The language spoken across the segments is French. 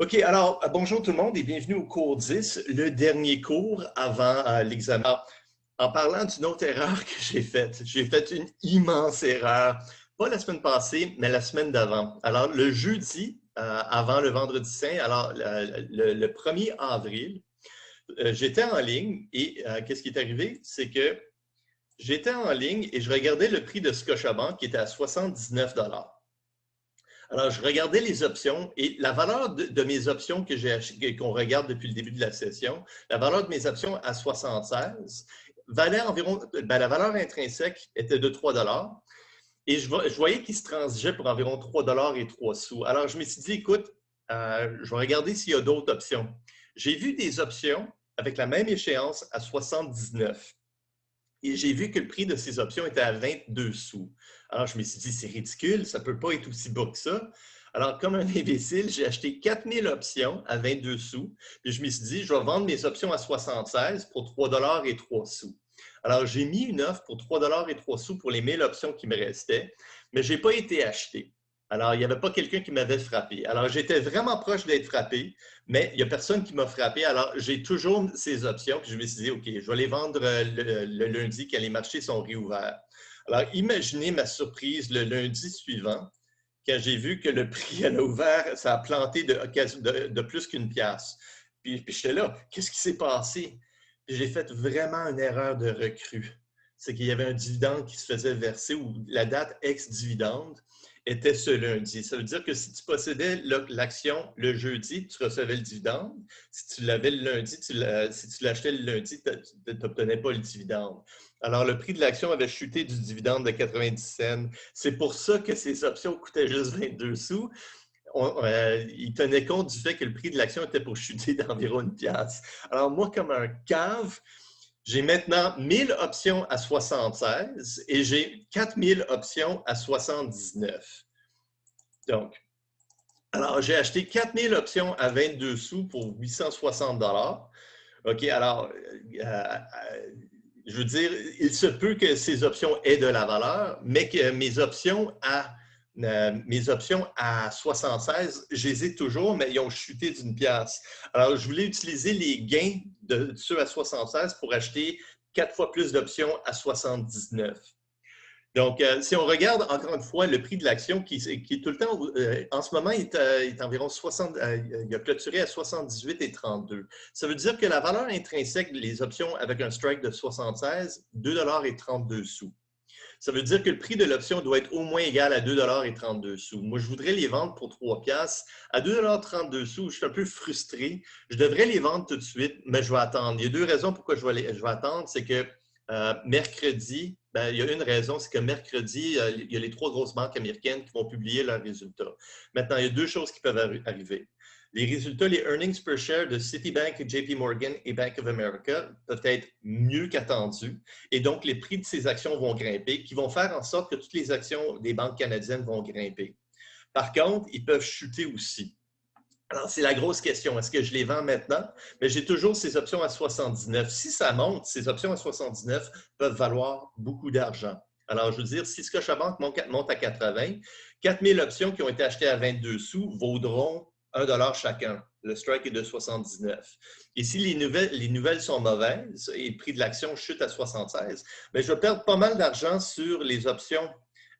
OK, alors bonjour tout le monde et bienvenue au cours 10, le dernier cours avant l'examen. En parlant d'une autre erreur que j'ai fait une immense erreur, pas la semaine passée, mais la semaine d'avant. Alors le jeudi, avant le vendredi saint, alors le 1er avril, j'étais en ligne et qu'est-ce qui est arrivé? C'est que j'étais en ligne et je regardais le prix de Scotiabank qui était à 79 $. Alors, je regardais les options et la valeur de mes options que qu'on regarde depuis le début de la session, la valeur de mes options à 76 valait environ, la valeur intrinsèque était de 3 $ et je voyais qu'il se transigeait pour environ 3 $ et 3 sous. Alors, je me suis dit, écoute, je vais regarder s'il y a d'autres options. J'ai vu des options avec la même échéance à 79. Et j'ai vu que le prix de ces options était à 22 sous. Alors, je me suis dit, c'est ridicule, ça ne peut pas être aussi bas que ça. Alors, comme un imbécile, j'ai acheté 4000 options à 22 sous. Puis je me suis dit, je vais vendre mes options à 76 pour 3 $ et 3 sous. Alors, j'ai mis une offre pour 3 $ et 3 sous pour les 1000 options qui me restaient, mais je n'ai pas été acheté. Alors, il n'y avait pas quelqu'un qui m'avait frappé. Alors, j'étais vraiment proche d'être frappé, mais il n'y a personne qui m'a frappé. Alors, j'ai toujours ces options. Puis je me suis dit, OK, je vais les vendre le lundi quand les marchés sont réouverts. Alors, imaginez ma surprise le lundi suivant, quand j'ai vu que le prix à l'ouvert, ça a planté de plus qu'une pièce. Puis j'étais là, qu'est-ce qui s'est passé? Puis j'ai fait vraiment une erreur de recrue. C'est qu'il y avait un dividende qui se faisait verser ou la date ex-dividende était ce lundi. Ça veut dire que si tu possédais l'action le jeudi, tu recevais le dividende. Si tu l'avais le lundi, si tu l'achetais le lundi, tu n'obtenais pas le dividende. Alors, le prix de l'action avait chuté du dividende de 90 cents. C'est pour ça que ces options coûtaient juste 22 sous. Il tenait compte du fait que le prix de l'action était pour chuter d'environ une pièce. Alors, moi, comme un cave, j'ai maintenant 1000 options à 76 et j'ai 4000 options à 79. Donc, alors j'ai acheté 4000 options à 22 sous pour 860 $. OK, alors, je veux dire, il se peut que ces options aient de la valeur, mais que mes options à 76, je les ai toujours, mais ils ont chuté d'une pièce. Alors, je voulais utiliser les gains de ceux à 76 pour acheter 4 fois plus d'options à 79. Donc, si on regarde encore une fois le prix de l'action qui est tout le temps, en ce moment, il est environ 60, il a clôturé à 78,32. Ça veut dire que la valeur intrinsèque des options avec un strike de 76, 2 $ et 32 sous. Ça veut dire que le prix de l'option doit être au moins égal à 2 $ et 32 sous. Moi, je voudrais les vendre pour 3 piastres. À 2 $ 32 sous, je suis un peu frustré. Je devrais les vendre tout de suite, mais je vais attendre. Il y a deux raisons pourquoi je vais attendre. C'est que mercredi, il y a une raison, c'est que mercredi, il y a les 3 grosses banques américaines qui vont publier leurs résultats. Maintenant, il y a deux choses qui peuvent arriver. Les résultats, les earnings per share de Citibank, JP Morgan et Bank of America peuvent être mieux qu'attendus. Et donc, les prix de ces actions vont grimper, qui vont faire en sorte que toutes les actions des banques canadiennes vont grimper. Par contre, ils peuvent chuter aussi. Alors, c'est la grosse question. Est-ce que je les vends maintenant? Mais j'ai toujours ces options à 79. Si ça monte, ces options à 79 peuvent valoir beaucoup d'argent. Alors, je veux dire, si Scotiabank monte à 80, 4000 options qui ont été achetées à 22 sous vaudront 1 $ chacun. Le strike est de 79. Et si les nouvelles sont mauvaises et le prix de l'action chute à 76, bien, je vais perdre pas mal d'argent sur les options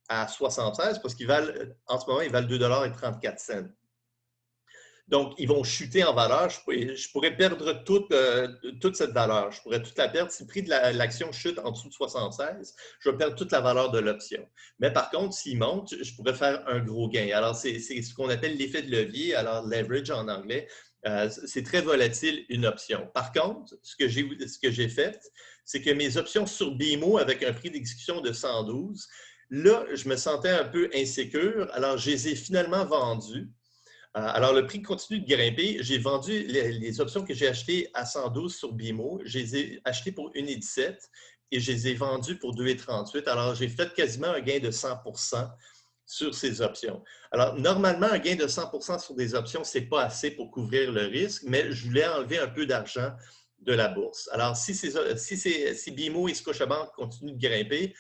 à 76 parce qu'ils valent, en ce moment, ils valent 2 $ et 34 cents. Donc, ils vont chuter en valeur. Je pourrais perdre toute cette valeur. Je pourrais toute la perdre. Si le prix de l'action chute en dessous de 76, je vais perdre toute la valeur de l'option. Mais par contre, s'il monte, je pourrais faire un gros gain. Alors, c'est ce qu'on appelle l'effet de levier, alors leverage en anglais. C'est très volatile, une option. Par contre, ce que j'ai fait, c'est que mes options sur BMO avec un prix d'exécution de 112, là, je me sentais un peu insécure. Alors, je les ai finalement vendues. Alors, le prix continue de grimper. J'ai vendu les options que j'ai achetées à 112 sur BMO. Je les ai achetées pour 1,17 et je les ai vendues pour 2,38. Alors, j'ai fait quasiment un gain de 100 sur ces options. Alors, normalement, un gain de 100 sur des options, ce n'est pas assez pour couvrir le risque, mais je voulais enlever un peu d'argent de la bourse. Alors, si BMO et Scotiabank continuent de grimper,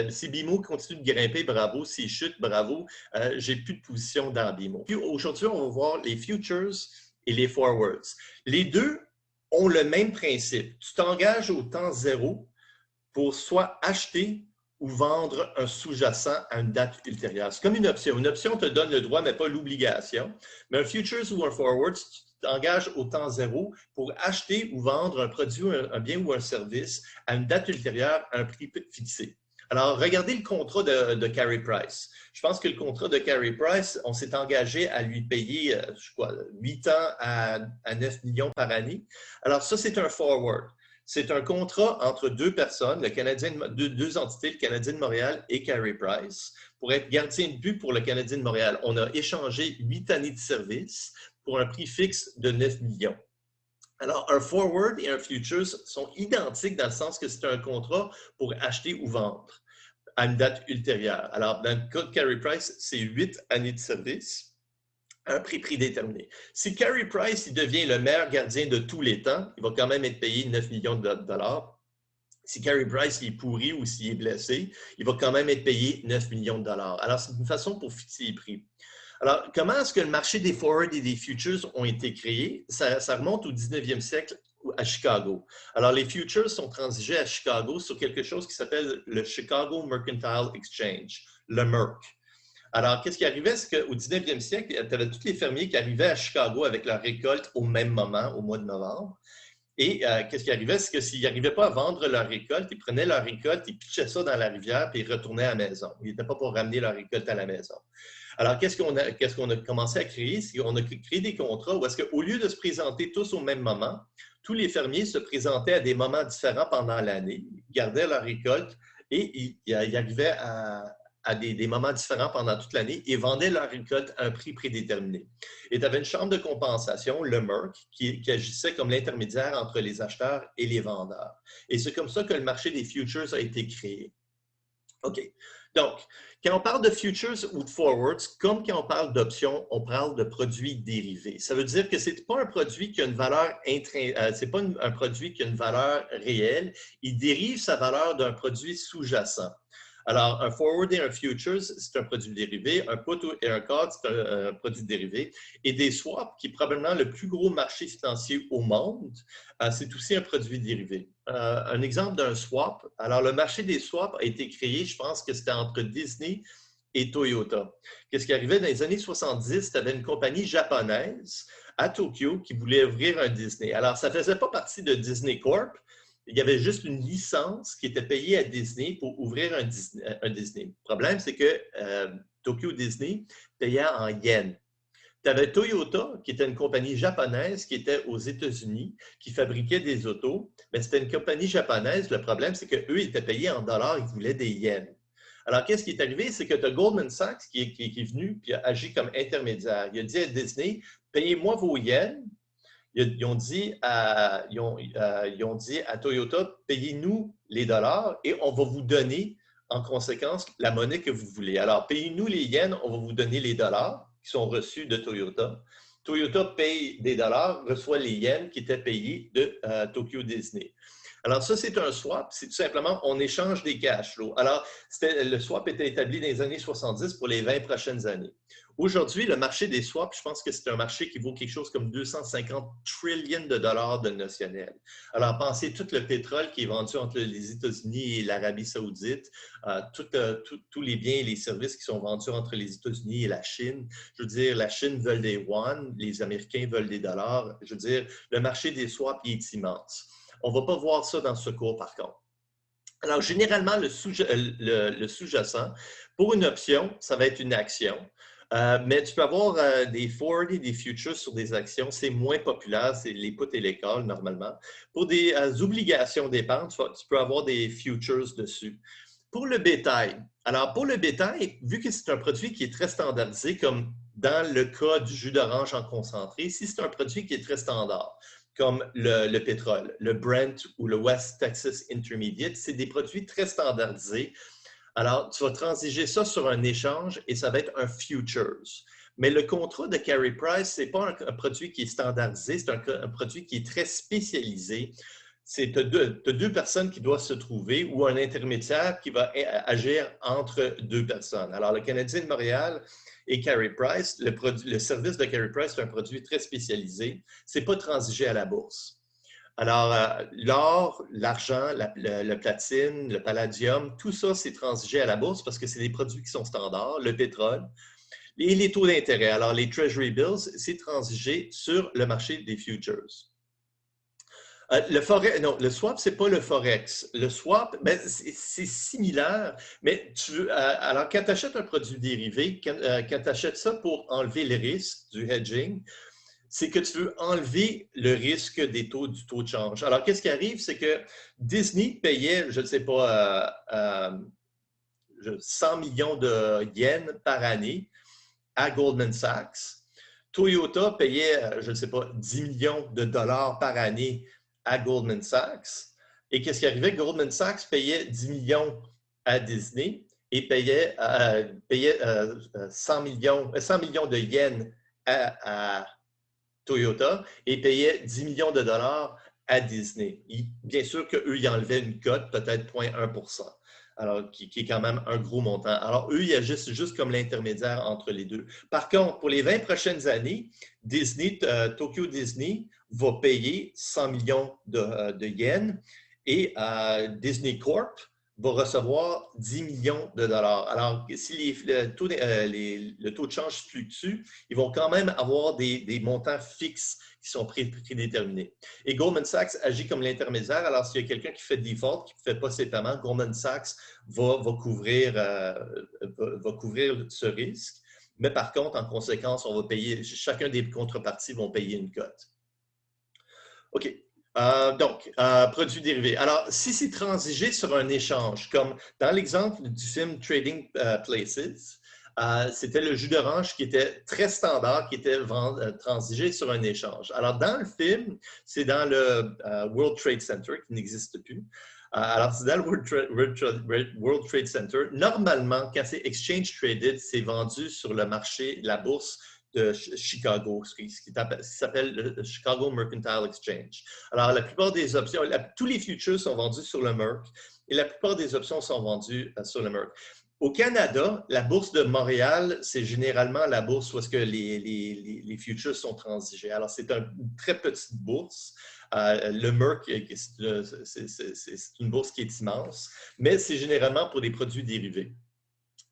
si BMO continue de grimper, bravo. S'il chute, bravo. J'ai plus de position dans BMO. Puis aujourd'hui, on va voir les futures et les forwards. Les deux ont le même principe. Tu t'engages au temps zéro pour soit acheter ou vendre un sous-jacent à une date ultérieure. C'est comme une option. Une option te donne le droit, mais pas l'obligation. Mais un futures ou un forward, tu t'engages au temps zéro pour acheter ou vendre un produit, un bien ou un service à une date ultérieure à un prix fixé. Alors, regardez le contrat de Carey Price. Je pense que le contrat de Carey Price, on s'est engagé à lui payer, 8 ans à 9 millions par année. Alors, ça, c'est un forward. C'est un contrat entre deux personnes, deux entités, le Canadien de Montréal et Carey Price, pour être gardien de but pour le Canadien de Montréal. On a échangé 8 années de service pour un prix fixe de 9 millions. Alors, un forward et un futures sont identiques dans le sens que c'est un contrat pour acheter ou vendre à une date ultérieure. Alors, dans le cas de Carey Price, c'est 8 années de service un prix prédéterminé. Si Carey Price il devient le meilleur gardien de tous les temps, il va quand même être payé 9 millions de dollars. Si Carey Price il est pourri ou s'il est blessé, il va quand même être payé 9 millions de dollars. Alors, c'est une façon pour fixer les prix. Alors, comment est-ce que le marché des forwards et des futures ont été créés? Ça remonte au 19e siècle à Chicago. Alors, les futures sont transigés à Chicago sur quelque chose qui s'appelle le Chicago Mercantile Exchange, le MERC. Alors, qu'est-ce qui arrivait? C'est qu'au 19e siècle, tu avais tous les fermiers qui arrivaient à Chicago avec leur récolte au même moment, au mois de novembre. Et qu'est-ce qui arrivait? C'est que s'ils n'arrivaient pas à vendre leur récolte, ils prenaient leur récolte, ils pitchaient ça dans la rivière, puis ils retournaient à la maison. Ils n'étaient pas pour ramener leur récolte à la maison. Alors, qu'est-ce qu'on a commencé à créer? C'est qu'on a créé des contrats où est-ce qu'au lieu de se présenter tous au même moment, tous les fermiers se présentaient à des moments différents pendant l'année, ils gardaient leur récolte et ils arrivaient à des moments différents pendant toute l'année et vendaient leur récolte à un prix prédéterminé. Et tu avais une chambre de compensation, le MERC, qui agissait comme l'intermédiaire entre les acheteurs et les vendeurs. Et c'est comme ça que le marché des futures a été créé. OK. Donc, quand on parle de futures ou de forwards, comme quand on parle d'options, on parle de produits dérivés. Ça veut dire que ce n'est pas un produit qui a une valeur c'est pas un produit qui a une valeur réelle. Il dérive sa valeur d'un produit sous-jacent. Alors, un forward et un futures, c'est un produit dérivé. Un put et un call, c'est un produit dérivé. Et des swaps, qui est probablement le plus gros marché financier au monde, c'est aussi un produit dérivé. Un exemple d'un swap. Alors, le marché des swaps a été créé, je pense que c'était entre Disney et Toyota. Qu'est-ce qui arrivait dans les années 70? Tu avais une compagnie japonaise à Tokyo qui voulait ouvrir un Disney. Alors, ça ne faisait pas partie de Disney Corp. Il y avait juste une licence qui était payée à Disney pour ouvrir un Disney. Le problème, c'est que Tokyo Disney payait en yens. Tu avais Toyota, qui était une compagnie japonaise qui était aux États-Unis, qui fabriquait des autos, mais c'était une compagnie japonaise. Le problème, c'est qu'eux, ils étaient payés en dollars, ils voulaient des yens. Alors, qu'est-ce qui est arrivé? C'est que tu as Goldman Sachs qui est venu et a agi comme intermédiaire. Il a dit à Disney, payez-moi vos yens. Ils ont dit à Toyota, payez-nous les dollars et on va vous donner en conséquence la monnaie que vous voulez. Alors, payez-nous les yens, on va vous donner les dollars qui sont reçus de Toyota. Toyota paye des dollars, reçoit les yens qui étaient payés de Tokyo Disney. Alors, ça, c'est un swap. C'est tout simplement, on échange des cash flows. Alors, le swap était établi dans les années 70 pour les 20 prochaines années. Aujourd'hui, le marché des swaps, je pense que c'est un marché qui vaut quelque chose comme 250 trillions de dollars de notionnel. Alors, pensez tout le pétrole qui est vendu entre les États-Unis et l'Arabie saoudite, tous les biens et les services qui sont vendus entre les États-Unis et la Chine. Je veux dire, la Chine veut des yuan, les Américains veulent des dollars. Je veux dire, le marché des swaps est immense. On ne va pas voir ça dans ce cours, par contre. Alors, généralement, le sous-jacent, pour une option, ça va être une action. Mais tu peux avoir des forwards et des futures sur des actions. C'est moins populaire, c'est les puts et les calls, normalement. Pour des obligations d'épargne, tu peux avoir des futures dessus. Pour le bétail, alors pour le bétail, vu que c'est un produit qui est très standardisé, comme dans le cas du jus d'orange en concentré, si c'est un produit qui est très standard, comme le pétrole, le Brent ou le West Texas Intermediate, c'est des produits très standardisés. Alors, tu vas transiger ça sur un échange et ça va être un futures. Mais le contrat de carry price, ce n'est pas un produit qui est standardisé, c'est un produit qui est très spécialisé. Tu as deux personnes qui doivent se trouver ou un intermédiaire qui va agir entre deux personnes. Alors, le Canadien de Montréal et Carey Price, le service de Carey Price, c'est un produit très spécialisé. Ce n'est pas transigé à la bourse. Alors, l'or, l'argent, le platine, le palladium, tout ça, c'est transigé à la bourse parce que c'est des produits qui sont standards, le pétrole et les taux d'intérêt. Alors, les Treasury Bills, c'est transigé sur le marché des futures. Le swap, ce n'est pas le forex. Le swap, ben, c'est similaire, mais alors quand tu achètes un produit dérivé, quand tu achètes ça pour enlever le risque du hedging, c'est que tu veux enlever le risque du taux de change. Alors, qu'est-ce qui arrive? C'est que Disney payait, je ne sais pas, 100 millions de yens par année à Goldman Sachs. Toyota payait, je ne sais pas, 10 millions de dollars par année à Goldman Sachs. Et qu'est-ce qui arrivait? Goldman Sachs payait 10 millions à Disney et payait 100 millions de yens à Toyota et payait 10 millions de dollars à Disney. Bien sûr qu'eux, ils enlevaient une cote, peut-être 0,1%, alors qui est quand même un gros montant. Alors, eux, ils agissent juste comme l'intermédiaire entre les deux. Par contre, pour les 20 prochaines années, Tokyo Disney va payer 100 millions de yens et Disney Corp va recevoir 10 millions de dollars. Alors, si le taux de change fluctue, ils vont quand même avoir des montants fixes qui sont prédéterminés. Et Goldman Sachs agit comme l'intermédiaire. Alors, s'il y a quelqu'un qui fait default, qui ne fait pas ses paiements, Goldman Sachs va couvrir ce risque. Mais par contre, en conséquence, on va payer, chacun des contreparties vont payer une cote. OK. Donc, produits dérivés. Alors, si c'est transigé sur un échange, comme dans l'exemple du film Trading Places, c'était le jus d'orange qui était très standard, qui était transigé sur un échange. Alors, dans le film, c'est dans le World Trade Center, qui n'existe plus. Alors, c'est dans le World Trade Center. Normalement, quand c'est exchange traded, c'est vendu sur le marché, la bourse de Chicago, ce qui s'appelle le Chicago Mercantile Exchange. Alors, la plupart des options, tous les futures sont vendus sur le Merc et la plupart des options sont vendues sur le Merc. Au Canada, la bourse de Montréal, c'est généralement la bourse où est-ce que les futures sont transigés. Alors, c'est une très petite bourse. Le Merc, c'est une bourse qui est immense, mais c'est généralement pour des produits dérivés.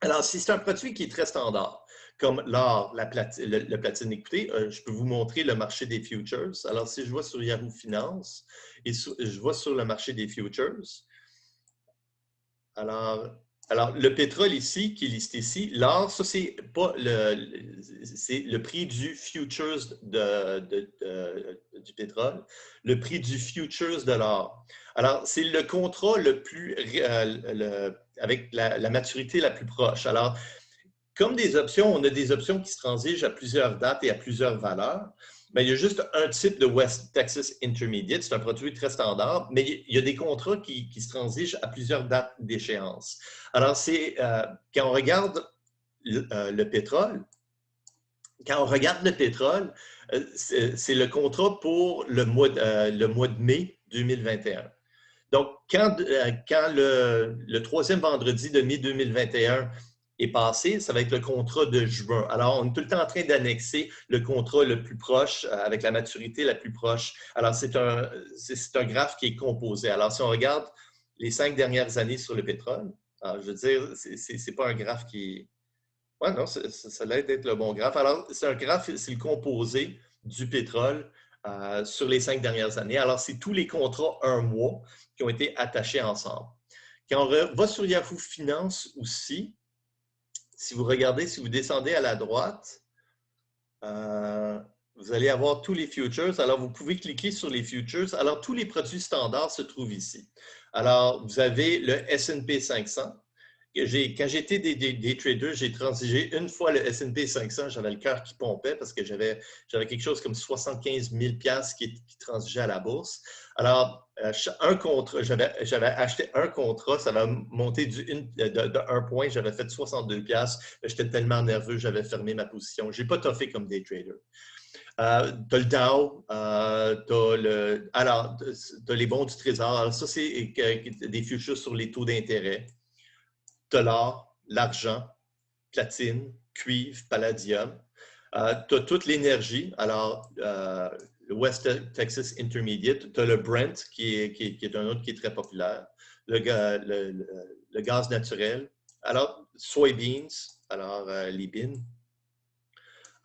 Alors, si c'est un produit qui est très standard, comme l'or, le platine, écoutez, je peux vous montrer le marché des futures. Alors, si je vois sur Yahoo Finance et je vois sur le marché des futures, alors le pétrole ici, qui est listé ici, l'or, ça, c'est pas c'est le prix du futures du pétrole, le prix du futures de l'or. Alors, c'est le contrat le plus, avec la maturité la plus proche. Alors, comme des options, on a des options qui se transigent à plusieurs dates et à plusieurs valeurs. Mais il y a juste un type de West Texas Intermediate, c'est un produit très standard, mais il y a des contrats qui se transigent à plusieurs dates d'échéance. Alors, c'est quand on regarde le pétrole, c'est le contrat pour le mois de mai 2021. Donc, quand le troisième vendredi de mai 2021 est passé, ça va être le contrat de juin. Alors, on est tout le temps en train d'annexer le contrat le plus proche, avec la maturité la plus proche. Alors, c'est un graphe qui est composé. Alors, si on regarde les 5 dernières années sur le pétrole, alors, je veux dire, c'est pas un graphe qui... Oui, non, ça l'aide d'être le bon graphe. Alors, c'est un graphe, c'est le composé du pétrole sur les 5 dernières années. Alors, c'est tous les contrats un mois qui ont été attachés ensemble. Quand on va sur Yahoo Finance aussi, si vous regardez, si vous descendez à la droite, vous allez avoir tous les futures. Alors, vous pouvez cliquer sur les futures. Alors, tous les produits standards se trouvent ici. Alors, vous avez le S&P 500 quand j'étais des traders, j'ai transigé une fois le S&P 500, j'avais le cœur qui pompait parce que j'avais quelque chose comme 75 000 qui transigeait à la bourse. Alors, un contrat, j'avais acheté un contrat, ça va monter de 1 point, j'avais fait 62 j'étais tellement nerveux, j'avais fermé ma position. Je n'ai pas toffé comme day trader. Tu as le Dow, tu as les bons du Trésor. Alors, ça, c'est des futures sur les taux d'intérêt. Tu as l'or, l'argent, platine, cuivre, palladium. Tu as toute l'énergie. Alors, le West Texas Intermediate. Tu as le Brent, qui est un autre qui est très populaire. Le gaz naturel. Alors, soybeans, alors les beans.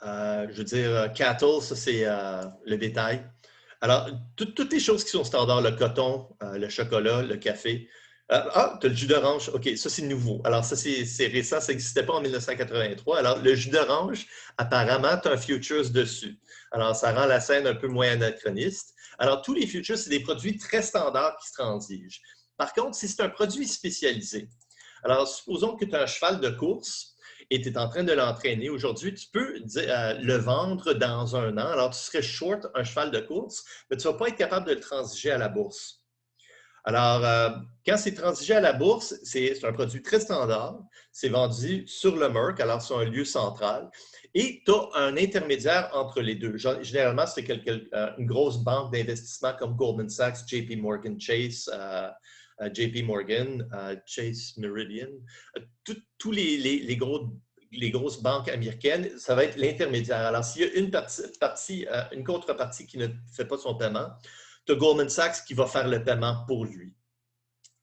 Je veux dire, cattle, ça c'est le bétail. Alors, toutes les choses qui sont standards, le coton, le chocolat, le café. Tu as le jus d'orange. OK, ça c'est nouveau. Alors, ça c'est récent, ça n'existait pas en 1983. Alors, le jus d'orange, apparemment, tu as un futures dessus. Alors, ça rend la scène un peu moins anachroniste. Alors, tous les futures, c'est des produits très standards qui se transigent. Par contre, si c'est un produit spécialisé, alors supposons que tu as un cheval de course et tu es en train de l'entraîner aujourd'hui, tu peux le vendre dans 1 an. Alors, tu serais short un cheval de course, mais tu ne vas pas être capable de le transiger à la bourse. Alors, quand c'est transigé à la bourse, c'est un produit très standard. C'est vendu sur le Merc, alors c'est un lieu central. Et tu as un intermédiaire entre les deux. Généralement, c'est une grosse banque d'investissement comme Goldman Sachs, JP Morgan Chase, JP Morgan, Chase Meridian. Tous les grosses banques américaines, ça va être l'intermédiaire. Alors, s'il y a une contrepartie qui ne fait pas son paiement, tu as Goldman Sachs qui va faire le paiement pour lui.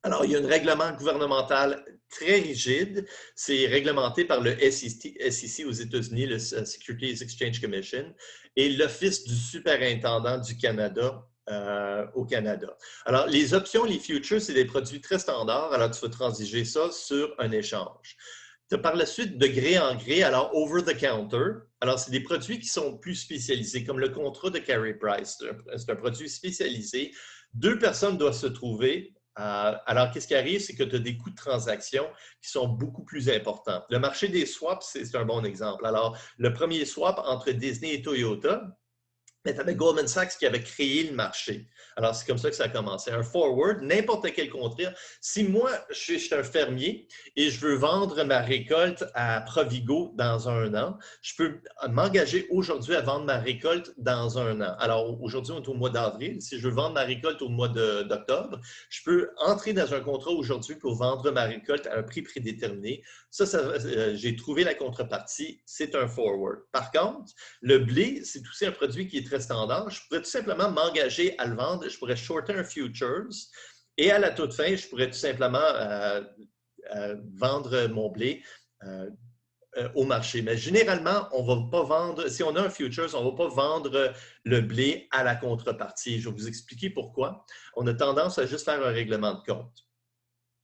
Alors, il y a un règlement gouvernemental très rigide. C'est réglementé par le SEC aux États-Unis, le Securities Exchange Commission, et l'Office du superintendant du Canada au Canada. Alors, les options, les futures, c'est des produits très standards. Alors, tu vas transiger ça sur un échange. Tu as par la suite de gré en gré, alors over-the-counter. Alors, c'est des produits qui sont plus spécialisés, comme le contrat de carry price. C'est un produit spécialisé. 2 personnes doivent se trouver. Alors, qu'est-ce qui arrive? C'est que tu as des coûts de transaction qui sont beaucoup plus importants. Le marché des swaps, c'est un bon exemple. Alors, le premier swap entre Disney et Toyota, mais tu avais Goldman Sachs qui avait créé le marché. Alors, c'est comme ça que ça a commencé. Un forward, n'importe quel contrat. Si moi, je suis un fermier et je veux vendre ma récolte à Provigo dans 1 an, je peux m'engager aujourd'hui à vendre ma récolte dans 1 an. Alors, aujourd'hui, on est au mois d'avril. Si je veux vendre ma récolte au mois d'octobre, je peux entrer dans un contrat aujourd'hui pour vendre ma récolte à un prix prédéterminé. J'ai trouvé la contrepartie. C'est un forward. Par contre, le blé, c'est aussi un produit qui est très standard. Je pourrais tout simplement m'engager à le vendre. Je pourrais shorter un futures et à la toute fin, je pourrais tout simplement vendre mon blé au marché. Mais généralement, on ne va pas vendre, si on a un futures, on ne va pas vendre le blé à la contrepartie. Je vais vous expliquer pourquoi. On a tendance à juste faire un règlement de compte.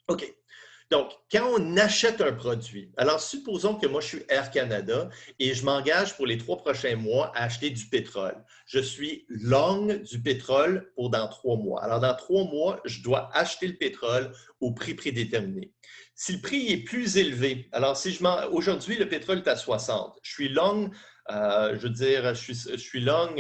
OK. Donc, quand on achète un produit, alors supposons que moi, je suis Air Canada et je m'engage pour les 3 prochains mois à acheter du pétrole. Je suis long du pétrole pour dans 3 mois. Alors, dans 3 mois, je dois acheter le pétrole au prix prédéterminé. Si le prix est plus élevé, alors si aujourd'hui, le pétrole est à 60, je suis long, je veux dire, je suis long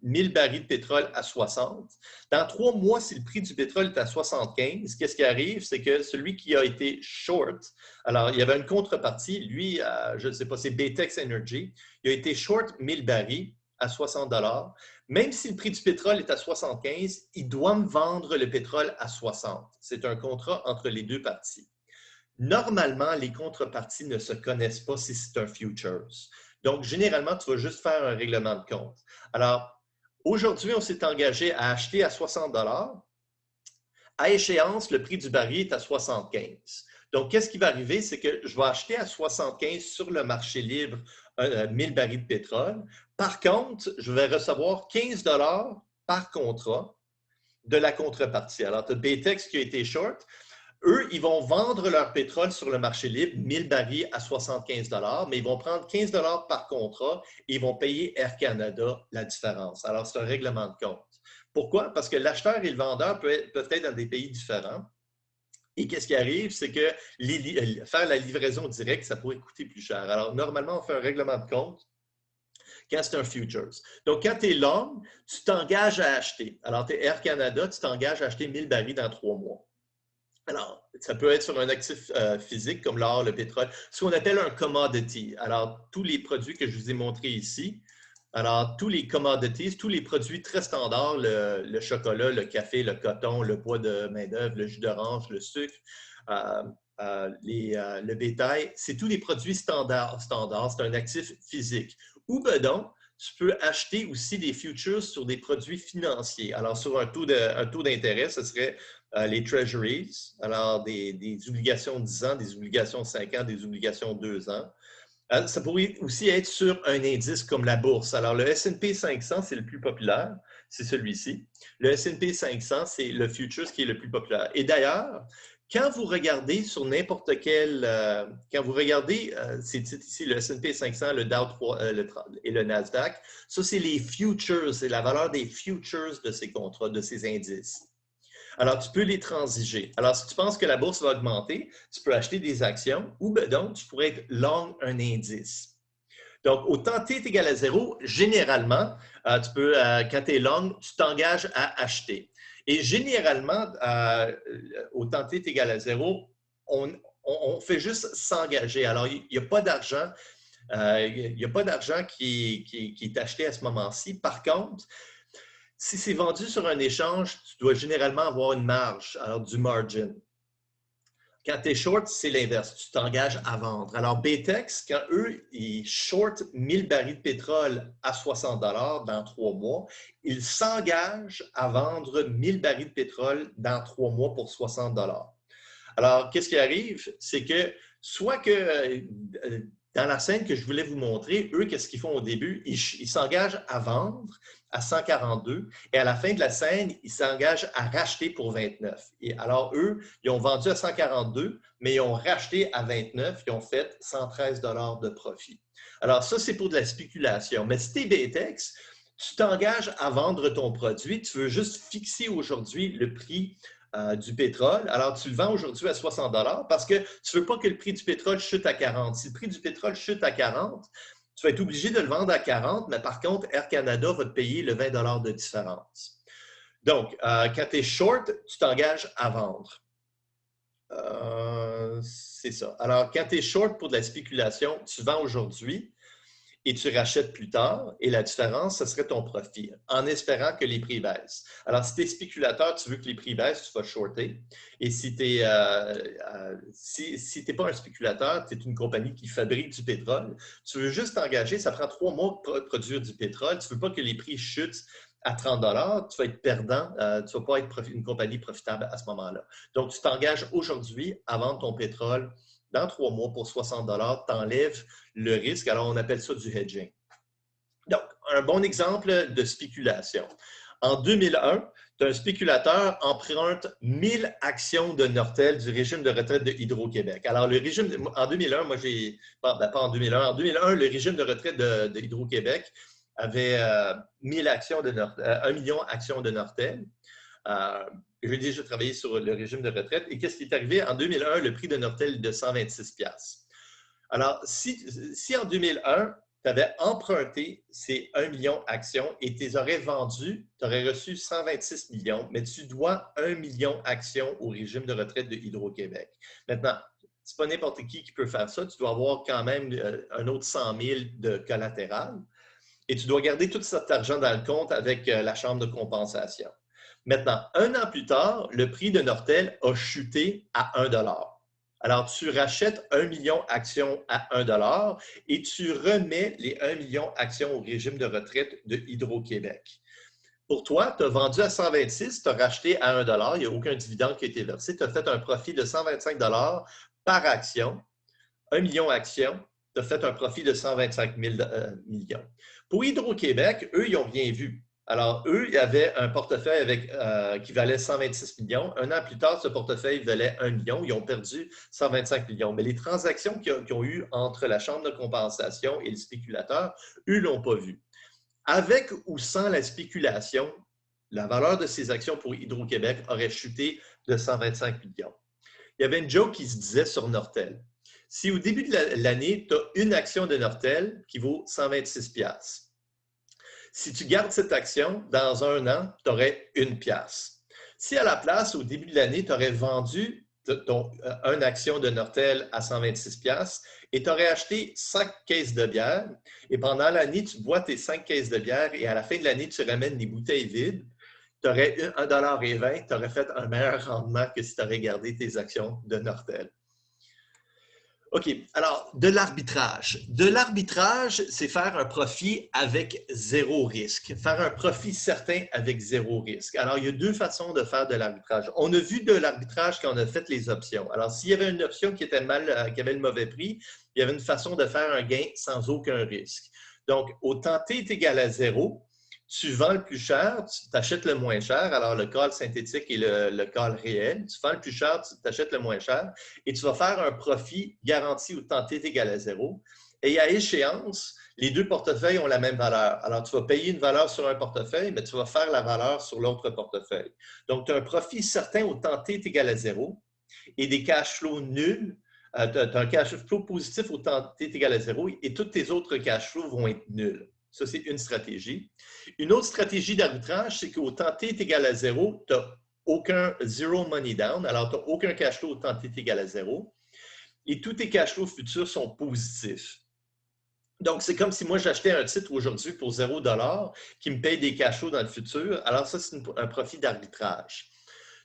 1000 barils de pétrole à 60. Dans 3 mois, si le prix du pétrole est à 75, qu'est-ce qui arrive? C'est que celui qui a été short, alors il y avait une contrepartie, lui, je ne sais pas, c'est Baytex Energy, il a été short 1000 barils à 60 $. Même si le prix du pétrole est à 75, il doit me vendre le pétrole à 60. C'est un contrat entre les deux parties. Normalement, les contreparties ne se connaissent pas si c'est un futures. Donc, généralement, tu vas juste faire un règlement de compte. Alors, aujourd'hui, on s'est engagé à acheter à 60 $. À échéance, le prix du baril est à 75. Donc, qu'est-ce qui va arriver? C'est que je vais acheter à 75 sur le marché libre 1000 barils de pétrole. Par contre, je vais recevoir 15 $ par contrat de la contrepartie. Alors, tu as Baytex qui a été short. Eux, ils vont vendre leur pétrole sur le marché libre, 1000 barils à 75 $, mais ils vont prendre 15 $ par contrat et ils vont payer Air Canada la différence. Alors, c'est un règlement de compte. Pourquoi? Parce que l'acheteur et le vendeur peuvent être dans des pays différents. Et qu'est-ce qui arrive, c'est que faire la livraison directe, ça pourrait coûter plus cher. Alors, normalement, on fait un règlement de compte quand c'est un futures. Donc, quand tu es long, tu t'engages à acheter. Alors, tu es Air Canada, tu t'engages à acheter 1000 barils dans 3 mois. Alors, ça peut être sur un actif physique comme l'or, le pétrole, ce qu'on appelle un commodity. Alors, tous les produits que je vous ai montrés ici, alors tous les commodities, tous les produits très standards, le chocolat, le café, le coton, le bois de main-d'œuvre, le jus d'orange, le sucre, euh, le bétail, c'est tous les produits standards. C'est un actif physique. Ou ben donc, tu peux acheter aussi des futures sur des produits financiers. Alors, sur un taux d'intérêt, ce serait les treasuries, alors des obligations de 10 ans, des obligations de 5 ans, des obligations de 2 ans. Ça pourrait aussi être sur un indice comme la bourse. Alors, le S&P 500, c'est le plus populaire, c'est celui-ci. Le S&P 500, c'est le futures qui est le plus populaire. Et d'ailleurs, quand vous regardez sur n'importe quel, quand vous regardez, c'est ici le S&P 500, le Dow 3, et le Nasdaq, ça c'est les futures, c'est la valeur des futures de ces contrats, de ces indices. Alors, tu peux les transiger. Alors, si tu penses que la bourse va augmenter, tu peux acheter des actions ou ben donc, tu pourrais être long un indice. Donc, au temps T est égal à 0, généralement, quand tu es long, tu t'engages à acheter. Et généralement, au temps T est égal à 0, on fait juste s'engager. Alors, il n'y a pas d'argent. Il n'y a pas d'argent qui est acheté à ce moment-ci. Par contre, si c'est vendu sur un échange, tu dois généralement avoir une marge, alors du margin. Quand tu es short, c'est l'inverse. Tu t'engages à vendre. Alors, BTEX, quand eux, ils short 1000 barils de pétrole à 60 dans 3 mois, ils s'engagent à vendre 1000 barils de pétrole dans 3 mois pour 60 Alors, qu'est-ce qui arrive? C'est que soit que dans la scène que je voulais vous montrer, eux, qu'est-ce qu'ils font au début? Ils s'engagent à vendre à 142 et à la fin de la scène, ils s'engagent à racheter pour 29. Et alors, eux, ils ont vendu à 142, mais ils ont racheté à 29, ils ont fait 113 de profit. Alors, ça, c'est pour de la spéculation. Mais si tu es BTEX, tu t'engages à vendre ton produit, tu veux juste fixer aujourd'hui le prix du pétrole. Alors, tu le vends aujourd'hui à 60 parce que tu ne veux pas que le prix du pétrole chute à 40. Si le prix du pétrole chute à 40, tu vas être obligé de le vendre à 40, mais par contre, Air Canada va te payer le 20 de différence. Donc, quand tu es short, tu t'engages à vendre. C'est ça. Alors, quand tu es short pour de la spéculation, tu vends aujourd'hui et tu rachètes plus tard, et la différence, ce serait ton profit, en espérant que les prix baissent. Alors, si tu es spéculateur, tu veux que les prix baissent, tu vas shorter. Et si tu n'es pas un spéculateur, tu es une compagnie qui fabrique du pétrole, tu veux juste t'engager, ça prend 3 mois pour produire du pétrole, tu ne veux pas que les prix chutent à 30 tu vas être perdant, tu ne vas pas être une compagnie profitable à ce moment-là. Donc, tu t'engages aujourd'hui à vendre ton pétrole dans 3 mois pour 60 tu enlèves le risque. Alors, on appelle ça du hedging. Donc, un bon exemple de spéculation. En 2001, un spéculateur emprunte 1000 actions de Nortel du régime de retraite de Hydro-Québec. Alors, le régime, en 2001, moi j'ai, pas en 2001, en 2001, le régime de retraite de Hydro-Québec avait 1000 actions de 1 million d'actions de Nortel. J'ai déjà travaillé sur le régime de retraite. Et qu'est-ce qui est arrivé? En 2001, le prix de Nortel est de 126 $. Alors, si en 2001, tu avais emprunté ces 1 million d'actions et tu les aurais vendues, tu aurais reçu 126 millions, mais tu dois 1 million d'actions au régime de retraite de Hydro-Québec. Maintenant, ce n'est pas n'importe qui peut faire ça. Tu dois avoir quand même un autre 100 000 de collatéral et tu dois garder tout cet argent dans le compte avec la chambre de compensation. Maintenant, 1 an plus tard, le prix de Nortel a chuté à 1 $. Alors, tu rachètes 1 million d'actions à 1 $ et tu remets les 1 million d'actions au régime de retraite de Hydro-Québec. Pour toi, tu as vendu à 126, tu as racheté à 1 $, il n'y a aucun dividende qui a été versé, tu as fait un profit de 125 $ par action, 1 million d'actions, tu as fait un profit de 125 000 millions. Pour Hydro-Québec, eux, ils n'ont rien vu. Alors, eux, ils avaient un portefeuille qui valait 126 millions. Un an plus tard, ce portefeuille valait 1 million. Ils ont perdu 125 millions. Mais les transactions qu'ils ont eues entre la chambre de compensation et le spéculateur, eux, ne l'ont pas vu. Avec ou sans la spéculation, la valeur de ces actions pour Hydro-Québec aurait chuté de 125 millions. il y avait une joke qui se disait sur Nortel. Si au début de l'année, tu as une action de Nortel qui vaut 126$, si tu gardes cette action, dans un an, tu aurais une pièce. Si à la place, au début de l'année, tu aurais vendu une action de Nortel à 126$ et tu aurais acheté 5 caisses de bière, et pendant l'année, tu bois tes 5 caisses de bière et à la fin de l'année, tu ramènes des bouteilles vides, tu aurais 1,20$, tu aurais fait un meilleur rendement que si tu aurais gardé tes actions de Nortel. OK. Alors, de l'arbitrage. De l'arbitrage, c'est faire un profit avec zéro risque. Faire un profit certain avec zéro risque. Alors, il y a deux façons de faire de l'arbitrage. On a vu de l'arbitrage quand on a fait les options. Alors, s'il y avait une option qui était qui avait le mauvais prix, il y avait une façon de faire un gain sans aucun risque. Donc, au temps T est égal à zéro, tu vends le plus cher, tu t'achètes le moins cher. Alors, le call synthétique et le call réel. Tu vends le plus cher, tu t'achètes le moins cher et tu vas faire un profit garanti au temps T est égal à zéro. Et à échéance, les deux portefeuilles ont la même valeur. Alors, tu vas payer une valeur sur un portefeuille, mais tu vas faire la valeur sur l'autre portefeuille. Donc, tu as un profit certain au temps T est égal à zéro et des cash flows nuls. Tu as un cash flow positif au temps T est égal à zéro et tous tes autres cash flows vont être nuls. Ça, c'est une stratégie. Une autre stratégie d'arbitrage, c'est qu'au temps T est égal à zéro, tu n'as aucun zero money down, alors tu n'as aucun cash flow au temps T est égal à zéro, et tous tes cash flows futurs sont positifs. Donc, c'est comme si moi, j'achetais un titre aujourd'hui pour 0$ qui me paye des cash flows dans le futur. Alors, ça, c'est un profit d'arbitrage.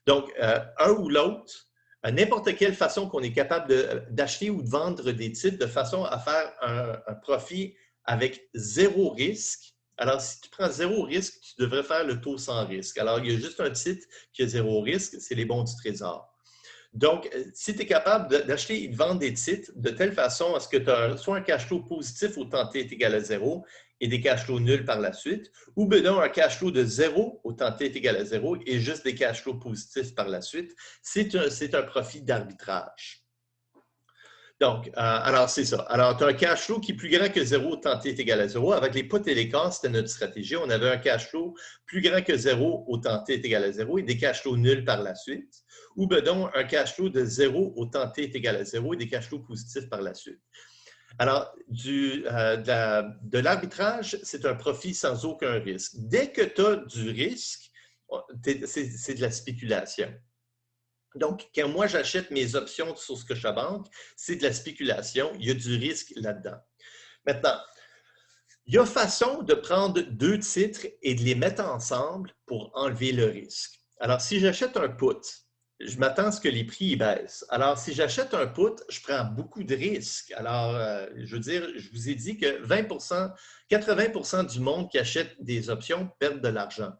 Donc, un ou l'autre, n'importe quelle façon qu'on est capable d'acheter ou de vendre des titres de façon à faire un profit avec zéro risque. Alors, si tu prends zéro risque, tu devrais faire le taux sans risque. Alors, il y a juste un titre qui a zéro risque, c'est les bons du Trésor. Donc, si tu es capable d'acheter et de vendre des titres de telle façon à ce que tu as soit un cash flow positif au temps T est égal à zéro et des cash flows nuls par la suite, ou bien un cash flow de zéro au temps T est égal à zéro et juste des cash flows positifs par la suite, c'est un profit d'arbitrage. Donc, alors c'est ça. Alors, tu as un cash flow qui est plus grand que zéro au temps T est égal à zéro. Avec les puts et les calls, c'était notre stratégie. On avait un cash flow plus grand que zéro au temps T est égal à zéro et des cash flows nuls par la suite. Ou ben donc, un cash flow de zéro au temps T est égal à zéro et des cash flows positifs par la suite. Alors, de l'arbitrage, c'est un profit sans aucun risque. Dès que tu as du risque, c'est de la spéculation. Donc, quand moi, j'achète mes options sur Scotiabank, c'est de la spéculation. Il y a du risque là-dedans. Maintenant, il y a façon de prendre deux titres et de les mettre ensemble pour enlever le risque. Alors, si j'achète un put, je m'attends à ce que les prix baissent. Alors, si j'achète un put, je prends beaucoup de risques. Alors, je veux dire, je vous ai dit que 80% du monde qui achète des options perdent de l'argent.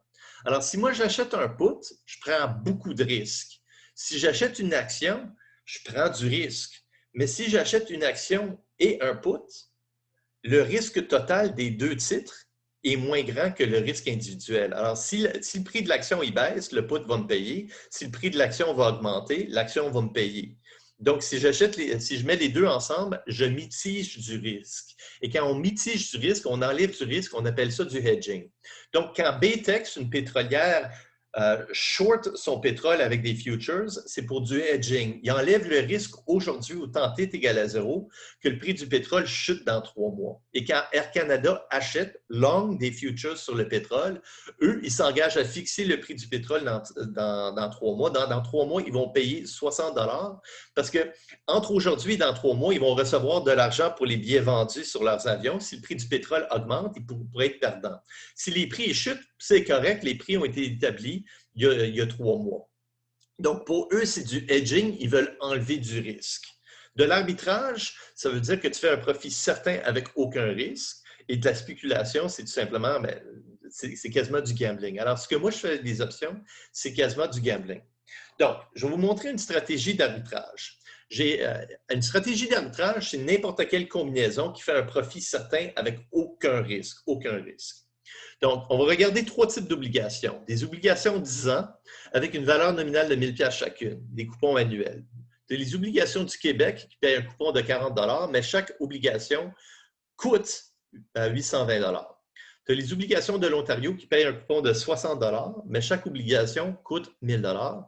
Alors, si moi, j'achète un put, je prends beaucoup de risques. Si j'achète une action, je prends du risque. Mais si j'achète une action et un put, le risque total des deux titres est moins grand que le risque individuel. Alors, si le prix de l'action il baisse, le put va me payer. Si le prix de l'action va augmenter, l'action va me payer. Donc, si je mets les deux ensemble, je mitige du risque. Et quand on mitige du risque, on enlève du risque, on appelle ça du hedging. Donc, quand Baytex, une pétrolière, short son pétrole avec des futures, c'est pour du hedging. Il enlève le risque aujourd'hui au temps T est égal à zéro que le prix du pétrole chute dans 3 mois. Et quand Air Canada achète long des futures sur le pétrole, eux, ils s'engagent à fixer le prix du pétrole dans 3 mois. Dans 3 mois, ils vont payer 60$ parce que entre aujourd'hui et dans 3 mois, ils vont recevoir de l'argent pour les billets vendus sur leurs avions. Si le prix du pétrole augmente, ils pourraient être perdants. Si les prix chutent, c'est correct, les prix ont été établis il y a 3 mois. Donc, pour eux, c'est du hedging, ils veulent enlever du risque. De l'arbitrage, ça veut dire que tu fais un profit certain avec aucun risque. Et de la spéculation, c'est tout simplement, c'est quasiment du gambling. Alors, ce que moi, je fais des options, c'est quasiment du gambling. Donc, je vais vous montrer une stratégie d'arbitrage. Une stratégie d'arbitrage, c'est n'importe quelle combinaison qui fait un profit certain avec aucun risque, aucun risque. Donc, on va regarder 3 types d'obligations. Des obligations 10 ans avec une valeur nominale de 1000$ chacune, des coupons annuels. Les obligations du Québec qui payent un coupon de 40$, mais chaque obligation coûte 820$. Tu as les obligations de l'Ontario qui payent un coupon de 60$, mais chaque obligation coûte 1000$.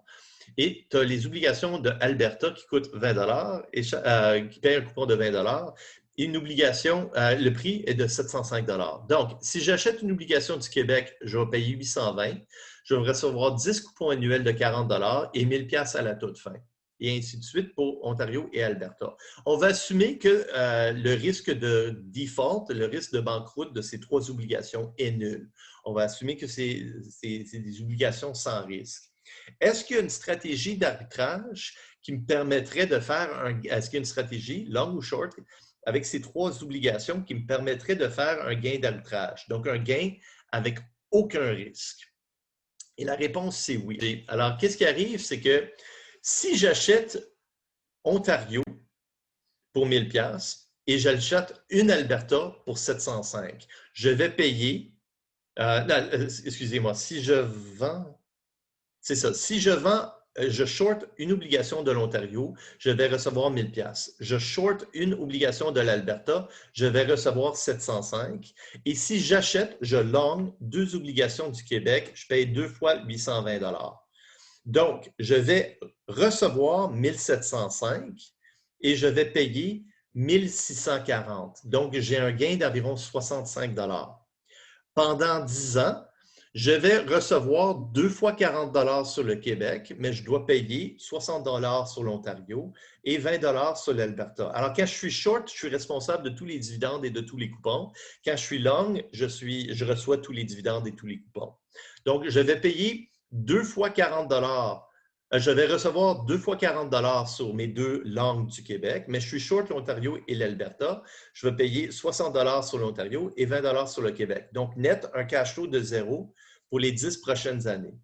Et tu as les obligations de Alberta qui coûtent 20 et qui payent un coupon de 20 et une obligation, le prix est de 705 Donc, si j'achète une obligation du Québec, je vais payer 820. Je vais recevoir 10 coupons annuels de 40 et 1000 pièces à la toute fin. Et ainsi de suite pour Ontario et Alberta. On va assumer que le risque de default, le risque de banqueroute de ces trois obligations est nul. On va assumer que c'est des obligations sans risque. Est-ce qu'il y a une stratégie d'arbitrage qui me permettrait de faire est-ce qu'il y a une stratégie, long ou short, avec ces trois obligations qui me permettrait de faire un gain d'arbitrage? Donc, un gain avec aucun risque. Et la réponse, c'est oui. Alors, qu'est-ce qui arrive? C'est que si j'achète Ontario pour 1000 pièces et j'achète une Alberta pour 705, je vais payer, excusez-moi, si je vends, c'est ça, si je vends, je short une obligation de l'Ontario, je vais recevoir 1000 pièces. Je short une obligation de l'Alberta, je vais recevoir 705. Et si j'achète, je long deux obligations du Québec, je paye 2 fois 820 Donc, je vais recevoir 1705 et je vais payer 1640. Donc, j'ai un gain d'environ 65 Pendant 10 ans, je vais recevoir 2 fois 40 sur le Québec, mais je dois payer 60 sur l'Ontario et 20 sur l'Alberta. Alors, quand je suis short, je suis responsable de tous les dividendes et de tous les coupons. Quand je suis long, je reçois tous les dividendes et tous les coupons. Donc, je vais payer 2 fois 40 je vais recevoir 2 fois 40 sur mes deux langues du Québec, mais je suis short l'Ontario et l'Alberta. Je vais payer 60 sur l'Ontario et 20 sur le Québec. Donc, net, un cash flow de 0 pour les 10 prochaines années.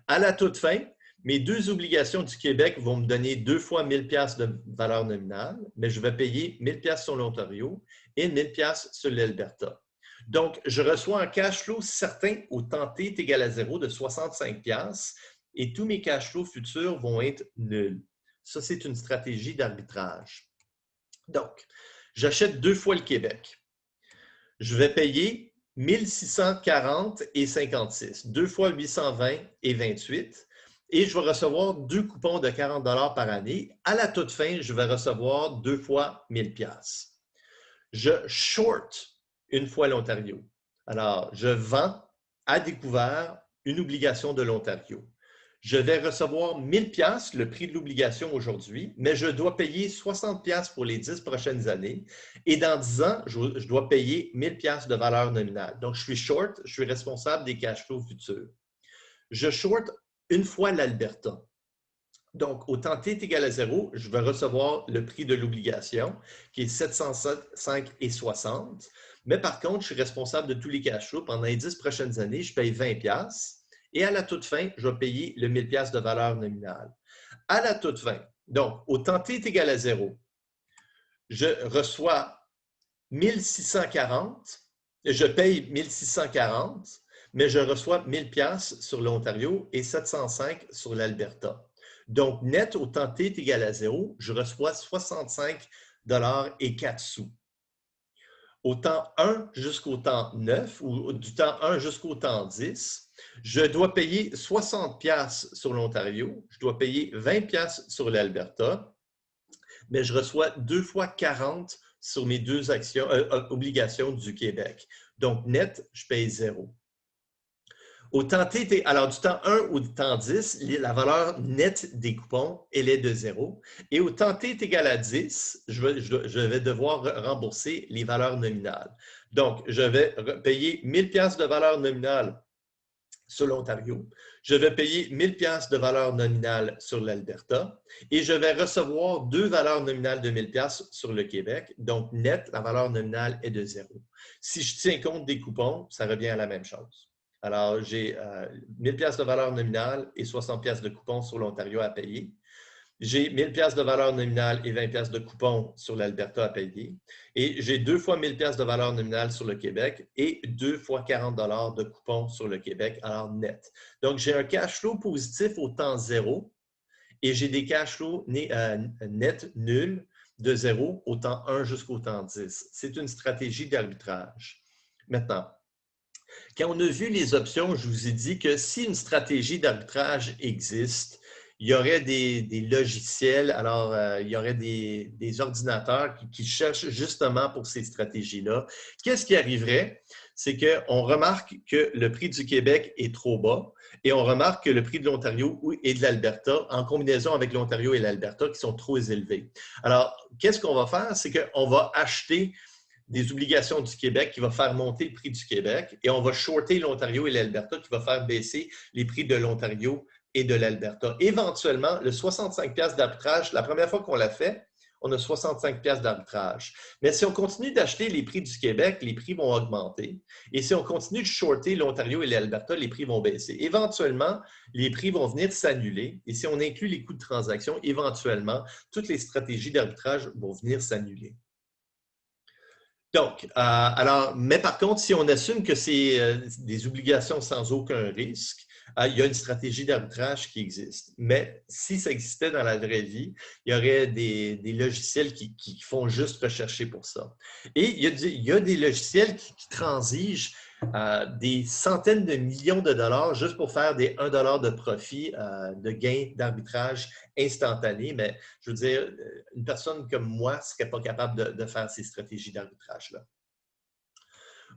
À la toute fin, mes deux obligations du Québec vont me donner 2 fois 1000 pièces de valeur nominale, mais je vais payer 1000 pièces sur l'Ontario et 1000 pièces sur l'Alberta. Donc, je reçois un cash flow certain au temps T est égal à 0 de 65 pièces et tous mes cash flows futurs vont être nuls. Ça, c'est une stratégie d'arbitrage. Donc, j'achète 2 fois le Québec. Je vais payer 1640 et 56, 2 fois 820 et 28. Et je vais recevoir 2 coupons de 40 par année. À la toute fin, je vais recevoir 2 fois 1000 pièces. Je short une fois l'Ontario. Alors, je vends à découvert une obligation de l'Ontario. Je vais recevoir 1000 pièces le prix de l'obligation aujourd'hui, mais je dois payer 60 pièces pour les 10 prochaines années. Et dans 10 ans, je dois payer 1000 pièces de valeur nominale. Donc, je suis short, je suis responsable des cash flows futurs. Je short une fois l'Alberta. Donc, au temps T est égal à 0, je vais recevoir le prix de l'obligation, qui est 705 et 60. Mais par contre, je suis responsable de tous les cash flows. Pendant les 10 prochaines années, je paye 20 pièces. Et à la toute fin, je vais payer le 1000 pièces de valeur nominale. À la toute fin, donc, au temps T est égal à 0, je reçois 1640, je paye 1640, mais je reçois 1000 pièces sur l'Ontario et 705 sur l'Alberta. Donc, net au temps T est égal à 0, je reçois 65 et 4 sous. Au temps 1 jusqu'au temps 9 ou du temps 1 jusqu'au temps 10, je dois payer 60 pièces sur l'Ontario, je dois payer 20 pièces sur l'Alberta, mais je reçois 2 fois 40 sur mes deux obligations du Québec. Donc, net, je paye 0. Au temps T, alors du temps 1 ou du temps 10, la valeur nette des coupons, elle est de 0. Et au temps T est égal à 10, je vais devoir rembourser les valeurs nominales. Donc, je vais payer 1000 pièces de valeur nominale sur l'Ontario. Je vais payer 1000 pièces de valeur nominale sur l'Alberta et je vais recevoir deux valeurs nominales de 1000 pièces sur le Québec. Donc, net, la valeur nominale est de 0. Si je tiens compte des coupons, ça revient à la même chose. Alors, j'ai 1000 pièces de valeur nominale et 60 pièces de coupons sur l'Ontario à payer. J'ai 1000 pièces de valeur nominale et 20 pièces de coupons sur l'Alberta à payer. Et j'ai 2 fois 1000 pièces de valeur nominale sur le Québec et 2 fois 40 de coupons sur le Québec, alors net. Donc, j'ai un cash flow positif au temps 0 et j'ai des cash flows net nuls de 0 au temps 1 jusqu'au temps 10. C'est une stratégie d'arbitrage. Maintenant, quand on a vu les options, je vous ai dit que si une stratégie d'arbitrage existe, il y aurait des logiciels, alors il y aurait des ordinateurs qui cherchent justement pour ces stratégies-là. Qu'est-ce qui arriverait? C'est qu'on remarque que le prix du Québec est trop bas et on remarque que le prix de l'Ontario et de l'Alberta, en combinaison avec l'Ontario et l'Alberta, qui sont trop élevés. Alors, qu'est-ce qu'on va faire? C'est qu'on va acheter des obligations du Québec qui va faire monter le prix du Québec et on va shorter l'Ontario et l'Alberta qui va faire baisser les prix de l'Ontario et de l'Alberta. Éventuellement, le 65$ d'arbitrage, la première fois qu'on l'a fait, on a 65$ d'arbitrage. Mais si on continue d'acheter les prix du Québec, les prix vont augmenter. Et si on continue de shorter l'Ontario et l'Alberta, les prix vont baisser. Éventuellement, les prix vont venir s'annuler. Et si on inclut les coûts de transaction, éventuellement, toutes les stratégies d'arbitrage vont venir s'annuler. Donc, alors, mais par contre, si on assume que c'est des obligations sans aucun risque, il y a une stratégie d'arbitrage qui existe. Mais si ça existait dans la vraie vie, il y aurait des logiciels qui font juste rechercher pour ça. Et il y a des logiciels qui transigent des centaines de millions de dollars juste pour faire des 1$ de profit, de gain d'arbitrage instantané. Mais je veux dire, une personne comme moi ne serait pas capable de faire ces stratégies d'arbitrage-là.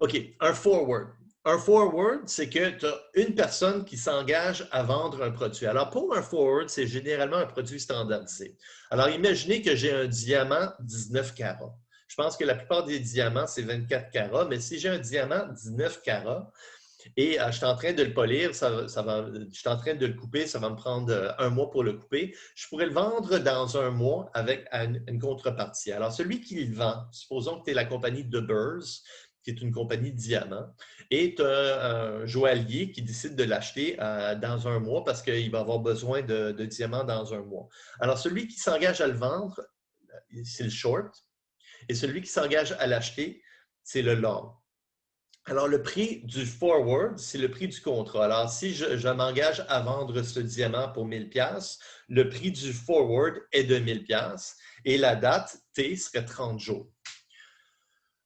OK, un forward. Un forward, c'est que tu as une personne qui s'engage à vendre un produit. Alors, pour un forward, c'est généralement un produit standardisé. Alors, imaginez que j'ai un diamant 19 carats. Je pense que la plupart des diamants, c'est 24 carats, mais si j'ai un diamant 19 carats et je suis en train de le polir, je suis en train de le couper, ça va me prendre un mois pour le couper, je pourrais le vendre dans un mois avec une contrepartie. Alors, celui qui le vend, supposons que tu es la compagnie de Beurse, qui est une compagnie de diamants, et tu as un joaillier qui décide de l'acheter dans un mois parce qu'il va avoir besoin de diamants dans un mois. Alors, celui qui s'engage à le vendre, c'est le short, et celui qui s'engage à l'acheter, c'est le long. Alors, le prix du forward, c'est le prix du contrat. Alors, si je m'engage à vendre ce diamant pour 1000$, le prix du forward est de 1000$ et la date T serait 30 jours.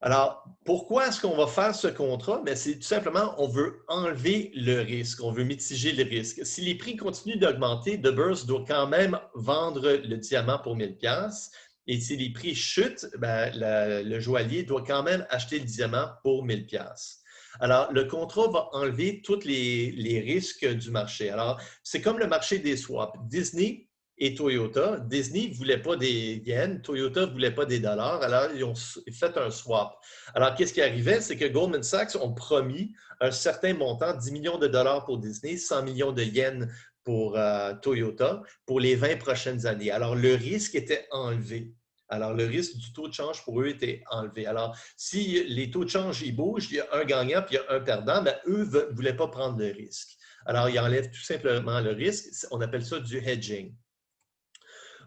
Alors, pourquoi est-ce qu'on va faire ce contrat? Bien, c'est tout simplement, on veut enlever le risque, on veut mitiger le risque. Si les prix continuent d'augmenter, The Beurse doit quand même vendre le diamant pour 1000$. Et si les prix chutent, bien, le joaillier doit quand même acheter le diamant pour 1000$. Alors, le contrat va enlever tous les risques du marché. Alors, c'est comme le marché des swaps. Disney et Toyota. Disney ne voulait pas des yens, Toyota ne voulait pas des dollars, alors ils ont fait un swap. Alors, qu'est-ce qui arrivait? C'est que Goldman Sachs ont promis un certain montant, 10 millions de dollars pour Disney, 100 millions de yens pour Toyota, pour les 20 prochaines années. Alors, le risque était enlevé. Alors, le risque du taux de change pour eux était enlevé. Alors, si les taux de change ils bougent, il y a un gagnant puis il y a un perdant, mais eux ne voulaient pas prendre le risque. Alors, ils enlèvent tout simplement le risque. On appelle ça du hedging.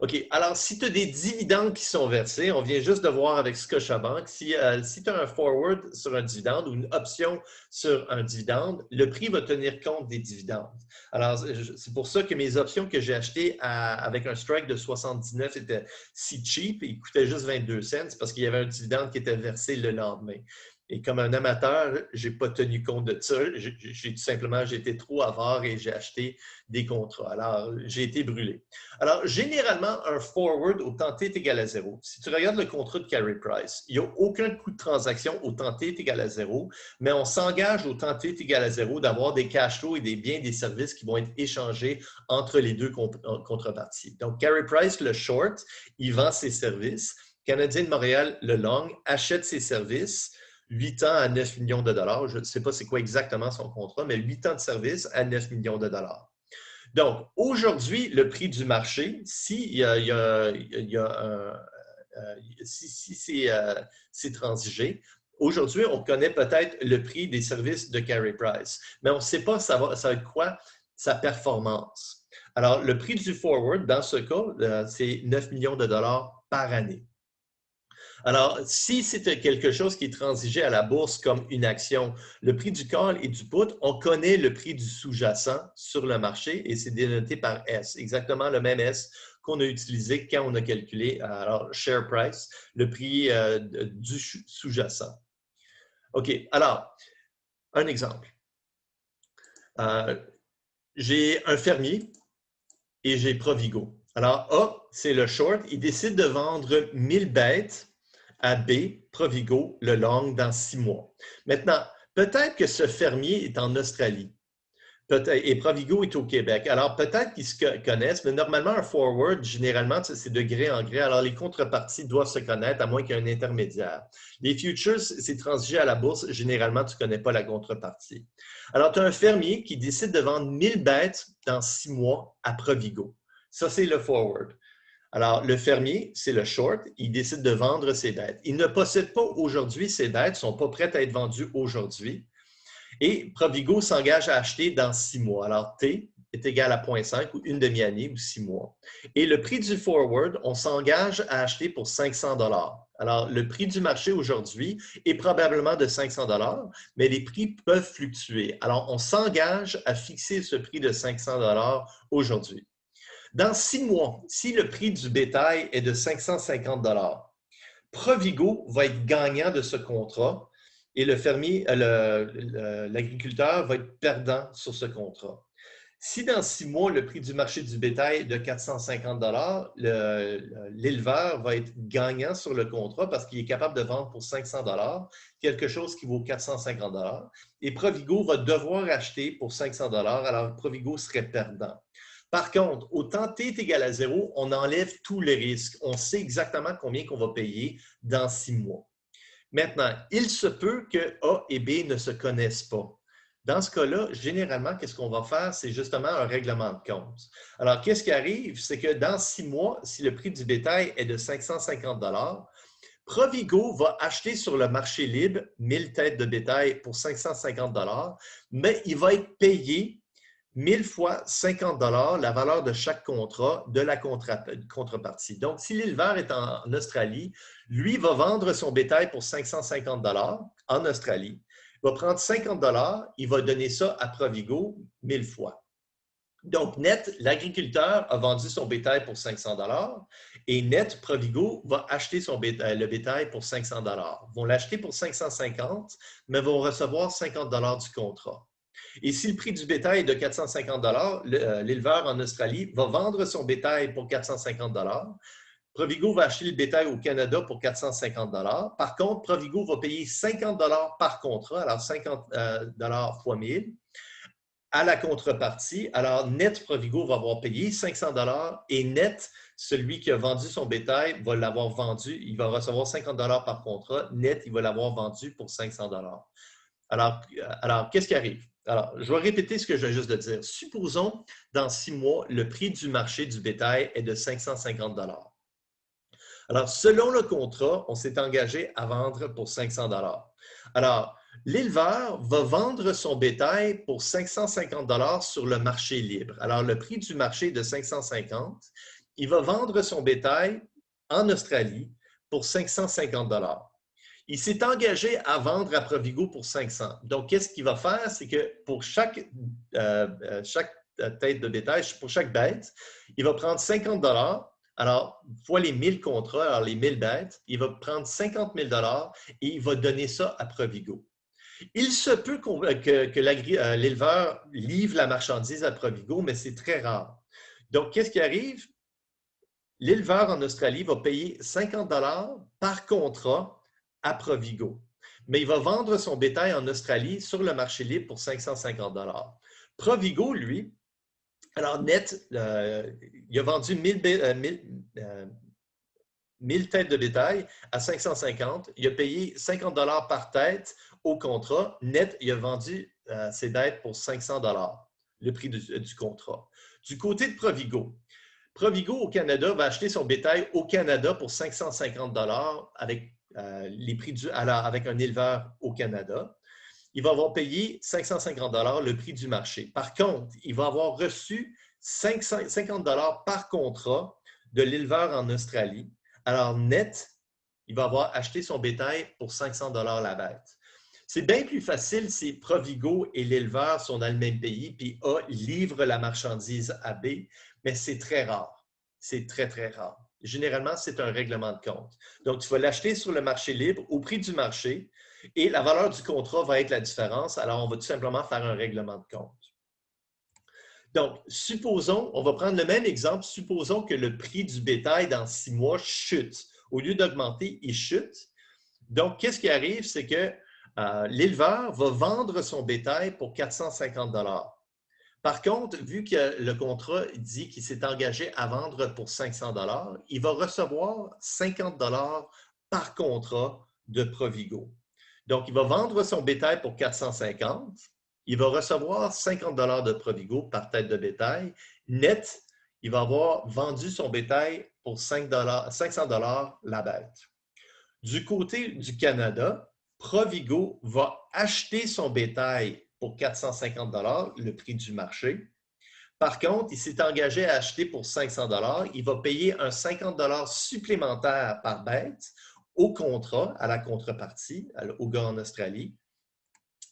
OK. Alors, si tu as des dividendes qui sont versés, on vient juste de voir avec Scotiabank, si tu as un forward sur un dividende ou une option sur un dividende, le prix va tenir compte des dividendes. Alors, c'est pour ça que mes options que j'ai achetées avec un strike de 79 étaient si cheap, ils coûtaient juste 22 cents parce qu'il y avait un dividende qui était versé le lendemain. Et comme un amateur, je n'ai pas tenu compte de ça. J'ai tout simplement, j'ai été trop avare et j'ai acheté des contrats. Alors, j'ai été brûlé. Alors, généralement, un forward au temps T est égal à 0. Si tu regardes le contrat de Carey Price, il n'y a aucun coût de transaction au temps T est égal à 0, mais on s'engage au temps T est égal à 0 d'avoir des cash flows et des biens et des services qui vont être échangés entre les deux contreparties. Donc, Carey Price, le short, il vend ses services. Canadien de Montréal, le long, achète ses services. 8 ans à 9 millions de dollars. Je ne sais pas c'est quoi exactement son contrat, mais 8 ans de service à 9 millions de dollars. Donc, aujourd'hui, le prix du marché, si c'est transigé, aujourd'hui, on connaît peut-être le prix des services de Carey Price, mais on ne sait pas ça va être quoi sa performance. Alors, le prix du forward, dans ce cas, c'est 9 millions de dollars par année. Alors, si c'est quelque chose qui est transigé à la bourse comme une action, le prix du call et du put, on connaît le prix du sous-jacent sur le marché et c'est dénoté par S, exactement le même S qu'on a utilisé quand on a calculé, alors, share price, le prix du sous-jacent. OK, alors, un exemple. J'ai un fermier et j'ai Provigo. Alors, A, c'est le short. Il décide de vendre 1000 bêtes à B, Provigo, le long, dans 6 mois. Maintenant, peut-être que ce fermier est en Australie. Et Provigo est au Québec. Alors, peut-être qu'ils se connaissent, mais normalement, un forward, généralement, c'est de gré en gré. Alors, les contreparties doivent se connaître, à moins qu'il y ait un intermédiaire. Les futures, c'est transigé à la bourse. Généralement, tu ne connais pas la contrepartie. Alors, tu as un fermier qui décide de vendre 1000 bêtes dans 6 mois à Provigo. Ça, c'est le forward. Alors, le fermier, c'est le short, il décide de vendre ses bêtes. Il ne possède pas aujourd'hui ses bêtes, ne sont pas prêtes à être vendues aujourd'hui. Et Provigo s'engage à acheter dans 6 mois. Alors, T est égal à 0,5 ou une demi-année ou 6 mois. Et le prix du forward, on s'engage à acheter pour 500 $. Alors, le prix du marché aujourd'hui est probablement de 500 $, mais les prix peuvent fluctuer. Alors, on s'engage à fixer ce prix de 500 $ aujourd'hui. Dans 6 mois, si le prix du bétail est de 550 $, Provigo va être gagnant de ce contrat et le fermier, l'agriculteur va être perdant sur ce contrat. Si dans 6 mois, le prix du marché du bétail est de 450 $, l'éleveur va être gagnant sur le contrat parce qu'il est capable de vendre pour 500 $, quelque chose qui vaut 450 $, et Provigo va devoir acheter pour 500 $, alors Provigo serait perdant. Par contre, au temps T est égal à 0, on enlève tous les risques. On sait exactement combien qu'on va payer dans 6 mois. Maintenant, il se peut que A et B ne se connaissent pas. Dans ce cas-là, généralement, qu'est-ce qu'on va faire? C'est justement un règlement de compte. Alors, qu'est-ce qui arrive? C'est que dans 6 mois, si le prix du bétail est de 550 $, Provigo va acheter sur le marché libre 1000 têtes de bétail pour 550 $, mais il va être payé 1000 fois 50 $, la valeur de chaque contrat de la contrepartie. Donc, si l'éleveur est en Australie, lui va vendre son bétail pour 550 $ en Australie. Il va prendre 50 $, il va donner ça à Provigo 1000 fois. Donc, net, l'agriculteur a vendu son bétail pour 500 $ et net, Provigo va acheter le bétail pour 500 $. Ils vont l'acheter pour 550, mais vont recevoir 50 $ du contrat. Et si le prix du bétail est de 450 $, l'éleveur en Australie va vendre son bétail pour 450 $. Provigo va acheter le bétail au Canada pour 450 $. Par contre, Provigo va payer 50 $ par contrat, alors 50 $ fois 1000, à la contrepartie. Alors, net, Provigo va avoir payé 500 $ et net, celui qui a vendu son bétail va l'avoir vendu. Il va recevoir 50 $ par contrat. Net, il va l'avoir vendu pour 500 $. Alors qu'est-ce qui arrive? Alors, je vais répéter ce que je viens juste de dire. Supposons, dans 6 mois, le prix du marché du bétail est de 550 $. Alors, selon le contrat, on s'est engagé à vendre pour 500 $. Alors, l'éleveur va vendre son bétail pour 550 $ sur le marché libre. Alors, le prix du marché est de 550. Il va vendre son bétail en Australie pour 550 $. Il s'est engagé à vendre à Provigo pour 500. Donc, qu'est-ce qu'il va faire? C'est que pour chaque tête de bétail, pour chaque bête, il va prendre 50 $. Alors, fois les 1000 contrats, alors les 1000 bêtes, il va prendre 50 000 $ et il va donner ça à Provigo. Il se peut que l'éleveur livre la marchandise à Provigo, mais c'est très rare. Donc, qu'est-ce qui arrive? L'éleveur en Australie va payer 50 $ par contrat à Provigo. Mais il va vendre son bétail en Australie sur le marché libre pour 550 $. Provigo, lui, alors net, il a vendu 1000 têtes de bétail à 550. Il a payé 50 $ par tête au contrat. Net, il a vendu ses bêtes pour 500 $, le prix du contrat. Du côté de Provigo, Provigo au Canada va acheter son bétail au Canada pour 550 $ avec les prix avec un éleveur au Canada. Il va avoir payé 550 $ le prix du marché. Par contre, il va avoir reçu 50 $ par contrat de l'éleveur en Australie. Alors, net, il va avoir acheté son bétail pour 500 $ la bête. C'est bien plus facile si Provigo et l'éleveur sont dans le même pays, puis A livre la marchandise à B, mais c'est très rare. C'est très, très rare. Généralement, c'est un règlement de compte. Donc, tu vas l'acheter sur le marché libre au prix du marché et la valeur du contrat va être la différence. Alors, on va tout simplement faire un règlement de compte. Donc, supposons, on va prendre le même exemple, supposons que le prix du bétail dans 6 mois chute. Au lieu d'augmenter, il chute. Donc, qu'est-ce qui arrive? C'est que l'éleveur va vendre son bétail pour 450 $. Par contre, vu que le contrat dit qu'il s'est engagé à vendre pour 500 $, il va recevoir 50 $ par contrat de Provigo. Donc, il va vendre son bétail pour 450 $. Il va recevoir 50 $ de Provigo par tête de bétail. Net, il va avoir vendu son bétail pour 500 $ la bête. Du côté du Canada, Provigo va acheter son bétail pour 450 $, le prix du marché. Par contre, il s'est engagé à acheter pour 500 $. Il va payer un 50 $ supplémentaire par bête au contrat, à la contrepartie, au gars en Australie.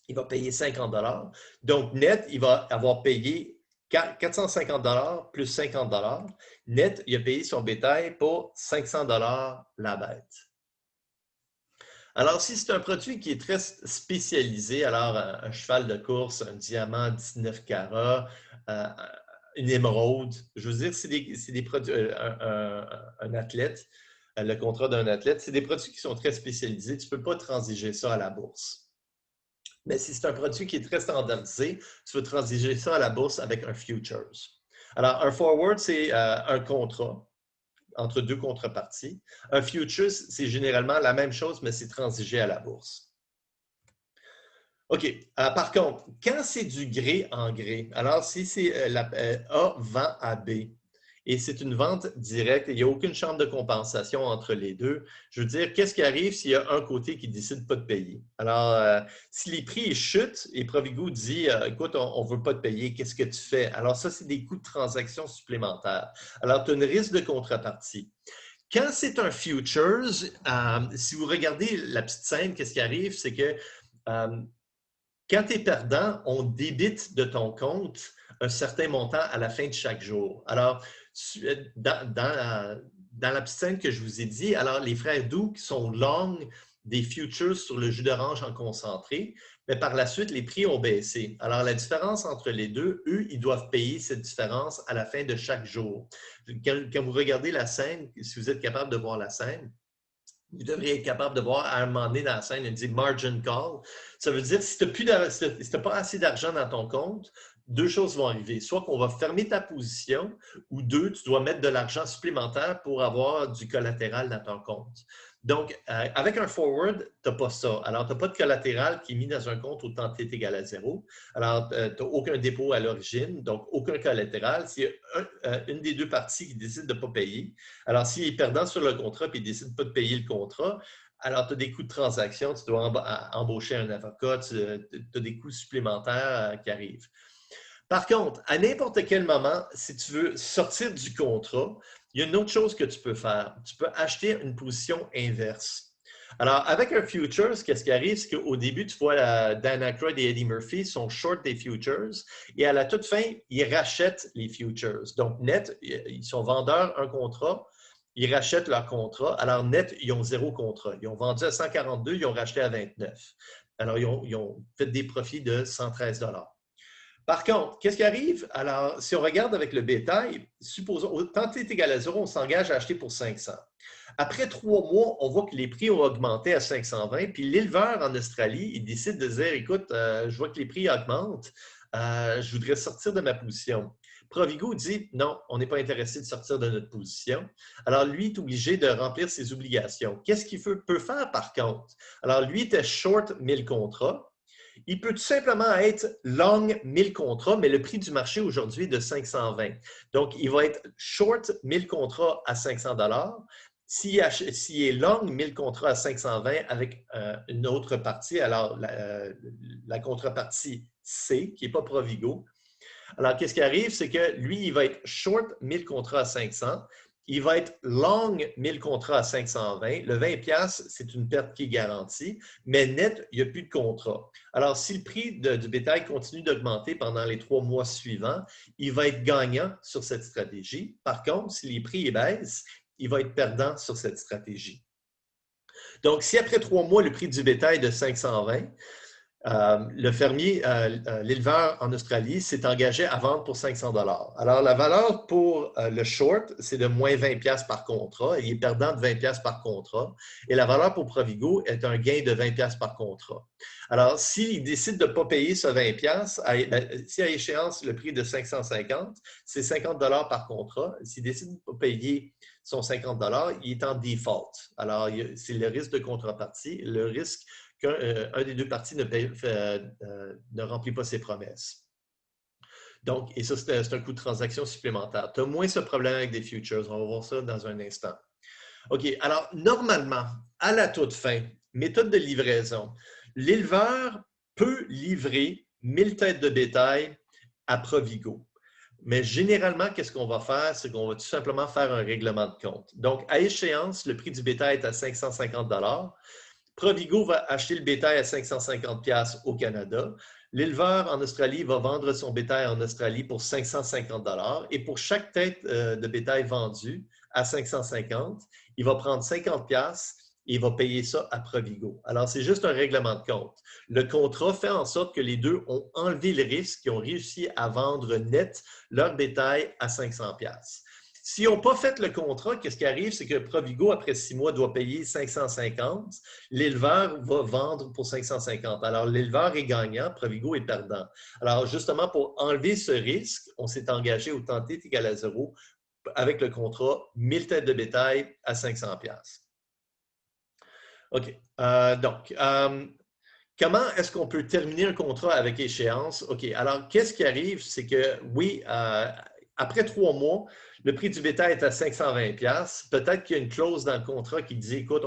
Il va payer 50 $. Donc, net, il va avoir payé 450 $ plus 50 $. Net, il a payé son bétail pour 500 $ la bête. Alors, si c'est un produit qui est très spécialisé, alors un cheval de course, un diamant 19 carats, une émeraude, je veux dire, c'est des produits, un athlète, le contrat d'un athlète, c'est des produits qui sont très spécialisés. Tu ne peux pas transiger ça à la bourse. Mais si c'est un produit qui est très standardisé, tu veux transiger ça à la bourse avec un futures. Alors, un forward, c'est un contrat entre deux contreparties. Un futures, c'est généralement la même chose, mais c'est transigé à la bourse. OK. Par contre, quand c'est du gré en gré, alors si c'est A vend à B et c'est une vente directe et il n'y a aucune chambre de compensation entre les deux, je veux dire, qu'est-ce qui arrive s'il y a un côté qui ne décide pas de payer? Alors, si les prix chutent et Provigo dit écoute, on ne veut pas te payer, qu'est-ce que tu fais? Alors, ça, c'est des coûts de transaction supplémentaires. Alors, tu as un risque de contrepartie. Quand c'est un futures, si vous regardez la petite scène, qu'est-ce qui arrive? C'est que quand tu es perdant, on débite de ton compte un certain montant à la fin de chaque jour. Alors, dans la petite scène que je vous ai dit, alors les frères Doux sont long des futures sur le jus d'orange en concentré, mais par la suite, les prix ont baissé. Alors, la différence entre les deux, eux, ils doivent payer cette différence à la fin de chaque jour. Quand vous regardez la scène, si vous êtes capable de voir la scène, vous devriez être capable de voir à un moment donné dans la scène, il dit margin call. Ça veut dire si tu n'as pas assez d'argent dans ton compte, deux choses vont arriver. Soit qu'on va fermer ta position ou deux, tu dois mettre de l'argent supplémentaire pour avoir du collatéral dans ton compte. Donc, avec un forward, tu n'as pas ça. Alors, tu n'as pas de collatéral qui est mis dans un compte au temps T est égal à 0. Alors, tu n'as aucun dépôt à l'origine, donc aucun collatéral. S'il y a une des deux parties qui décide de ne pas payer, alors s'il est perdant sur le contrat et il ne décide pas de payer le contrat, alors tu as des coûts de transaction, tu dois embaucher un avocat, tu as des coûts supplémentaires qui arrivent. Par contre, à n'importe quel moment, si tu veux sortir du contrat, il y a une autre chose que tu peux faire. Tu peux acheter une position inverse. Alors, avec un futures, qu'est-ce qui arrive? C'est qu'au début, tu vois, Dan Aykroyd et Eddie Murphy sont short des futures et à la toute fin, ils rachètent les futures. Donc, net, ils sont vendeurs un contrat, ils rachètent leur contrat. Alors, net, ils ont 0 contrat. Ils ont vendu à 142, ils ont racheté à 29. Alors, ils ont fait des profits de 113 $. Par contre, qu'est-ce qui arrive? Alors, si on regarde avec le bétail, supposons, tant t est égal à 0, on s'engage à acheter pour 500. Après 3 mois, on voit que les prix ont augmenté à 520, puis l'éleveur en Australie, il décide de dire, écoute, je vois que les prix augmentent, je voudrais sortir de ma position. Provigo dit, non, on n'est pas intéressé de sortir de notre position. Alors, lui est obligé de remplir ses obligations. Qu'est-ce qu'il peut faire par contre? Alors, lui était short 1000 contrats. Il peut tout simplement être long 1000 contrats, mais le prix du marché aujourd'hui est de 520. Donc, il va être short 1000 contrats à 500 $. S'il est long 1000 contrats à 520 avec une autre partie, alors la contrepartie C, qui n'est pas Provigo. Alors, qu'est-ce qui arrive? C'est que lui, il va être short 1000 contrats à 500. Il va être long 1000 contrats à 520. Le 20$, c'est une perte qui est garantie, mais net, il n'y a plus de contrat. Alors, si le prix du bétail continue d'augmenter pendant les 3 mois suivants, il va être gagnant sur cette stratégie. Par contre, si les prix baissent, il va être perdant sur cette stratégie. Donc, si après 3 mois, le prix du bétail est de 520, le fermier, l'éleveur en Australie s'est engagé à vendre pour 500 $. Alors, la valeur pour le short, c'est de moins 20 $ par contrat. Il est perdant de 20 $ par contrat. Et la valeur pour Provigo est un gain de 20 $ par contrat. Alors, s'il décide de ne pas payer ce 20 $, si à échéance le prix est de 550, c'est 50 $ par contrat. S'il décide de ne pas payer son 50 $, il est en default. Alors, c'est le risque de contrepartie, le risque qu'un des deux parties ne remplit pas ses promesses. Donc, et ça, c'est un coût de transaction supplémentaire. Tu as moins ce problème avec des futures. On va voir ça dans un instant. OK, alors, normalement, à la toute fin, méthode de livraison, l'éleveur peut livrer 1000 têtes de bétail à Provigo. Mais généralement, qu'est-ce qu'on va faire? C'est qu'on va tout simplement faire un règlement de compte. Donc, à échéance, le prix du bétail est à 550 $. Provigo va acheter le bétail à 550 $ au Canada. L'éleveur en Australie va vendre son bétail en Australie pour 550 $. Et pour chaque tête de bétail vendue à 550, il va prendre 50 $ et il va payer ça à Provigo. Alors, c'est juste un règlement de compte. Le contrat fait en sorte que les deux ont enlevé le risque et ont réussi à vendre net leur bétail à 500 $. S'ils n'ont pas fait le contrat, qu'est-ce qui arrive? C'est que Provigo, après 6 mois, doit payer 550. L'éleveur va vendre pour 550. Alors, l'éleveur est gagnant, Provigo est perdant. Alors, justement, pour enlever ce risque, on s'est engagé au temps T est égal à 0 avec le contrat 1000 têtes de bétail à 500 $. OK. Comment est-ce qu'on peut terminer un contrat avec échéance? OK. Alors, qu'est-ce qui arrive? C'est que, oui, après 3 mois, le prix du bétail est à 520 $. Peut-être qu'il y a une clause dans le contrat qui dit, écoute,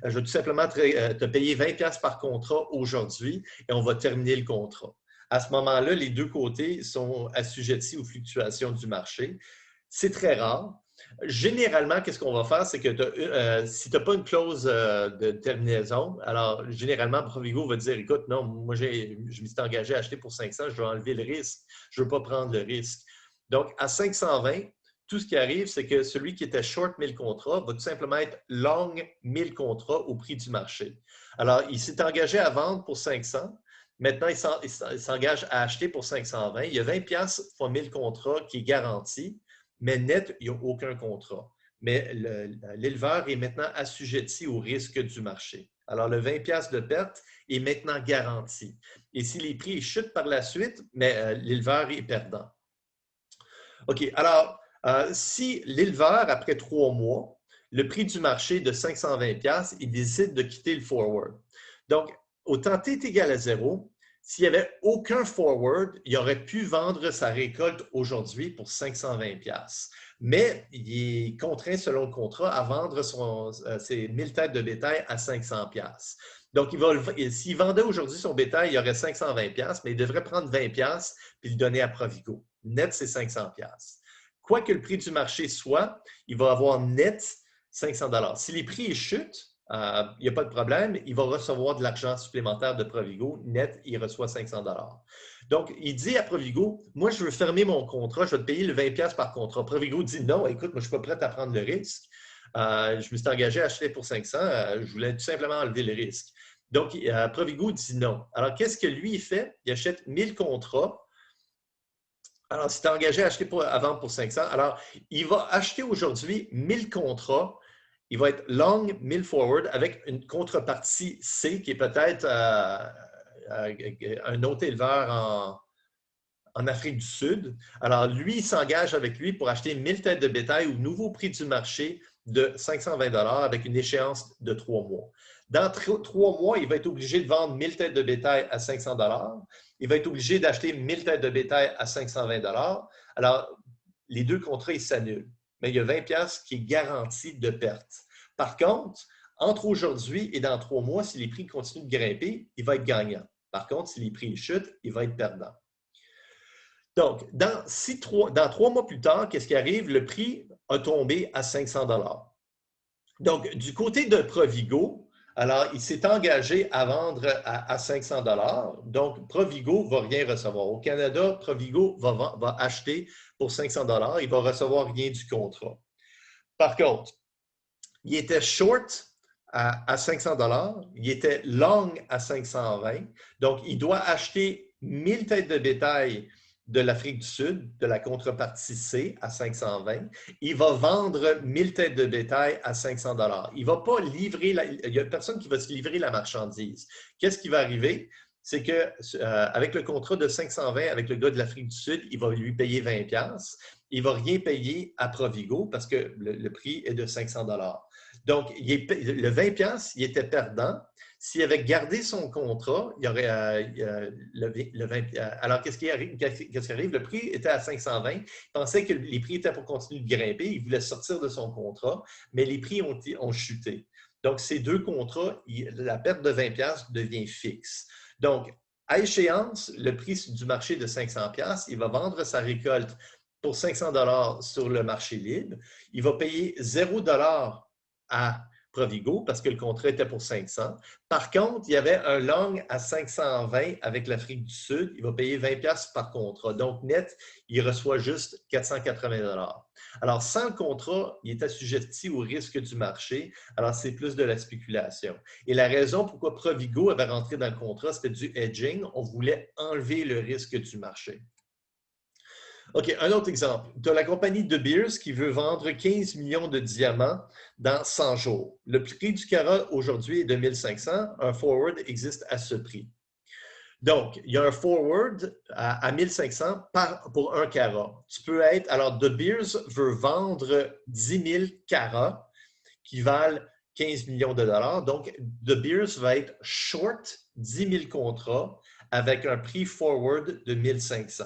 je vais tout simplement te payer 20 $ par contrat aujourd'hui et on va terminer le contrat. À ce moment-là, les deux côtés sont assujettis aux fluctuations du marché. C'est très rare. Généralement, qu'est-ce qu'on va faire? C'est que si tu n'as pas une clause de terminaison, alors généralement, Provigo va dire, écoute, non, moi, je me suis engagé à acheter pour 500, je vais enlever le risque. Je ne veux pas prendre le risque. Donc, à 520, tout ce qui arrive, c'est que celui qui était short 1000 contrats va tout simplement être long 1000 contrats au prix du marché. Alors, il s'est engagé à vendre pour 500. Maintenant, il s'engage à acheter pour 520. Il y a 20 $ fois 1000 contrats qui est garanti, mais net, il n'y a aucun contrat. Mais l'éleveur est maintenant assujetti au risque du marché. Alors, le 20 $ de perte est maintenant garanti. Et si les prix chutent par la suite, mais l'éleveur est perdant. OK. Alors, si l'éleveur, après 3 mois, le prix du marché est de 520 $, il décide de quitter le forward. Donc, au temps T est égal à 0, s'il n'y avait aucun forward, il aurait pu vendre sa récolte aujourd'hui pour 520 $. Mais il est contraint, selon le contrat, à vendre ses 1000 têtes de bétail à 500 $. Donc, s'il vendait aujourd'hui son bétail, il aurait 520 $, mais il devrait prendre 20 $, puis le donner à Provigo. Net, c'est 500 $. Quoi que le prix du marché soit, il va avoir net 500 $. Si les prix chutent, il n'y a pas de problème, il va recevoir de l'argent supplémentaire de Provigo. Net, il reçoit 500 $. Donc, il dit à Provigo, moi, je veux fermer mon contrat, je vais te payer le 20 $ par contrat. Provigo dit non, écoute, moi, je ne suis pas prêt à prendre le risque. Je me suis engagé à acheter pour 500, je voulais tout simplement enlever le risque. Donc, Provigo dit non. Alors, qu'est-ce que lui, il fait? Il achète 1000 contrats. Alors, si tu es engagé à acheter à vendre pour 500, alors il va acheter aujourd'hui 1000 contrats. Il va être long 1000 forward avec une contrepartie C qui est peut-être un autre éleveur en Afrique du Sud. Alors, lui, il s'engage avec lui pour acheter 1000 têtes de bétail au nouveau prix du marché de 520 $ avec une échéance de 3 mois. Dans 3 mois, il va être obligé de vendre 1000 têtes de bétail à 500 $. Il va être obligé d'acheter 1000 têtes de bétail à 520 $. Alors, les deux contrats, ils s'annulent. Mais il y a 20 $ qui est garanti de perte. Par contre, entre aujourd'hui et dans 3 mois, si les prix continuent de grimper, il va être gagnant. Par contre, si les prix chutent, il va être perdant. Donc, dans 3 mois plus tard, qu'est-ce qui arrive? Le prix a tombé à 500 $. Donc, du côté de Provigo, alors, il s'est engagé à vendre à 500 $. Donc, Provigo ne va rien recevoir. Au Canada, Provigo va acheter pour 500 $. Il ne va recevoir rien du contrat. Par contre, il était short à 500 $, il était long à 520. Donc, il doit acheter 1000 têtes de bétail de l'Afrique du Sud, de la contrepartie C, à 520. Il va vendre 1000 têtes de bétail à 500 $. Il ne va pas livrer, il n'y a personne qui va se livrer la marchandise. Qu'est-ce qui va arriver? C'est qu'avec le contrat de 520 avec le gars de l'Afrique du Sud, il va lui payer 20 $. Il ne va rien payer à Provigo parce que le prix est de 500 $. Donc, le 20 $, il était perdant. S'il avait gardé son contrat, il y aurait le 20 $. Alors, qu'est-ce qui arrive? Le prix était à 520. Il pensait que les prix étaient pour continuer de grimper. Il voulait sortir de son contrat, mais les prix ont chuté. Donc, ces deux contrats, la perte de 20 $ devient fixe. Donc, à échéance, le prix du marché de 500 $, il va vendre sa récolte pour 500 $ sur le marché libre. Il va payer 0 $ à Provigo parce que le contrat était pour 500. Par contre, il y avait un long à 520 avec l'Afrique du Sud. Il va payer 20 $ par contrat. Donc, net, il reçoit juste 480 $. Alors, sans le contrat, il est assujetti au risque du marché. Alors, c'est plus de la spéculation. Et la raison pourquoi Provigo avait rentré dans le contrat, c'était du hedging. On voulait enlever le risque du marché. OK, un autre exemple. Tu as la compagnie De Beers qui veut vendre 15 millions de diamants dans 100 jours. Le prix du carat aujourd'hui est de 1500. Un forward existe à ce prix. Donc, il y a un forward à 1500 pour un carat. Tu peux être. Alors, De Beers veut vendre 10 000 carats qui valent 15 millions de dollars. Donc, De Beers va être short 10 000 contrats avec un prix forward de 1500.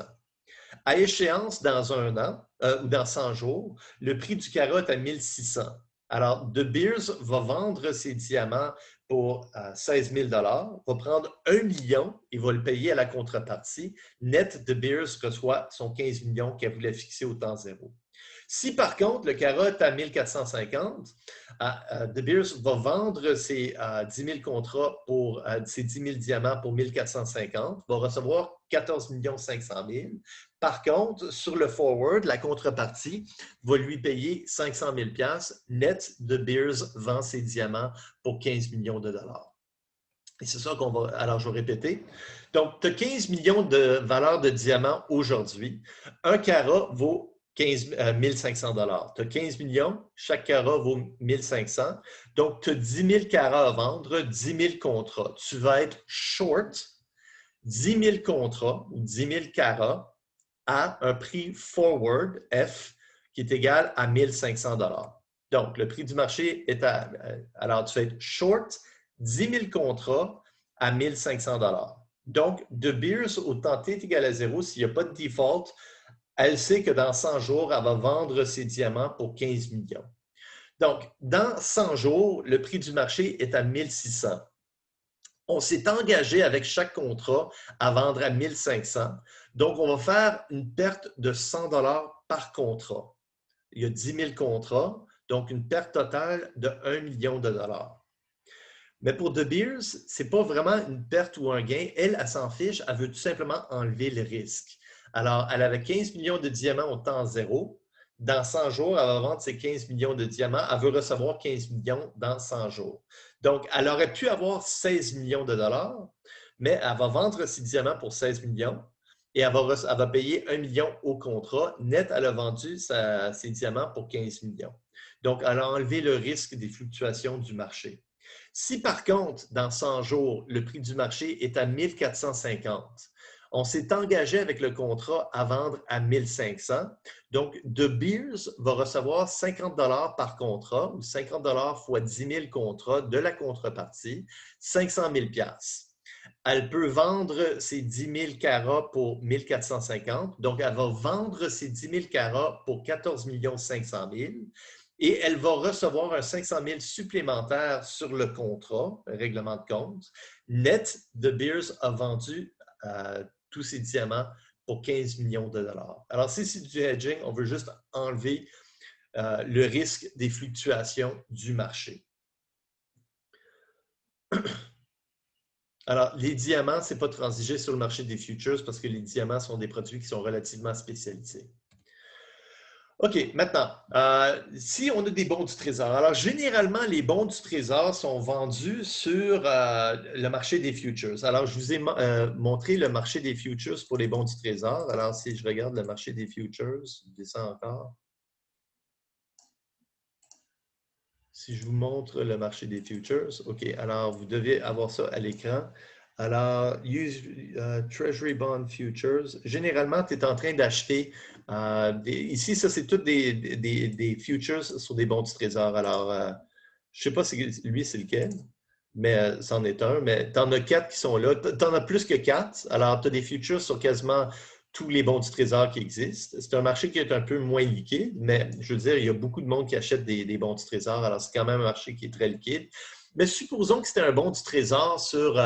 À échéance, dans un an ou dans 100 jours, le prix du carat est à 1600. Alors, De Beers va vendre ses diamants pour 16 000 $, va prendre 1 million et va le payer à la contrepartie. Net, De Beers reçoit son 15 millions qu'elle voulait fixer au temps zéro. Si par contre, le carat est à 1450, De Beers va vendre ses 10 000 contrats pour ses 10 000 diamants pour 1450, va recevoir 14 500 000. Par contre, sur le forward, la contrepartie va lui payer 500 000 $. Net, De Beers vend ses diamants pour 15 millions de dollars. Et c'est ça qu'on va. Alors, je vais répéter. Donc, tu as 15 millions de valeur de diamants aujourd'hui. Un carat vaut 1500 $. Tu as 15 millions, chaque carat vaut 1500. Donc, tu as 10 000 carats à vendre, 10 000 contrats. Tu vas être short 10 000 contrats ou 10 000 carats à un prix forward, F, qui est égal à 1500 $. Donc, le prix du marché est à. Alors, tu vas être short 10 000 contrats à 1500 $. Donc, De Beers, au temps T est égal à 0, s'il n'y a pas de default, elle sait que dans 100 jours, elle va vendre ses diamants pour 15 millions. Donc, dans 100 jours, le prix du marché est à 1600. On s'est engagé avec chaque contrat à vendre à 1500. Donc, on va faire une perte de 100 $ par contrat. Il y a 10 000 contrats, donc une perte totale de 1 million de dollars. Mais pour De Beers, ce n'est pas vraiment une perte ou un gain. Elle s'en fiche. Elle veut tout simplement enlever le risque. Alors, elle avait 15 millions de diamants au temps zéro. Dans 100 jours, elle va vendre ses 15 millions de diamants. Elle veut recevoir 15 millions dans 100 jours. Donc, elle aurait pu avoir 16 millions de dollars, mais elle va vendre ses diamants pour 16 millions et elle va payer 1 million au contrat. Net, elle a vendu ses diamants pour 15 millions. Donc, elle a enlevé le risque des fluctuations du marché. Si par contre, dans 100 jours, le prix du marché est à 1450, on s'est engagé avec le contrat à vendre à 1500. Donc, De Beers va recevoir 50 $ par contrat ou 50 $ fois 10 000 contrats de la contrepartie, 500 000 $. Elle peut vendre ses 10 000 carats pour 1450. Donc, elle va vendre ses 10 000 carats pour 14 500 000 et elle va recevoir un 500 000 supplémentaire sur le contrat, un règlement de compte. Net, De Beers a vendu tous ses diamants pour 15 millions de dollars. Alors, si c'est du hedging, on veut juste enlever le risque des fluctuations du marché. Alors, les diamants, ce n'est pas transigé sur le marché des futures parce que les diamants sont des produits qui sont relativement spécialisés. OK, maintenant, si on a des bons du Trésor, alors généralement, les bons du Trésor sont vendus sur le marché des futures. Alors, je vous ai montré le marché des futures pour les bons du Trésor. Alors, si je regarde le marché des futures, je descends encore. Si je vous montre le marché des futures, OK, alors vous devez avoir ça à l'écran. Alors, use Treasury Bond Futures. Généralement, tu es en train d'acheter, ici, ça, c'est toutes des futures sur des bons du Trésor. Alors, je ne sais pas si lui, c'est lequel, mais c'en est un. Mais tu en as quatre qui sont là. Tu en as plus que quatre. Alors, tu as des futures sur quasiment tous les bons du Trésor qui existent. C'est un marché qui est un peu moins liquide, mais je veux dire, il y a beaucoup de monde qui achète des bons du Trésor. Alors, c'est quand même un marché qui est très liquide. Mais supposons que c'était un bon du Trésor sur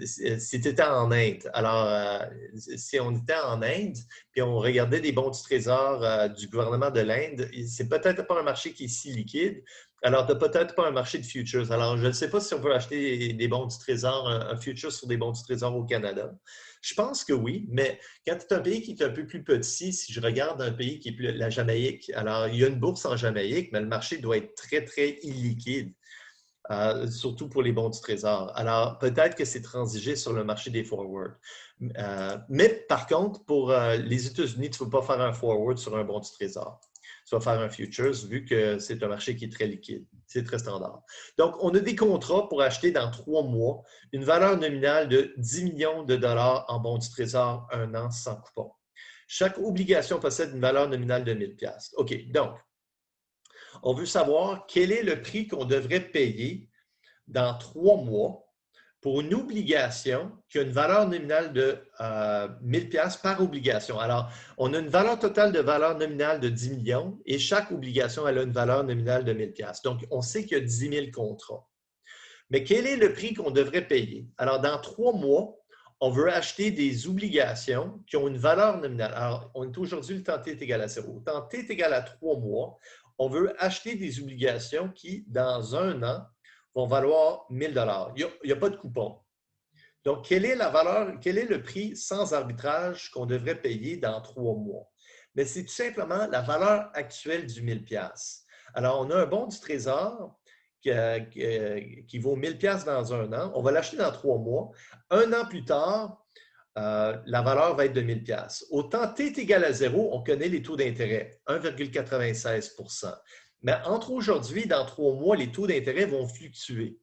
si tu étais en Inde. Alors, si on était en Inde, puis on regardait des bons du Trésor du gouvernement de l'Inde, c'est peut-être pas un marché qui est si liquide. Alors, tu n'as peut-être pas un marché de futures. Alors, je ne sais pas si on peut acheter des bons du Trésor, un future sur des bons du Trésor au Canada. Je pense que oui, mais quand tu es un pays qui est un peu plus petit, si je regarde un pays qui est plus la Jamaïque, alors il y a une bourse en Jamaïque, mais le marché doit être très, très illiquide. Surtout pour les bons du Trésor. Alors, peut-être que c'est transigé sur le marché des forwards. Mais par contre, pour les États-Unis, tu ne peux pas faire un forward sur un bon du Trésor. Tu vas faire un futures vu que c'est un marché qui est très liquide. C'est très standard. Donc, on a des contrats pour acheter dans 3 mois une valeur nominale de 10 millions de dollars en bons du Trésor, 1 an sans coupon. Chaque obligation possède une valeur nominale de 1000 $. OK, donc, on veut savoir quel est le prix qu'on devrait payer dans 3 mois pour une obligation qui a une valeur nominale de 1000 $ par obligation. Alors, on a une valeur totale de valeur nominale de 10 millions et chaque obligation elle a une valeur nominale de 1000 $. Donc, on sait qu'il y a 10 000 contrats. Mais quel est le prix qu'on devrait payer? Alors, dans 3 mois, on veut acheter des obligations qui ont une valeur nominale. Alors, on est aujourd'hui, le temps T est égal à 0. Le temps T est égal à 3 mois. On veut acheter des obligations qui, dans 1 an, vont valoir 1000 $. Il n'y a pas de coupon. Donc, quelle est la valeur, quel est le prix sans arbitrage qu'on devrait payer dans 3 mois? Mais c'est tout simplement la valeur actuelle du 1000 $. Alors, on a un bon du Trésor qui vaut 1000 $ dans 1 an. On va l'acheter dans 3 mois. 1 an plus tard, la valeur va être de 1000 $. Au temps T est égal à 0, on connaît les taux d'intérêt, 1,96 %. Mais entre aujourd'hui et dans 3 mois, les taux d'intérêt vont fluctuer.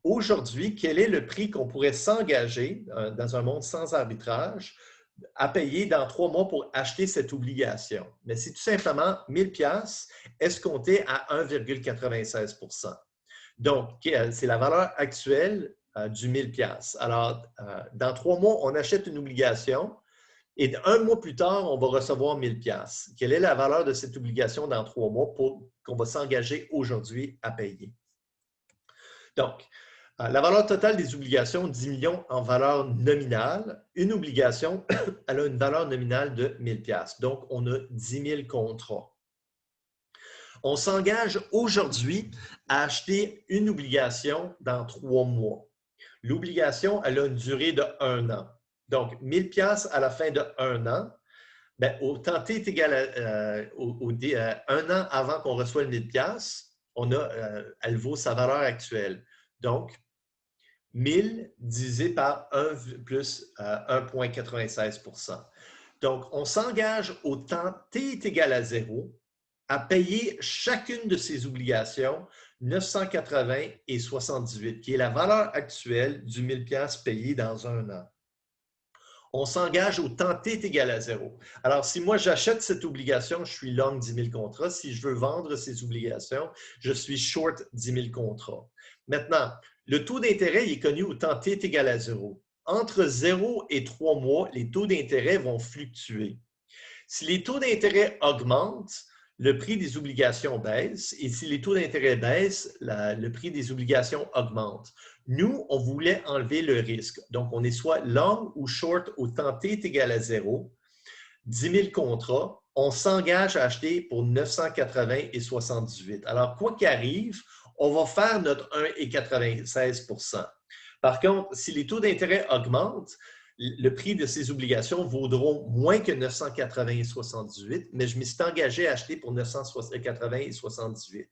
Aujourd'hui, quel est le prix qu'on pourrait s'engager dans un monde sans arbitrage à payer dans 3 mois pour acheter cette obligation? Mais c'est tout simplement 1000 $ escompté à 1,96 %. Donc, c'est la valeur actuelle du 1000 $. Alors, dans 3 mois, on achète une obligation et 1 mois plus tard, on va recevoir 1000 $. Quelle est la valeur de cette obligation dans 3 mois qu'on va s'engager aujourd'hui à payer? Donc, la valeur totale des obligations, 10 millions en valeur nominale. Une obligation, elle a une valeur nominale de 1000 $. Donc, on a 10 000 contrats. On s'engage aujourd'hui à acheter une obligation dans 3 mois. L'obligation, elle a une durée de 1 an. Donc, 1000 $ à la fin de 1 an. Bien, au temps T est égal à 1 an avant qu'on reçoive le 1000 $, elle vaut sa valeur actuelle. Donc, 1000 divisé par 1 plus 1,96 %. Donc, on s'engage au temps T est égal à 0 à payer chacune de ces obligations 980 et 78, qui est la valeur actuelle du 1000 $ payé dans 1 an. On s'engage au temps T est égal à 0. Alors, si moi, j'achète cette obligation, je suis long 10 000 contrats. Si je veux vendre ces obligations, je suis short 10 000 contrats. Maintenant, le taux d'intérêt est connu au temps T est égal à 0. Entre 0 et 3 mois, les taux d'intérêt vont fluctuer. Si les taux d'intérêt augmentent, le prix des obligations baisse et si les taux d'intérêt baissent, le prix des obligations augmente. Nous, on voulait enlever le risque. Donc, on est soit long ou short au temps T est égal à 0, 10 000 contrats, on s'engage à acheter pour 980 et 78. Alors, quoi qu'il arrive, on va faire notre 1,96 %. Par contre, si les taux d'intérêt augmentent, le prix de ces obligations vaudront moins que 980,78, mais je me suis engagé à acheter pour 980,78.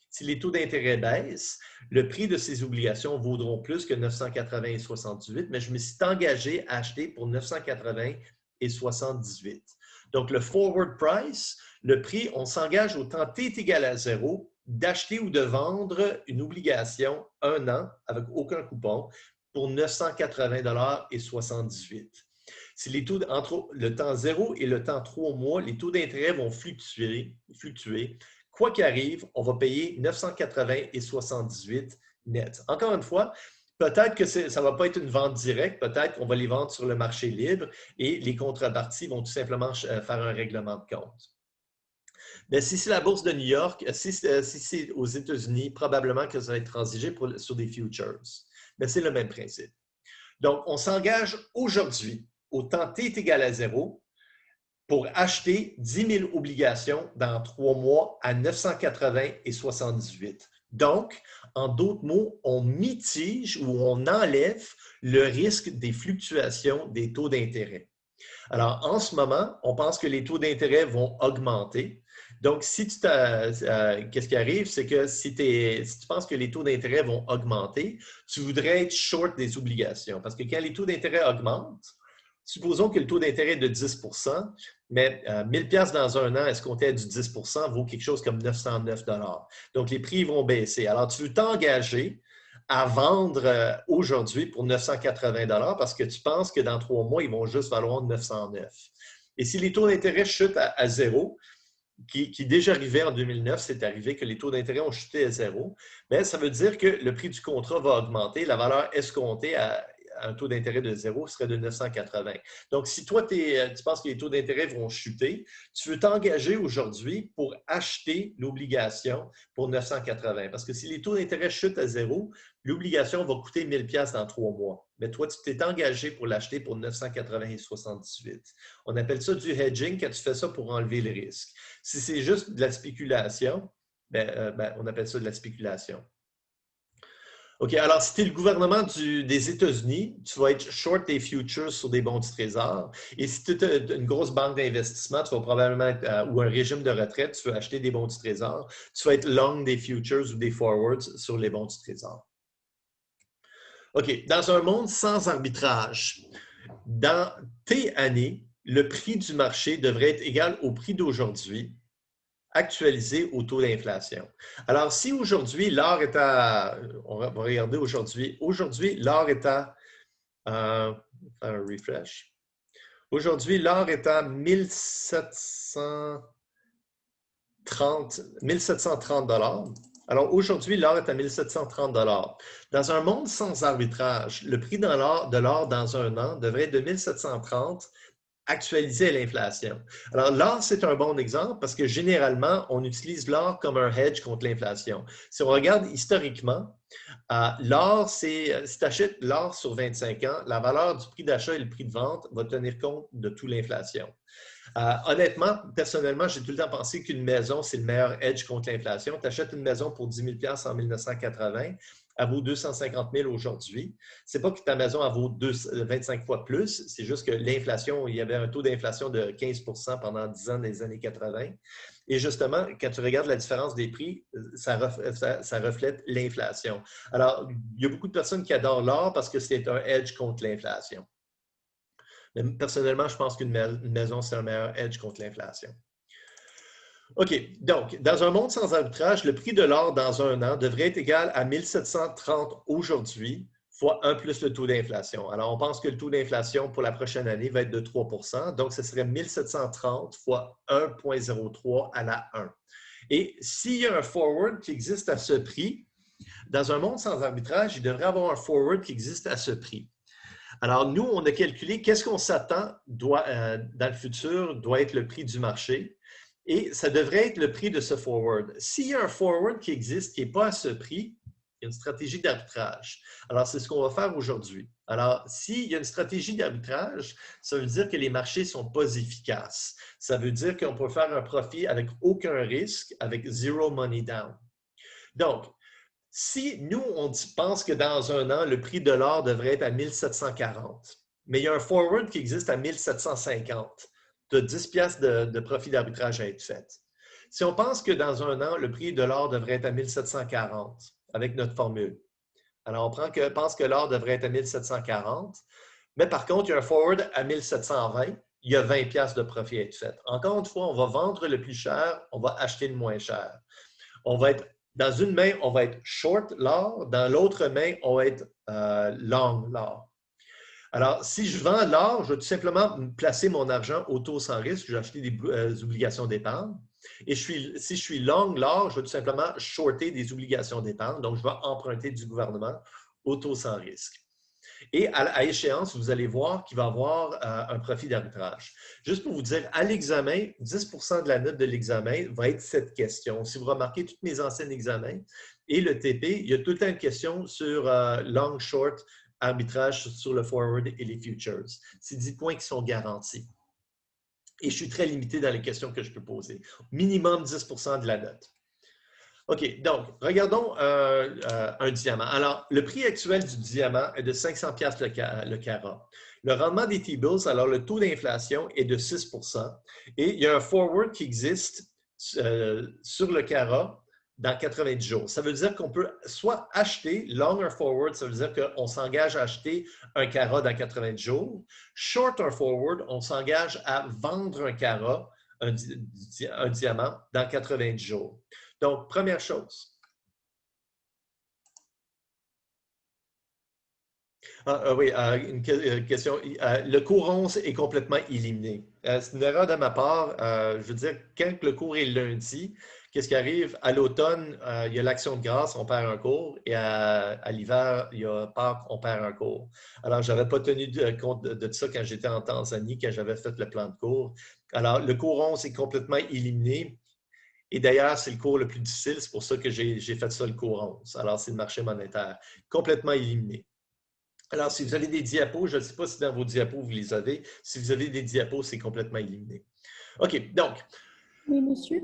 Si les taux d'intérêt baissent, le prix de ces obligations vaudront plus que 980,78, mais je me suis engagé à acheter pour 980,78. Donc, le forward price, le prix, on s'engage au temps t est égal à 0 d'acheter ou de vendre une obligation 1 an avec aucun coupon pour 980,78 $. Si les taux entre le temps 0 et le temps 3 mois, les taux d'intérêt vont fluctuer. Quoi qu'il arrive, on va payer 980,78 net. Encore une fois, peut-être que ça ne va pas être une vente directe, peut-être qu'on va les vendre sur le marché libre et les contreparties vont tout simplement faire un règlement de compte. Mais si c'est la bourse de New York, si c'est aux États-Unis, probablement que ça va être transigé sur des futures. Mais c'est le même principe. Donc, on s'engage aujourd'hui, au temps t est égal à 0, pour acheter 10 000 obligations dans 3 mois à 980,78. Donc, en d'autres mots, on mitige ou on enlève le risque des fluctuations des taux d'intérêt. Alors, en ce moment, on pense que les taux d'intérêt vont augmenter. Donc, qu'est-ce qui arrive, c'est que si tu penses que les taux d'intérêt vont augmenter, tu voudrais être short des obligations. Parce que quand les taux d'intérêt augmentent, supposons que le taux d'intérêt est de 10 mais 1000 $ dans un an, escompté à du 10 vaut quelque chose comme 909 $. Donc, les prix vont baisser. Alors, tu veux t'engager à vendre aujourd'hui pour 980 $ parce que tu penses que dans 3 mois, ils vont juste valoir 909. Et si les taux d'intérêt chutent à 0, qui est déjà arrivé en 2009, c'est arrivé que les taux d'intérêt ont chuté à 0, bien, ça veut dire que le prix du contrat va augmenter, la valeur escomptée à un taux d'intérêt de 0 serait de 980. Donc, si toi, tu penses que les taux d'intérêt vont chuter, tu veux t'engager aujourd'hui pour acheter l'obligation pour 980. Parce que si les taux d'intérêt chutent à 0, l'obligation va coûter 1000 $ dans 3 mois. Mais toi, tu t'es engagé pour l'acheter pour 980,78. On appelle ça du hedging quand tu fais ça pour enlever le risque. Si c'est juste de la spéculation, on appelle ça de la spéculation. OK, alors si tu es le gouvernement des États-Unis, tu vas être short des futures sur des bons du trésor. Et si tu es une grosse banque d'investissement, tu vas probablement être, ou un régime de retraite, tu veux acheter des bons du trésor, tu vas être long des futures ou des forwards sur les bons du trésor. OK, dans un monde sans arbitrage, dans tes années, le prix du marché devrait être égal au prix d'aujourd'hui, actualisé au taux d'inflation. Alors, si aujourd'hui, l'or est à... On va regarder aujourd'hui. Aujourd'hui, l'or est à... faire un refresh. Aujourd'hui, l'or est à 1730 $. Alors, aujourd'hui, l'or est à 1730 $. Dans un monde sans arbitrage, le prix de l'or dans un an devrait être de 1730 $ actualisé à l'inflation. Alors, l'or, c'est un bon exemple parce que généralement, on utilise l'or comme un hedge contre l'inflation. Si on regarde historiquement, l'or, si tu achètes l'or sur 25 ans, la valeur du prix d'achat et le prix de vente va tenir compte de toute l'inflation. Honnêtement, personnellement, j'ai tout le temps pensé qu'une maison, c'est le meilleur hedge contre l'inflation. Tu achètes une maison pour 10 000 $ en 1980, elle vaut 250 000 aujourd'hui. Ce n'est pas que ta maison elle vaut 25 fois plus, c'est juste que l'inflation, il y avait un taux d'inflation de 15 % pendant 10 ans dans les années 80. Et justement, quand tu regardes la différence des prix, ça reflète l'inflation. Alors, il y a beaucoup de personnes qui adorent l'or parce que c'est un hedge contre l'inflation. Mais personnellement, je pense qu'une maison, c'est un meilleur hedge contre l'inflation. OK, donc, dans un monde sans arbitrage, le prix de l'or dans un an devrait être égal à 1730 aujourd'hui, fois 1 plus le taux d'inflation. Alors, on pense que le taux d'inflation pour la prochaine année va être de 3 %, donc ce serait 1730 fois 1,03 à la 1. Et s'il y a un forward qui existe à ce prix, dans un monde sans arbitrage, il devrait y avoir un forward qui existe à ce prix. Alors, nous, on a calculé qu'est-ce qu'on s'attend dans le futur doit être le prix du marché. Et ça devrait être le prix de ce forward. S'il y a un forward qui existe, qui n'est pas à ce prix, il y a une stratégie d'arbitrage. Alors, c'est ce qu'on va faire aujourd'hui. Alors, s'il y a une stratégie d'arbitrage, ça veut dire que les marchés ne sont pas efficaces. Ça veut dire qu'on peut faire un profit avec aucun risque, avec zero money down. Donc, si nous, on pense que dans un an, le prix de l'or devrait être à 1740, mais il y a un forward qui existe à 1750. Tu as 10 piastres de profit d'arbitrage à être fait. Si on pense que dans un an, le prix de l'or devrait être à 1740 avec notre formule. Alors, on pense que l'or devrait être à 1740, mais par contre, il y a un forward à 1720, il y a 20 piastres de profit à être fait. Encore une fois, on va vendre le plus cher, on va acheter le moins cher. On va être, dans une main, on va être short l'or, dans l'autre main, on va être long l'or. Alors, si je vends l'or, je vais tout simplement placer mon argent au taux sans risque. Je vais acheter des obligations d'épargne. Et si je suis long l'or, je vais tout simplement shorter des obligations d'épargne. Donc, je vais emprunter du gouvernement au taux sans risque. Et à échéance, vous allez voir qu'il va y avoir un profit d'arbitrage. Juste pour vous dire, à l'examen, 10 de la note de l'examen va être cette question. Si vous remarquez tous mes anciens examens et le TP, il y a tout le temps une question sur long, short, arbitrage sur le forward et les futures. C'est 10 points qui sont garantis. Et je suis très limité dans les questions que je peux poser. Minimum 10 de la note. OK, donc, regardons un diamant. Alors, le prix actuel du diamant est de 500 piastres le carat. Le rendement des T-bills, alors le taux d'inflation est de 6 et il y a un forward qui existe sur le carat dans 90 jours. Ça veut dire qu'on peut soit acheter long un forward, ça veut dire qu'on s'engage à acheter un carat dans 90 jours. Short un forward, on s'engage à vendre un carat, un diamant, dans 90 jours. Donc, première chose. Oui, une question. Le cours 11 est complètement éliminé. C'est une erreur de ma part. Je veux dire, quand le cours est lundi, qu'est-ce qui arrive? À l'automne, il y a l'Action de grâce, on perd un cours, et à l'hiver, il y a Pâques, on perd un cours. Alors, je n'avais pas tenu compte de ça quand j'étais en Tanzanie, quand j'avais fait le plan de cours. Alors, le cours 11 est complètement éliminé. Et d'ailleurs, c'est le cours le plus difficile, c'est pour ça que j'ai fait ça le cours 11. Alors, c'est le marché monétaire, complètement éliminé. Alors, si vous avez des diapos, je ne sais pas si dans vos diapos vous les avez. Si vous avez des diapos, c'est complètement éliminé. OK, donc. Oui, monsieur.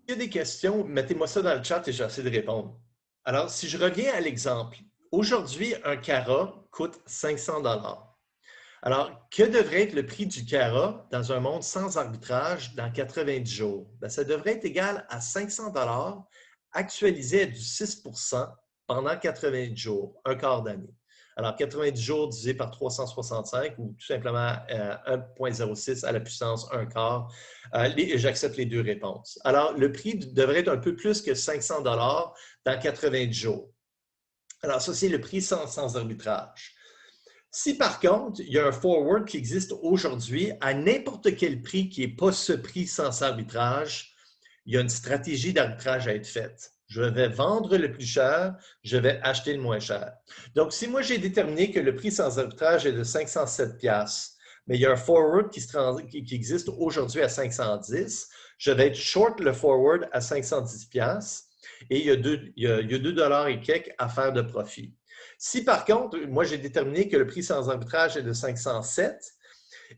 Il y a des questions, mettez-moi ça dans le chat et j'essaie de répondre. Alors, si je reviens à l'exemple, aujourd'hui, un carat coûte 500 $. Alors, que devrait être le prix du carat dans un monde sans arbitrage dans 90 jours? Bien, ça devrait être égal à 500 $ actualisé à du 6 pendant 90 jours, un quart d'année. Alors, 90 jours divisé par 365 ou tout simplement 1,06 à la puissance 1 quart. J'accepte les deux réponses. Alors, le prix devrait être un peu plus que 500 $ dans 90 jours. Alors, ça, c'est le prix sans arbitrage. Si par contre, il y a un forward qui existe aujourd'hui à n'importe quel prix qui n'est pas ce prix sans arbitrage, il y a une stratégie d'arbitrage à être faite. Je vais vendre le plus cher, je vais acheter le moins cher. Donc, si moi j'ai déterminé que le prix sans arbitrage est de 507 $, mais il y a un forward qui existe aujourd'hui à 510, je vais être short le forward à 510 $ et il y a 2 $ et quelques à faire de profit. Si par contre, moi j'ai déterminé que le prix sans arbitrage est de 507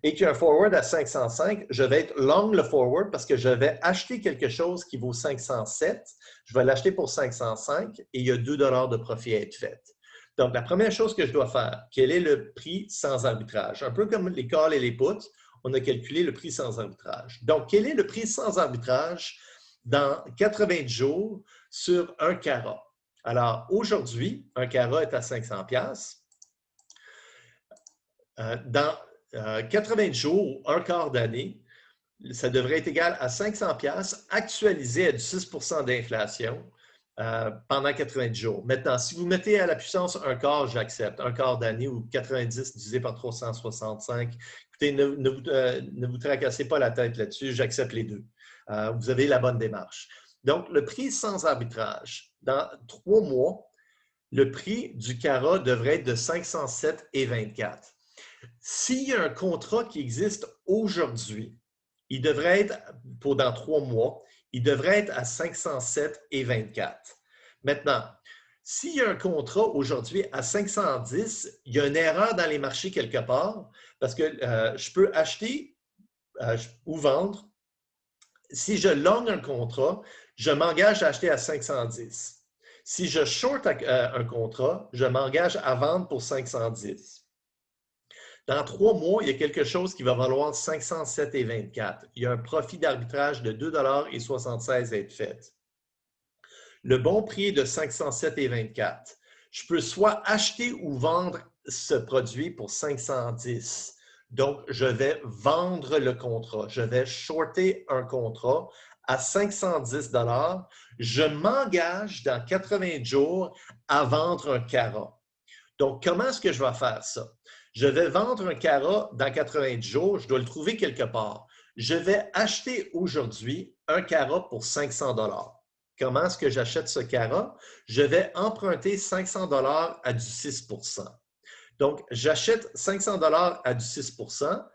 et qu'il y a un forward à 505, je vais être long le forward parce que je vais acheter quelque chose qui vaut 507, je vais l'acheter pour 505 et il y a 2 $ de profit à être fait. Donc, la première chose que je dois faire, quel est le prix sans arbitrage? Un peu comme les calls et les puts, on a calculé le prix sans arbitrage. Donc, quel est le prix sans arbitrage dans 80 jours sur un carat? Alors, aujourd'hui, un carat est à 500 $. Dans 80 jours, un quart d'année, ça devrait être égal à 500 $ actualisé à du 6 d'inflation pendant 90 jours. Maintenant, si vous mettez à la puissance un quart, j'accepte. Un quart d'année ou 90 divisé par 365. Écoutez, ne vous tracassez pas la tête là-dessus, j'accepte les deux. Vous avez la bonne démarche. Donc, le prix sans arbitrage, dans 3 mois, le prix du carat devrait être de 507,24. S'il y a un contrat qui existe aujourd'hui, il devrait être, pour dans 3 mois, il devrait être à 507,24. Maintenant, s'il y a un contrat aujourd'hui à 510, il y a une erreur dans les marchés quelque part parce que je peux acheter ou vendre. Si je long un contrat, je m'engage à acheter à 510. Si je short un contrat, je m'engage à vendre pour 510. Dans 3 mois, il y a quelque chose qui va valoir 507,24. Il y a un profit d'arbitrage de 2,76 $ à être fait. Le bon prix est de 507,24. Je peux soit acheter ou vendre ce produit pour 510. Donc, je vais vendre le contrat. Je vais shorter un contrat à 510 $. Je m'engage dans 80 jours à vendre un carat. Donc, comment est-ce que je vais faire ça? Je vais vendre un carat dans 90 jours. Je dois le trouver quelque part. Je vais acheter aujourd'hui un carat pour 500 $. Comment est-ce que j'achète ce carat? Je vais emprunter 500 $ à du 6 %. Donc, j'achète 500 $ à du 6 %.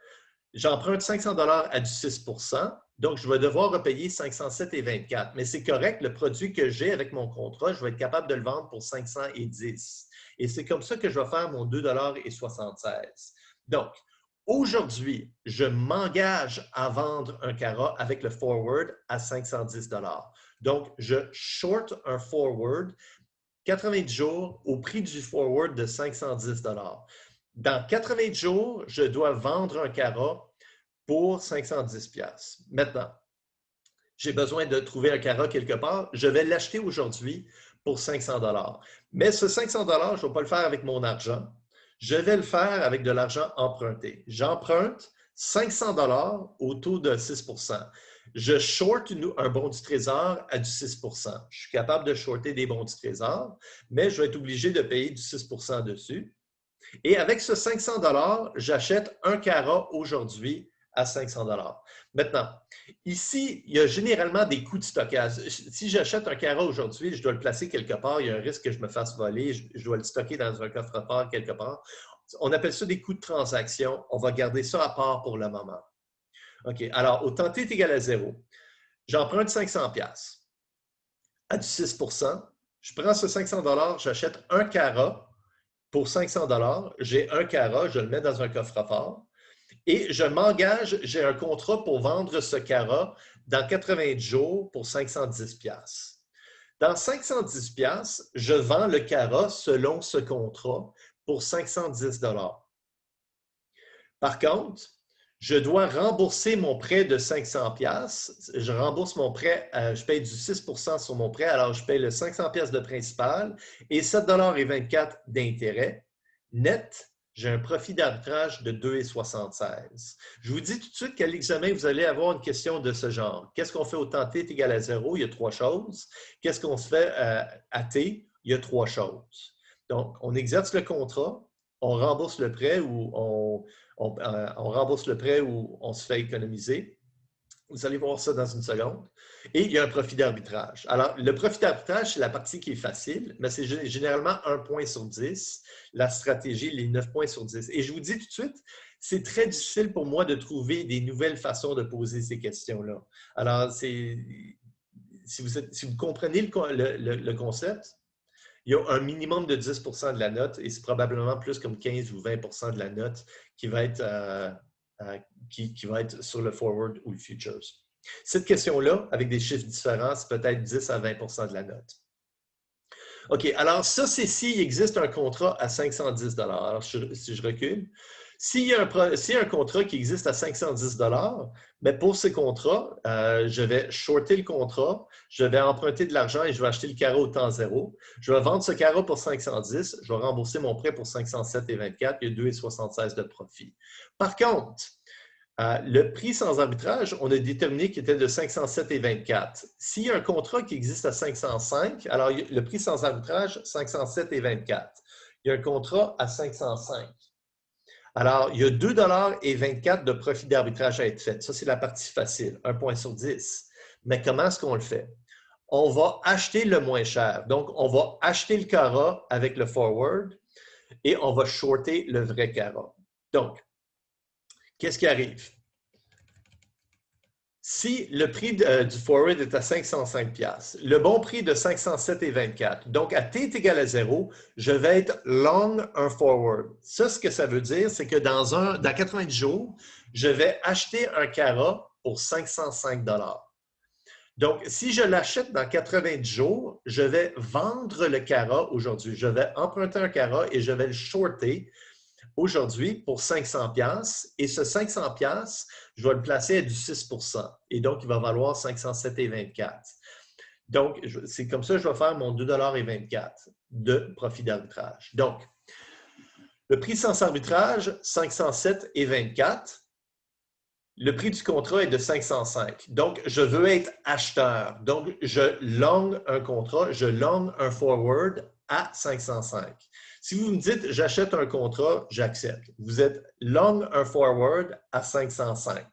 J'emprunte 500 $ à du 6 %. Donc, je vais devoir repayer 507,24. Mais c'est correct, le produit que j'ai avec mon contrat, je vais être capable de le vendre pour 510. Et c'est comme ça que je vais faire mon 2,76 $. Donc, aujourd'hui, je m'engage à vendre un carat avec le forward à 510 $. Donc, je short un forward 90 jours au prix du forward de 510 $. Dans 90 jours, je dois vendre un carat pour 510 $. Maintenant, j'ai besoin de trouver un carat quelque part. Je vais l'acheter aujourd'hui pour 500 $. Mais ce 500 $, je ne vais pas le faire avec mon argent. Je vais le faire avec de l'argent emprunté. J'emprunte 500 $ au taux de 6 %. Je short un bon du trésor à du 6 %. Je suis capable de shorter des bons du trésor, mais je vais être obligé de payer du 6 % dessus. Et avec ce 500 $, j'achète un carat aujourd'hui à 500 $. Maintenant, ici, il y a généralement des coûts de stockage. Si j'achète un carat aujourd'hui, je dois le placer quelque part, il y a un risque que je me fasse voler, je dois le stocker dans un coffre-fort quelque part. On appelle ça des coûts de transaction. On va garder ça à part pour le moment. OK, alors, au temps t est égal à 0, j'emprunte 500 $ à du 6 %. Je prends ce 500 $, j'achète un carat pour 500 $. J'ai un carat, je le mets dans un coffre-fort. Et je m'engage, j'ai un contrat pour vendre ce carat dans 90 jours pour 510 $. Dans 510 $, je vends le carat selon ce contrat pour 510 $. Par contre, je dois rembourser mon prêt de 500 $. Je rembourse mon prêt, je paye du 6 % sur mon prêt, alors je paye le 500 $ de principal et 7,24 $ d'intérêt. Net, j'ai un profit d'arbitrage de 2,76. Je vous dis tout de suite qu'à l'examen, vous allez avoir une question de ce genre. Qu'est-ce qu'on fait au temps t est égal à 0? Il y a 3 choses. Qu'est-ce qu'on se fait à t? Il y a 3 choses. Donc, on exerce le contrat, on rembourse le prêt ou on rembourse le prêt ou on se fait économiser. Vous allez voir ça dans une seconde. Et il y a un profit d'arbitrage. Alors, le profit d'arbitrage, c'est la partie qui est facile, mais c'est généralement 1 point sur 10. La stratégie, les 9 points sur 10. Et je vous dis tout de suite, c'est très difficile pour moi de trouver des nouvelles façons de poser ces questions-là. Alors, si vous comprenez le concept, il y a un minimum de 10 % de la note et c'est probablement plus comme 15 ou 20 % de la note qui va être sur le forward ou le futures. Cette question-là, avec des chiffres différents, c'est peut-être 10 à 20 % de la note. OK, alors ça, c'est s'il existe un contrat à 510 $. Alors, si je recule, s'il y a un contrat qui existe à 510 $, mais pour ce contrat, je vais shorter le contrat, je vais emprunter de l'argent et je vais acheter le carat au temps 0. Je vais vendre ce carat pour 510, je vais rembourser mon prêt pour 507,24, il y a 2,76 de profit. Par contre, le prix sans arbitrage, on a déterminé qu'il était de 507,24. S'il y a un contrat qui existe à 505, alors le prix sans arbitrage, 507,24. Il y a un contrat à 505. Alors, il y a 2,24 $ de profit d'arbitrage à être fait. Ça, c'est la partie facile, 1 point sur 10. Mais comment est-ce qu'on le fait? On va acheter le moins cher. Donc, on va acheter le carat avec le forward et on va shorter le vrai carat. Donc, qu'est-ce qui arrive? Si le prix du forward est à 505 $, le bon prix est de 507,24. Donc, à t est égal à 0, je vais être long un forward. Ça, ce que ça veut dire, c'est que dans 90 jours, je vais acheter un carat pour 505 $. Donc, si je l'achète dans 90 jours, je vais vendre le carat aujourd'hui. Je vais emprunter un carat et je vais le shorter aujourd'hui pour 500$ et ce 500$, je vais le placer à du 6%. Et donc, il va valoir 507,24. Donc, c'est comme ça que je vais faire mon 2,24$ de profit d'arbitrage. Donc, le prix sans arbitrage, 507,24. Le prix du contrat est de 505. Donc, je veux être acheteur. Donc, je long un contrat, je long un forward à 505. Si vous me dites, j'achète un contrat, j'accepte. Vous êtes long un forward à 505.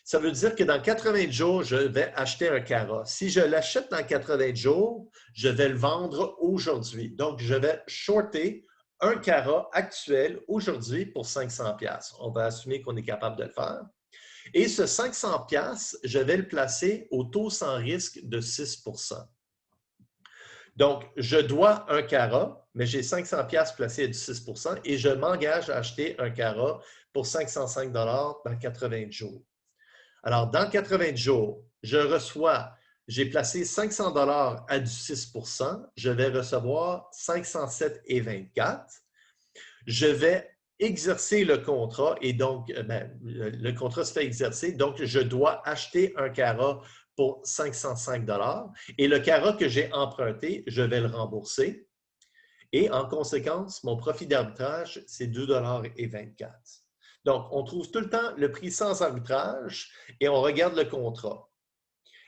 Ça veut dire que dans 80 jours, je vais acheter un CARA. Si je l'achète dans 80 jours, je vais le vendre aujourd'hui. Donc, je vais shorter un CARA actuel aujourd'hui pour 500$. On va assumer qu'on est capable de le faire. Et ce 500$, je vais le placer au taux sans risque de 6%. Donc, je dois un CARA, mais j'ai 500$ placé à du 6% et je m'engage à acheter un CARA pour 505$ dans 80 jours. Alors, dans 80 jours, j'ai placé 500$ à du 6%, je vais recevoir 507,24. Je vais exercer le contrat et donc, le contrat se fait exercer, donc je dois acheter un CARA pour 505$ et le CARA que j'ai emprunté, je vais le rembourser et en conséquence, mon profit d'arbitrage, c'est 2,24$. Donc, on trouve tout le temps le prix sans arbitrage et on regarde le contrat.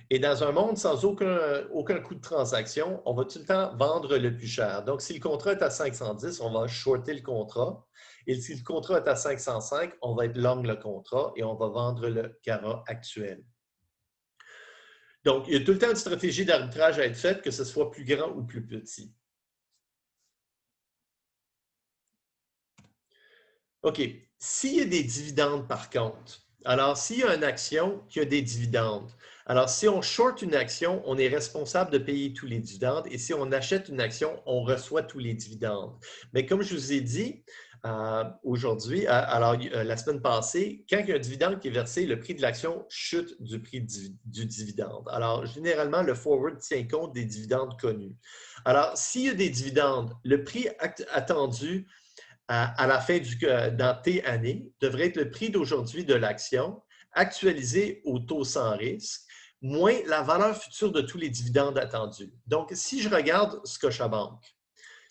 Et dans un monde sans aucun coût de transaction, on va tout le temps vendre le plus cher. Donc, si le contrat est à 510, on va shorter le contrat. Et si le contrat est à 505, on va être long le contrat et on va vendre le CARA actuel. Donc, il y a tout le temps une stratégie d'arbitrage à être faite, que ce soit plus grand ou plus petit. OK. S'il y a des dividendes, par contre, alors s'il y a une action qui a des dividendes, alors si on short une action, on est responsable de payer tous les dividendes et si on achète une action, on reçoit tous les dividendes. Mais comme je vous ai dit aujourd'hui, la semaine passée, quand il y a un dividende qui est versé, le prix de l'action chute du prix du dividende. Alors, généralement, le forward tient compte des dividendes connus. Alors, s'il y a des dividendes, le prix attendu à la fin dans T années devrait être le prix d'aujourd'hui de l'action actualisé au taux sans risque, moins la valeur future de tous les dividendes attendus. Donc, si je regarde Scotiabank,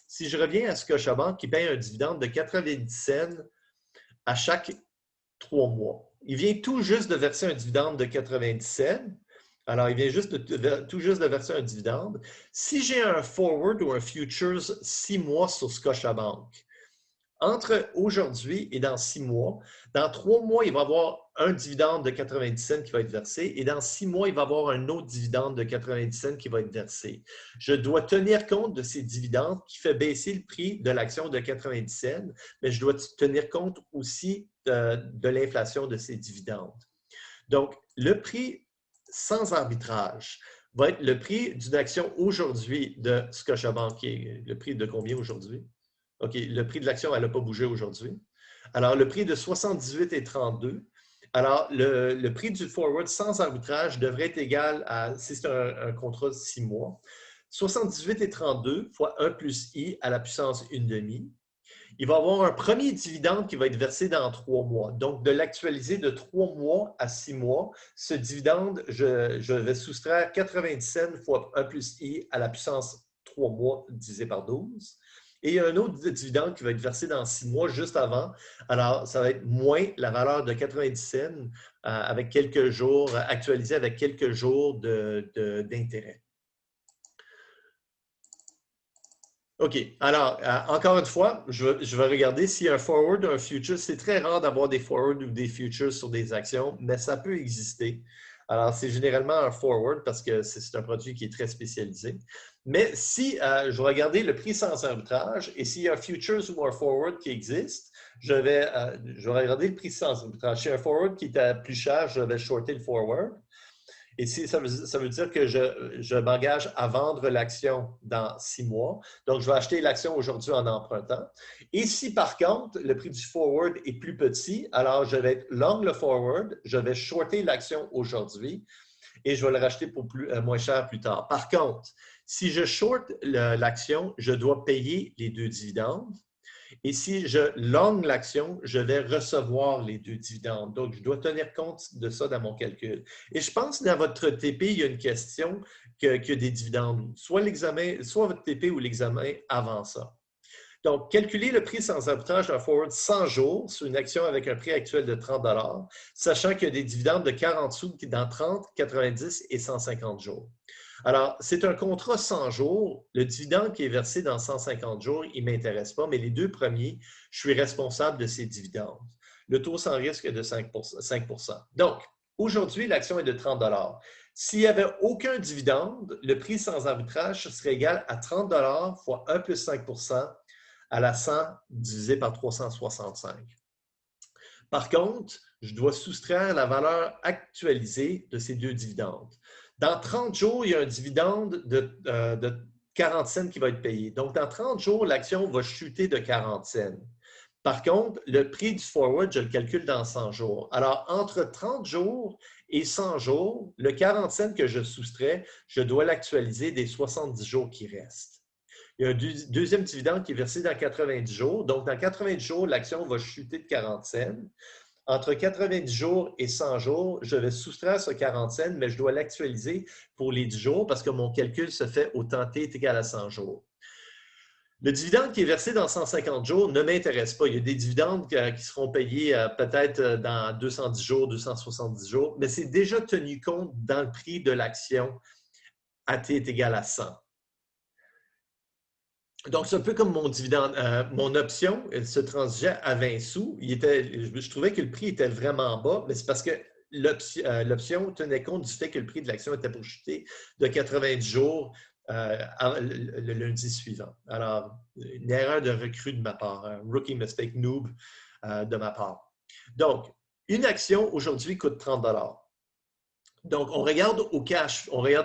si je reviens à Scotiabank qui paye un dividende de 90 cents à chaque 3 mois, il vient tout juste de verser un dividende de 90 cents. Alors, il vient tout juste de verser un dividende. Si j'ai un forward ou un futures 6 mois sur Scotiabank, entre aujourd'hui et dans 6 mois, dans 3 mois, il va y avoir un dividende de 90 cents qui va être versé et dans 6 mois, il va y avoir un autre dividende de 90 cents qui va être versé. Je dois tenir compte de ces dividendes qui fait baisser le prix de l'action de 90 cents, mais je dois tenir compte aussi de l'inflation de ces dividendes. Donc, le prix sans arbitrage va être le prix d'une action aujourd'hui de Scotiabank, qui est le prix de combien aujourd'hui? OK, le prix de l'action, elle n'a pas bougé aujourd'hui. Alors, le prix de 78,32. Alors, le prix du forward sans arbitrage devrait être égal à, si c'est un contrat de 6 mois, 78,32 fois 1 plus I à la puissance 1/2. Il va y avoir un premier dividende qui va être versé dans 3 mois. Donc, de l'actualiser de 3 mois à 6 mois, ce dividende, je vais soustraire 90 cents fois 1 plus I à la puissance 3 mois divisé par 12. Et il y a un autre dividende qui va être versé dans 6 mois, juste avant. Alors, ça va être moins la valeur de 90 cents avec quelques jours, actualisé avec quelques jours d'intérêt. OK. Alors, encore une fois, je vais regarder s'il y a un forward ou un future. C'est très rare d'avoir des forwards ou des futures sur des actions, mais ça peut exister. Alors, c'est généralement un forward parce que c'est un produit qui est très spécialisé. Mais si je vais regarder le prix sans arbitrage et s'il y a un futures ou un forward qui existe, je vais regarder le prix sans arbitrage. Si y a un forward qui est plus cher, je vais shorter le forward. Et ça veut dire que je m'engage à vendre l'action dans 6 mois. Donc, je vais acheter l'action aujourd'hui en empruntant. Et si, par contre, le prix du forward est plus petit, alors je vais être long le forward, je vais shorter l'action aujourd'hui et je vais le racheter pour moins cher plus tard. Par contre, si je short l'action, je dois payer les 2 dividendes. Et si je long l'action, je vais recevoir les deux dividendes. Donc, je dois tenir compte de ça dans mon calcul. Et je pense que dans votre TP, il y a une question qu'il y a des dividendes. Soit l'examen, soit votre TP ou l'examen avant ça. Donc, calculer le prix sans arbitrage d'un forward 100 jours sur une action avec un prix actuel de 30 sachant qu'il y a des dividendes de 40 sous dans 30, 90 et 150 jours. Alors, c'est un contrat 100 jours. Le dividende qui est versé dans 150 jours, il ne m'intéresse pas, mais les deux premiers, je suis responsable de ces dividendes. Le taux sans risque est de 5 Donc, aujourd'hui, l'action est de 30 S'il n'y avait aucun dividende, le prix sans arbitrage serait égal à 30 fois 1 plus 5 à la 100 divisé par 365. Par contre, je dois soustraire la valeur actualisée de ces deux dividendes. Dans 30 jours, il y a un dividende de 40 cents qui va être payé. Donc, dans 30 jours, l'action va chuter de 40 cents. Par contre, le prix du forward, je le calcule dans 100 jours. Alors, entre 30 jours et 100 jours, le 40 cents que je soustrais, je dois l'actualiser des 70 jours qui restent. Il y a un deuxième dividende qui est versé dans 90 jours. Donc, dans 90 jours, l'action va chuter de 40 cents. Entre 90 jours et 100 jours, je vais soustraire ce 40 cents, mais je dois l'actualiser pour les 10 jours parce que mon calcul se fait au temps t est égal à 100 jours. Le dividende qui est versé dans 150 jours ne m'intéresse pas. Il y a des dividendes qui seront payés peut-être dans 210 jours, 270 jours, mais c'est déjà tenu compte dans le prix de l'action à t est égal à 100. Donc, c'est un peu comme mon dividende. Mon option, elle se transigeait à 20 sous. Je trouvais que le prix était vraiment bas, mais c'est parce que l'option tenait compte du fait que le prix de l'action était pour chuter de 90 jours le lundi suivant. Alors, une erreur de recrue de ma part, un rookie mistake noob de ma part. Donc, une action aujourd'hui coûte 30 Donc, on regarde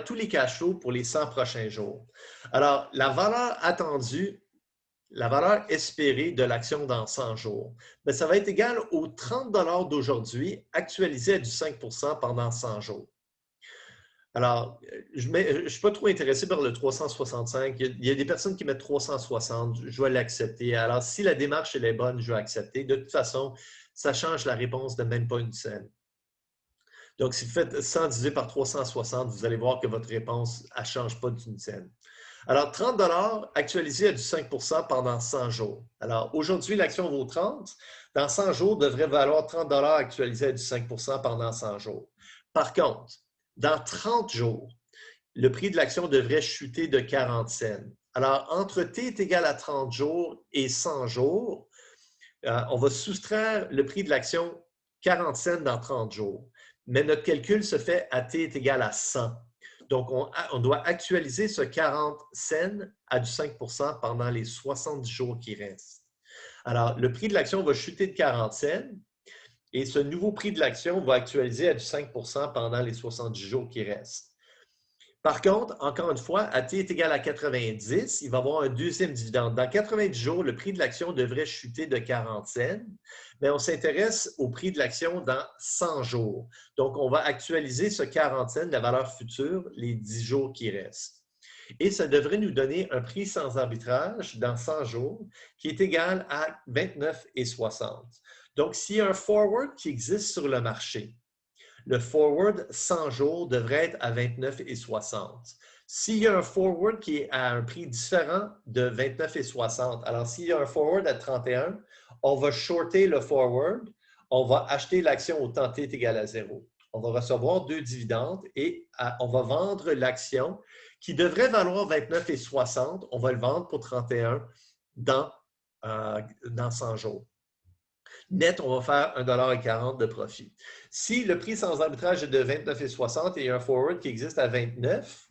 tous les cash flows pour les 100 prochains jours. Alors, la valeur attendue, la valeur espérée de l'action dans 100 jours, bien, ça va être égal aux 30 d'aujourd'hui actualisé à du 5 pendant 100 jours. Alors, je ne suis pas trop intéressé par le 365. Il y a des personnes qui mettent 360. Je vais l'accepter. Alors, si la démarche est bonne, je vais accepter. De toute façon, ça change la réponse de même pas une scène. Donc, si vous faites 100 divisé par 360, vous allez voir que votre réponse ne change pas d'une scène. Alors, 30 actualisé à du 5 pendant 100 jours. Alors, aujourd'hui, l'action vaut 30. Dans 100 jours, devrait valoir 30 actualisé à du 5 pendant 100 jours. Par contre, dans 30 jours, le prix de l'action devrait chuter de 40 cents. Alors, entre t est égal à 30 jours et 100 jours, on va soustraire le prix de l'action 40 cents dans 30 jours. Mais notre calcul se fait à t est égal à 100. Donc, on doit actualiser ce 40 cents à du 5 pendant les 70 jours qui restent. Alors, le prix de l'action va chuter de 40 cents et ce nouveau prix de l'action va actualiser à du 5 pendant les 70 jours qui restent. Par contre, encore une fois, à t est égal à 90, il va y avoir un deuxième dividende. Dans 90 jours, le prix de l'action devrait chuter de 40 cents, mais on s'intéresse au prix de l'action dans 100 jours. Donc, on va actualiser ce 40 cents, la valeur future, les 10 jours qui restent. Et ça devrait nous donner un prix sans arbitrage dans 100 jours qui est égal à 29,60. Donc, s'il y a un forward qui existe sur le marché, le forward 100 jours devrait être à 29,60. S'il y a un forward qui est à un prix différent de 29,60, alors s'il y a un forward à 31, on va shorter le forward, on va acheter l'action au temps t est égal à 0. On va recevoir deux dividendes et on va vendre l'action qui devrait valoir 29,60. On va le vendre pour 31 dans 100 jours. Net, on va faire 1,40 de profit. Si le prix sans arbitrage est de 29,60 et il y a un forward qui existe à 29,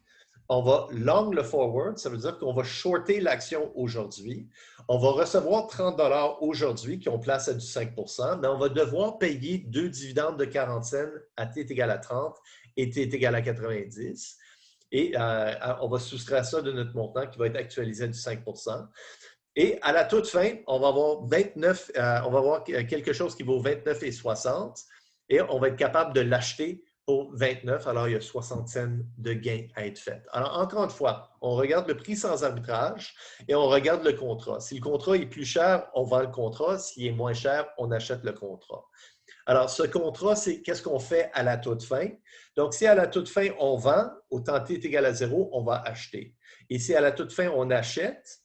on va long le forward, ça veut dire qu'on va shorter l'action aujourd'hui. On va recevoir 30 aujourd'hui qui ont place à du 5 mais on va devoir payer deux dividendes de 40 cents à t est égal à 30 et t est égal à 90. Et on va soustraire ça de notre montant qui va être actualisé à du 5 Et à la toute fin, on va avoir quelque chose qui vaut 29,60 et on va être capable de l'acheter pour 29, alors il y a 60 cents de gain à être fait. Alors, encore une fois, on regarde le prix sans arbitrage et on regarde le contrat. Si le contrat est plus cher, on vend le contrat. S'il est moins cher, on achète le contrat. Alors, ce contrat, c'est qu'est-ce qu'on fait à la toute fin. Donc, si à la toute fin, on vend, au temps t est égal à 0, on va acheter. Et si à la toute fin, on achète,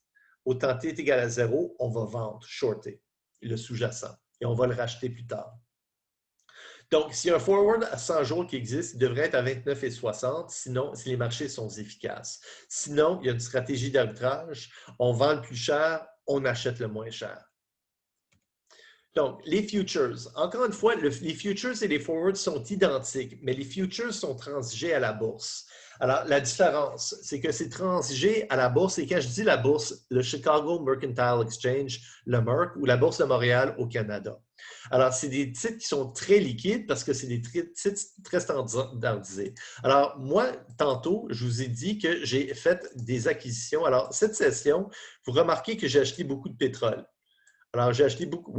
au temps t est égal à 0, on va vendre, shorter, le sous-jacent. Et on va le racheter plus tard. Donc, s'il y a un forward à 100 jours qui existe, il devrait être à 29,60, sinon, si les marchés sont efficaces. Sinon, il y a une stratégie d'arbitrage. On vend le plus cher, on achète le moins cher. Donc, les futures. Encore une fois, les futures et les forwards sont identiques, mais les futures sont transigés à la bourse. Alors, la différence, c'est que c'est transigé à la bourse, et quand je dis la bourse, le Chicago Mercantile Exchange, le MERC, ou la Bourse de Montréal au Canada. Alors, c'est des titres qui sont très liquides parce que c'est des titres très standardisés. Alors, moi, tantôt, je vous ai dit que j'ai fait des acquisitions. Alors, cette session, vous remarquez que j'ai acheté beaucoup de pétrole. Alors, j'ai acheté beaucoup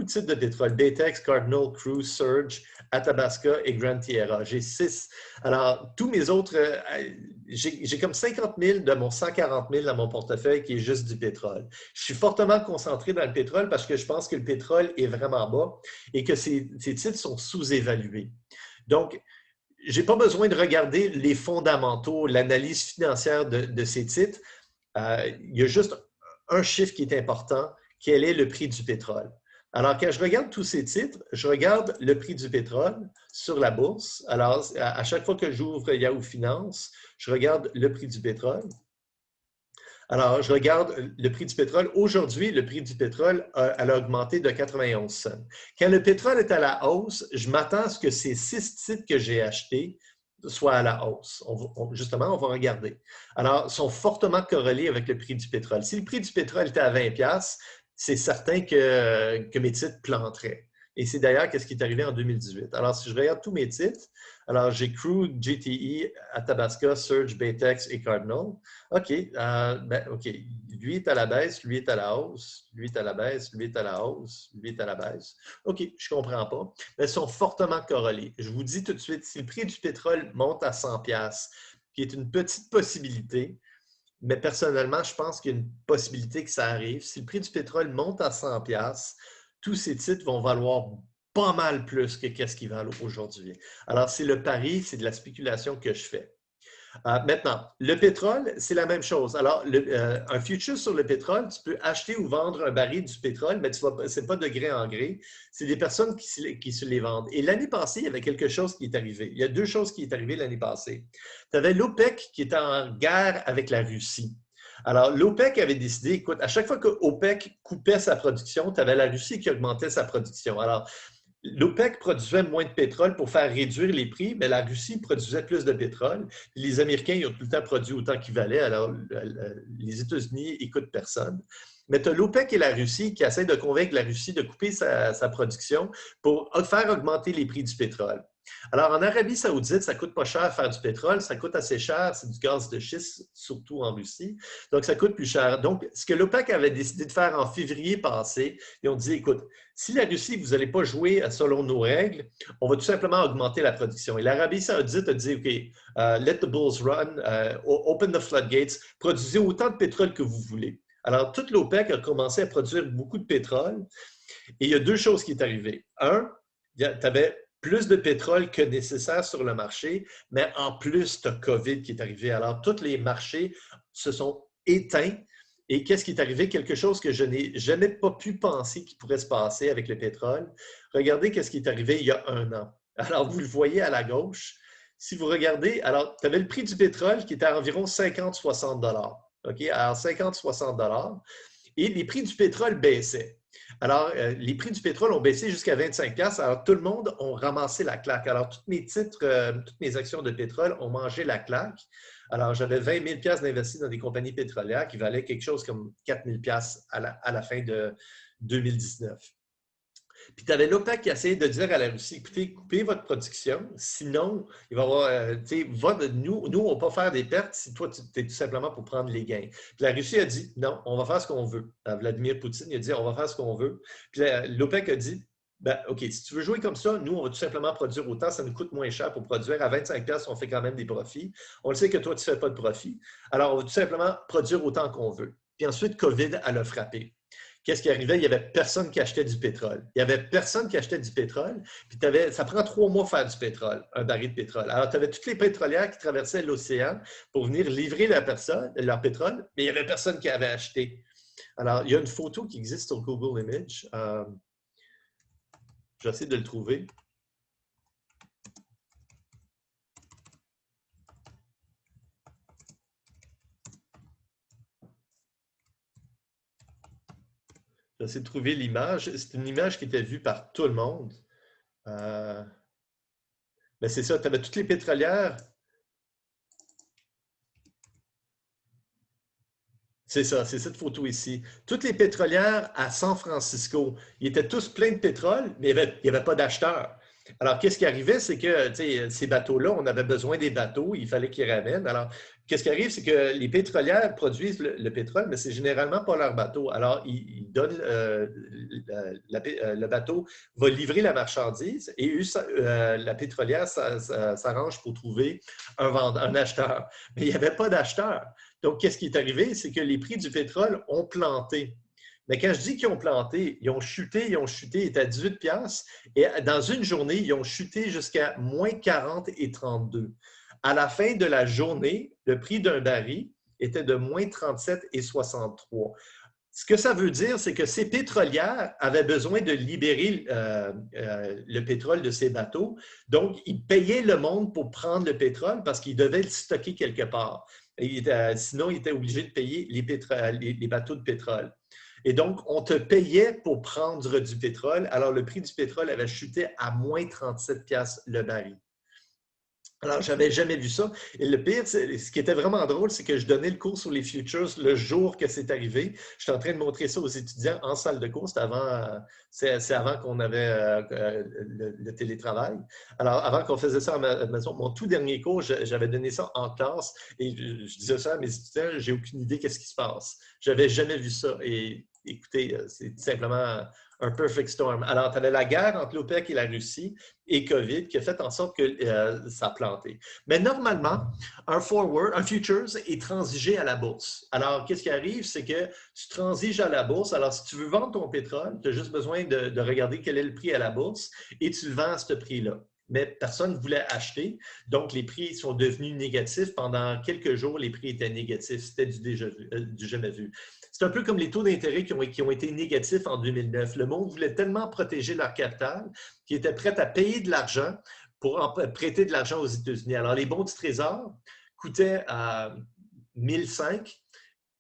de titres de pétrole. Baytex, Cardinal, Cruise, Surge, Athabasca et Grand Tierra. J'ai 6. Alors, tous mes autres, j'ai comme 50 000 de mon 140 000 dans mon portefeuille qui est juste du pétrole. Je suis fortement concentré dans le pétrole parce que je pense que le pétrole est vraiment bas et que ces titres sont sous-évalués. Donc, je n'ai pas besoin de regarder les fondamentaux, l'analyse financière de ces titres. Il y a juste un chiffre qui est important, quel est le prix du pétrole. Alors, quand je regarde tous ces titres, je regarde le prix du pétrole sur la bourse. Alors, à chaque fois que j'ouvre Yahoo Finance, je regarde le prix du pétrole. Alors, je regarde le prix du pétrole. Aujourd'hui, le prix du pétrole elle a augmenté de 91 cents. Quand le pétrole est à la hausse, je m'attends à ce que ces 6 titres que j'ai achetés soit à la hausse. Justement, on va regarder. Alors, ils sont fortement corrélés avec le prix du pétrole. Si le prix du pétrole était à 20$, c'est certain que mes titres planteraient. Et c'est d'ailleurs ce qui est arrivé en 2018. Alors, si je regarde tous mes titres, alors j'ai Crude, GTE, Athabasca, Surge, Baytex et Cardinal. OK, OK. Lui est à la baisse, lui est à la hausse, lui est à la baisse, lui est à la hausse, lui est à la baisse. OK, je ne comprends pas. Mais ils sont fortement corrélés. Je vous dis tout de suite, si le prix du pétrole monte à 100$, qui est une petite possibilité, mais personnellement, je pense qu'il y a une possibilité que ça arrive. Si le prix du pétrole monte à 100$, tous ces titres vont valoir pas mal plus que ce qu'ils valent aujourd'hui. Alors, c'est le pari, c'est de la spéculation que je fais. Maintenant, le pétrole, c'est la même chose. Alors, un future sur le pétrole, tu peux acheter ou vendre un baril du pétrole, mais ce n'est pas de gré en gré. C'est des personnes qui se les vendent. Et l'année passée, il y avait quelque chose qui est arrivé. Il y a 2 choses qui sont arrivées l'année passée. Tu avais l'OPEC qui était en guerre avec la Russie. Alors, l'OPEC avait décidé, écoute, à chaque fois que l'OPEC coupait sa production, tu avais la Russie qui augmentait sa production. Alors, l'OPEC produisait moins de pétrole pour faire réduire les prix, mais la Russie produisait plus de pétrole. Les Américains, ils ont tout le temps produit autant qu'ils valaient, alors les États-Unis n'écoutent personne. Mais tu as l'OPEC et la Russie qui essaient de convaincre la Russie de couper sa production pour faire augmenter les prix du pétrole. Alors, en Arabie Saoudite, ça ne coûte pas cher faire du pétrole, ça coûte assez cher, c'est du gaz de schiste, surtout en Russie. Donc, ça coûte plus cher. Donc, ce que l'OPEC avait décidé de faire en février passé, ils ont dit, écoute, si la Russie, vous n'allez pas jouer selon nos règles, on va tout simplement augmenter la production. Et l'Arabie Saoudite a dit, OK, let the bulls run, open the floodgates, produisez autant de pétrole que vous voulez. Alors, toute l'OPEC a commencé à produire beaucoup de pétrole. Et il y a 2 choses qui sont arrivées. Un, tu avais plus de pétrole que nécessaire sur le marché, mais en plus, tu as COVID qui est arrivé. Alors, tous les marchés se sont éteints. Et qu'est-ce qui est arrivé? Quelque chose que je n'ai jamais pas pu penser qui pourrait se passer avec le pétrole. Regardez qu'est-ce qui est arrivé il y a 1 an. Alors, vous le voyez à la gauche. Si vous regardez, alors, tu avais le prix du pétrole qui était à environ 50-60 $. OK? Alors, 50-60 $. Et les prix du pétrole baissaient. Alors, les prix du pétrole ont baissé jusqu'à 25$. Alors, tout le monde a ramassé la claque. Alors, tous mes titres, toutes mes actions de pétrole ont mangé la claque. Alors, j'avais 20 000$ d'investis dans des compagnies pétrolières qui valaient quelque chose comme 4 000$ à la fin de 2019. Puis tu avais l'OPEC qui essayait de dire à la Russie, écoutez, coupez votre production, sinon, il va y avoir, nous, on ne va pas faire des pertes si toi, tu es tout simplement pour prendre les gains. Puis la Russie a dit, non, on va faire ce qu'on veut. Vladimir Poutine a dit, on va faire ce qu'on veut. Puis l'OPEC a dit, Ben, OK, si tu veux jouer comme ça, nous, on va tout simplement produire autant, ça nous coûte moins cher pour produire. À 25$, on fait quand même des profits. On le sait que toi, tu ne fais pas de profit. Alors, on va tout simplement produire autant qu'on veut. Puis ensuite, COVID, elle a frappé. Qu'est-ce qui arrivait? Il n'y avait personne qui achetait du pétrole. Il n'y avait personne qui achetait du pétrole. Puis ça prend 3 mois de faire du pétrole, un baril de pétrole. Alors, tu avais toutes les pétrolières qui traversaient l'océan pour venir livrer leur pétrole, mais il n'y avait personne qui avait acheté. Alors, il y a une photo qui existe sur Google Images. J'essaie de le trouver. J'essaie de trouver l'image. C'est une image qui était vue par tout le monde. Mais c'est ça, tu avais toutes les pétrolières. C'est ça, c'est cette photo ici. Toutes les pétrolières à San Francisco, ils étaient tous pleins de pétrole, mais il n'y avait pas d'acheteurs. Alors, qu'est-ce qui arrivait, c'est que ces bateaux-là, on avait besoin des bateaux, il fallait qu'ils ramènent. Alors, qu'est-ce qui arrive, c'est que les pétrolières produisent le pétrole, mais c'est généralement pas leur bateau. Alors, ils donnent, le bateau va livrer la marchandise et la pétrolière s'arrange pour trouver un acheteur. Mais il n'y avait pas d'acheteur. Donc, qu'est-ce qui est arrivé? C'est que les prix du pétrole ont planté. Mais quand je dis qu'ils ont planté, ils ont chuté, ils étaient à 18$. Et dans une journée, ils ont chuté jusqu'à moins 40 et 32. À la fin de la journée, le prix d'un baril était de moins 37 et 63. Ce que ça veut dire, c'est que ces pétrolières avaient besoin de libérer le pétrole de ces bateaux. Donc, ils payaient le monde pour prendre le pétrole parce qu'ils devaient le stocker quelque part. Sinon, ils étaient obligés de payer les bateaux de pétrole. Et donc, on te payait pour prendre du pétrole. Alors, le prix du pétrole avait chuté à moins 37$ le baril. Alors, je n'avais jamais vu ça. Et le pire, ce qui était vraiment drôle, c'est que je donnais le cours sur les futures le jour que c'est arrivé. J'étais en train de montrer ça aux étudiants en salle de cours. C'est avant qu'on avait le télétravail. Alors, avant qu'on faisait ça à ma maison, mon tout dernier cours, j'avais donné ça en classe et je disais ça à mes étudiants, j'ai aucune idée qu'est-ce qui se passe. Je n'avais jamais vu ça. Et écoutez, c'est simplement un perfect storm. Alors, tu avais la guerre entre l'OPEC et la Russie et COVID qui a fait en sorte que ça a planté. Mais normalement, un futures est transigé à la bourse. Alors, qu'est-ce qui arrive? C'est que tu transiges à la bourse. Alors, si tu veux vendre ton pétrole, tu as juste besoin de regarder quel est le prix à la bourse et tu le vends à ce prix-là. Mais personne ne voulait acheter. Donc, les prix sont devenus négatifs. Pendant quelques jours, les prix étaient négatifs. C'était du jamais vu. C'est un peu comme les taux d'intérêt qui ont été négatifs en 2009. Le monde voulait tellement protéger leur capital qu'ils étaient prêts à payer de l'argent pour prêter de l'argent aux États-Unis. Alors, les bons du Trésor coûtaient 1005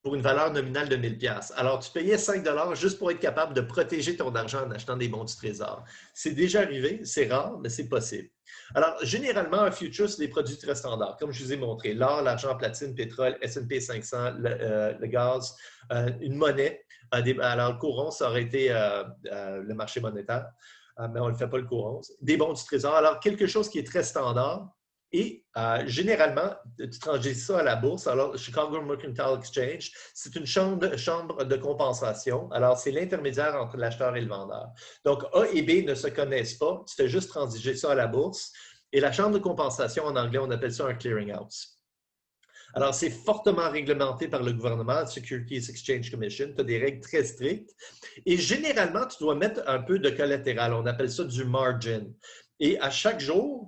pour une valeur nominale de 1000$. Alors, tu payais 5$ juste pour être capable de protéger ton argent en achetant des bons du Trésor. C'est déjà arrivé, c'est rare, mais c'est possible. Alors, généralement, un future, c'est des produits très standards, comme je vous ai montré. L'or, l'argent, platine, pétrole, S&P 500, le gaz, une monnaie. Alors, le courant, ça aurait été le marché monétaire, mais on ne le fait pas le courant. Des bons du Trésor. Alors, quelque chose qui est très standard. Et généralement, tu transiges ça à la bourse. Alors, Chicago Mercantile Exchange, c'est une chambre de compensation. Alors, c'est l'intermédiaire entre l'acheteur et le vendeur. Donc, A et B ne se connaissent pas. Tu fais juste transiger ça à la bourse. Et la chambre de compensation, en anglais, on appelle ça un clearinghouse. Alors, c'est fortement réglementé par le gouvernement, la Securities Exchange Commission. Tu as des règles très strictes. Et généralement, tu dois mettre un peu de collatéral. On appelle ça du margin. Et à chaque jour,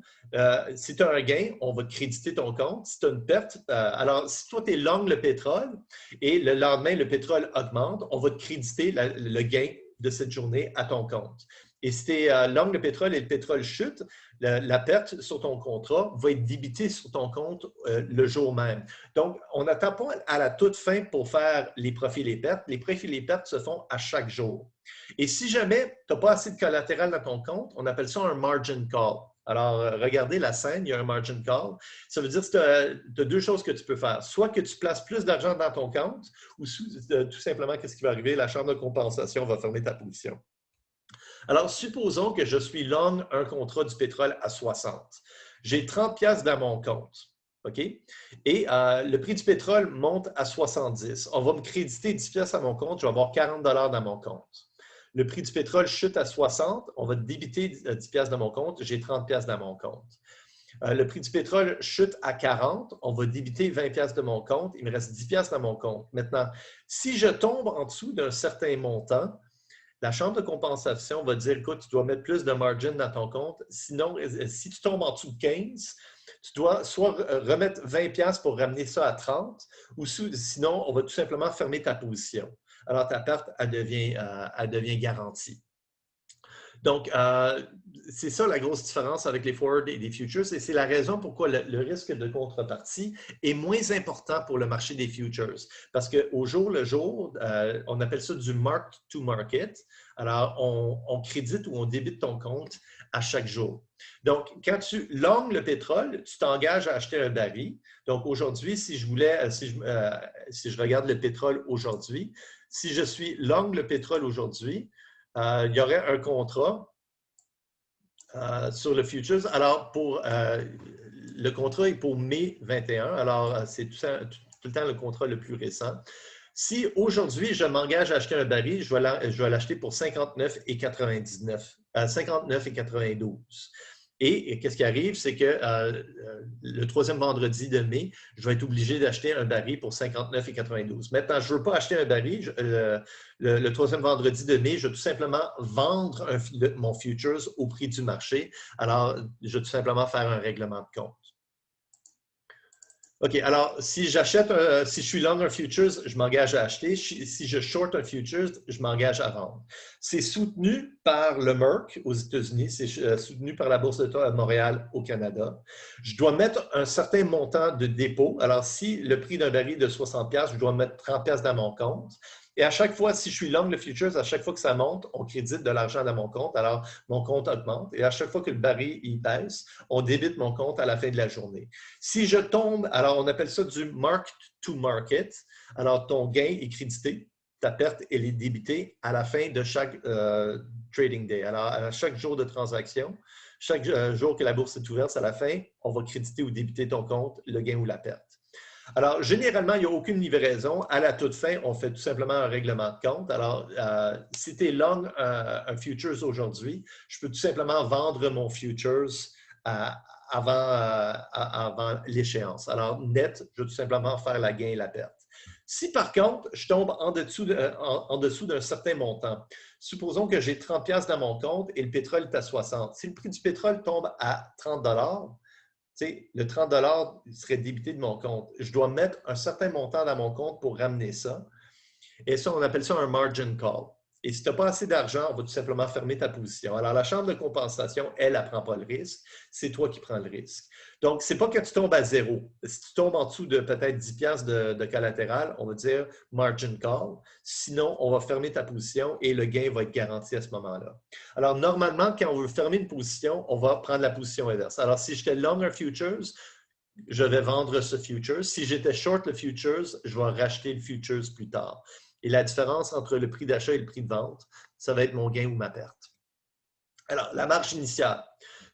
si tu as un gain, on va te créditer ton compte. Si tu as une perte, alors si toi, tu es long le pétrole et le lendemain, le pétrole augmente, on va te créditer le gain de cette journée à ton compte. Et si tu es long le pétrole et le pétrole chute, la perte sur ton contrat va être débitée sur ton compte le jour même. Donc, on n'attend pas à la toute fin pour faire les profits et les pertes. Les profits et les pertes se font à chaque jour. Et si jamais tu n'as pas assez de collatéral dans ton compte, on appelle ça un margin call. Alors, regardez la scène, il y a un margin call. Ça veut dire que tu as deux choses que tu peux faire. Soit que tu places plus d'argent dans ton compte, ou tout simplement, qu'est-ce qui va arriver? La chambre de compensation va fermer ta position. Alors, supposons que je suis long un contrat du pétrole à 60. J'ai 30$ dans mon compte. OK? Et le prix du pétrole monte à 70. On va me créditer 10$ à mon compte, je vais avoir 40$ dans mon compte. Le prix du pétrole chute à 60, on va débiter 10 piastres de mon compte, j'ai 30 piastres dans mon compte. Le prix du pétrole chute à 40, on va débiter 20 piastres de mon compte, il me reste 10 piastres dans mon compte. Maintenant, si je tombe en dessous d'un certain montant, la chambre de compensation va dire, écoute, tu dois mettre plus de margin dans ton compte. Sinon, si tu tombes en dessous de 15, tu dois soit remettre 20 piastres pour ramener ça à 30, ou sinon, on va tout simplement fermer ta position. Alors, ta perte, elle devient garantie. Donc, c'est ça la grosse différence avec les forwards et les futures, et c'est la raison pourquoi le risque de contrepartie est moins important pour le marché des futures. Parce qu'au jour le jour, on appelle ça du mark to market. Alors, on crédite ou on débite ton compte à chaque jour. Donc, quand tu longues le pétrole, tu t'engages à acheter un baril. Donc, aujourd'hui, si je regarde le pétrole aujourd'hui, si je suis long le pétrole aujourd'hui, il y aurait un contrat sur le futures. Alors, le contrat est pour mai 21. Alors, c'est tout le temps le contrat le plus récent. Si aujourd'hui, je m'engage à acheter un baril, je vais l'acheter pour 59,92. Et qu'est-ce qui arrive, c'est que le troisième vendredi de mai, je vais être obligé d'acheter un baril pour 59,92. Maintenant, je ne veux pas acheter un baril. Le troisième vendredi de mai, je vais tout simplement vendre mon futures au prix du marché. Alors, je vais tout simplement faire un règlement de compte. OK, alors si je suis long un futures, je m'engage à acheter. Si je short un futures, je m'engage à vendre. C'est soutenu par le Merck aux États-Unis, c'est soutenu par la Bourse de Montréal au Canada. Je dois mettre un certain montant de dépôt. Alors, si le prix d'un baril est de 60$, je dois mettre 30$ dans mon compte. Et à chaque fois, si je suis long le futures, à chaque fois que ça monte, on crédite de l'argent dans mon compte. Alors, mon compte augmente. Et à chaque fois que le baril il baisse, on débite mon compte à la fin de la journée. Si je tombe, alors on appelle ça du mark to market. Alors, ton gain est crédité, ta perte, elle est débitée à la fin de chaque trading day. Alors, à chaque jour de transaction, chaque jour que la bourse est ouverte, à la fin, on va créditer ou débiter ton compte, le gain ou la perte. Alors, généralement, il n'y a aucune livraison. À la toute fin, on fait tout simplement un règlement de compte. Alors, si tu es long un futures aujourd'hui, je peux tout simplement vendre mon futures avant l'échéance. Alors, net, je vais tout simplement faire la gain et la perte. Si par contre, je tombe en dessous d'un certain montant, supposons que j'ai 30$ dans mon compte et le pétrole est à 60. Si le prix du pétrole tombe à 30$, le 30$ serait débité de mon compte. Je dois mettre un certain montant dans mon compte pour ramener ça. Et ça, on appelle ça un margin call. Et si tu n'as pas assez d'argent, on va tout simplement fermer ta position. Alors, la chambre de compensation, elle ne prend pas le risque. C'est toi qui prends le risque. Donc, ce n'est pas que tu tombes à zéro. Si tu tombes en dessous de peut-être 10$ de collatéral, on va dire margin call. Sinon, on va fermer ta position et le gain va être garanti à ce moment-là. Alors, normalement, quand on veut fermer une position, on va prendre la position inverse. Alors, si j'étais long un futures, je vais vendre ce futures. Si j'étais short le futures, je vais racheter le futures plus tard. Et la différence entre le prix d'achat et le prix de vente, ça va être mon gain ou ma perte. Alors, la marge initiale,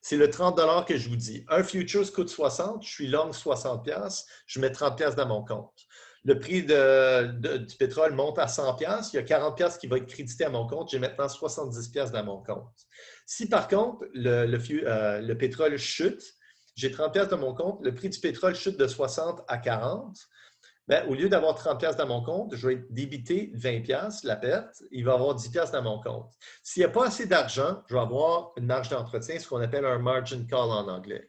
c'est le 30$ que je vous dis. Un futures coûte 60, je suis long 60$, je mets 30$ dans mon compte. Le prix du pétrole monte à 100$, il y a 40$ qui va être crédité à mon compte, j'ai maintenant 70$ dans mon compte. Si par contre, le pétrole chute, j'ai 30$ dans mon compte, le prix du pétrole chute de 60 à 40, bien, au lieu d'avoir 30$ dans mon compte, je vais débiter 20$, la perte, il va y avoir 10$ dans mon compte. S'il n'y a pas assez d'argent, je vais avoir une marge d'entretien, ce qu'on appelle un margin call en anglais.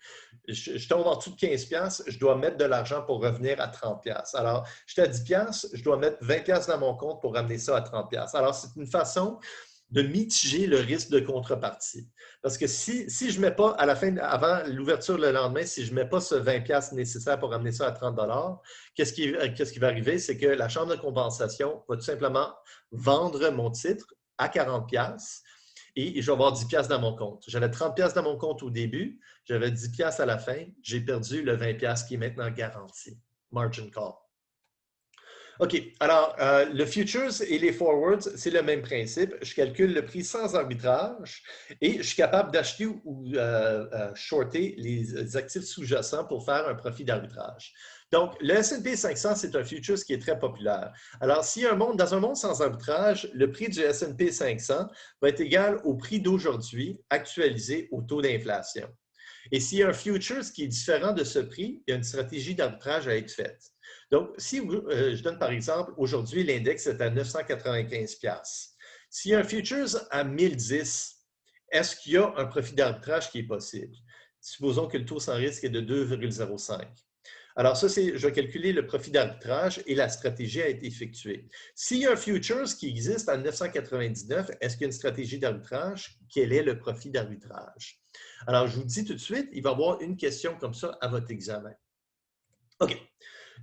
Je tombe en dessous de 15$, je dois mettre de l'argent pour revenir à 30$. Alors, j'étais à 10$, je dois mettre 20$ dans mon compte pour ramener ça à 30$. Alors, c'est une façon de mitiger le risque de contrepartie. Parce que si je ne mets pas, à la fin, avant l'ouverture le lendemain, si je ne mets pas ce 20$ nécessaire pour ramener ça à 30$, qu'est-ce qui va arriver? C'est que la chambre de compensation va tout simplement vendre mon titre à 40$ et je vais avoir 10$ dans mon compte. J'avais 30$ dans mon compte au début, j'avais 10$ à la fin, j'ai perdu le 20$ qui est maintenant garanti. Margin call. OK. Alors, le futures et les forwards, c'est le même principe. Je calcule le prix sans arbitrage et je suis capable d'acheter ou shorter les actifs sous-jacents pour faire un profit d'arbitrage. Donc, le S&P 500, c'est un futures qui est très populaire. Alors, dans un monde sans arbitrage, le prix du S&P 500 va être égal au prix d'aujourd'hui actualisé au taux d'inflation. Et s'il y a un futures qui est différent de ce prix, il y a une stratégie d'arbitrage à être faite. Donc, si je donne par exemple, aujourd'hui, l'index est à 995$. S'il y a un futures à 1010, est-ce qu'il y a un profit d'arbitrage qui est possible? Supposons que le taux sans risque est de 2,05. Alors ça, je vais calculer le profit d'arbitrage et la stratégie a été effectuée. S'il y a un futures qui existe à 999, est-ce qu'il y a une stratégie d'arbitrage? Quel est le profit d'arbitrage? Alors, je vous dis tout de suite, il va y avoir une question comme ça à votre examen. OK.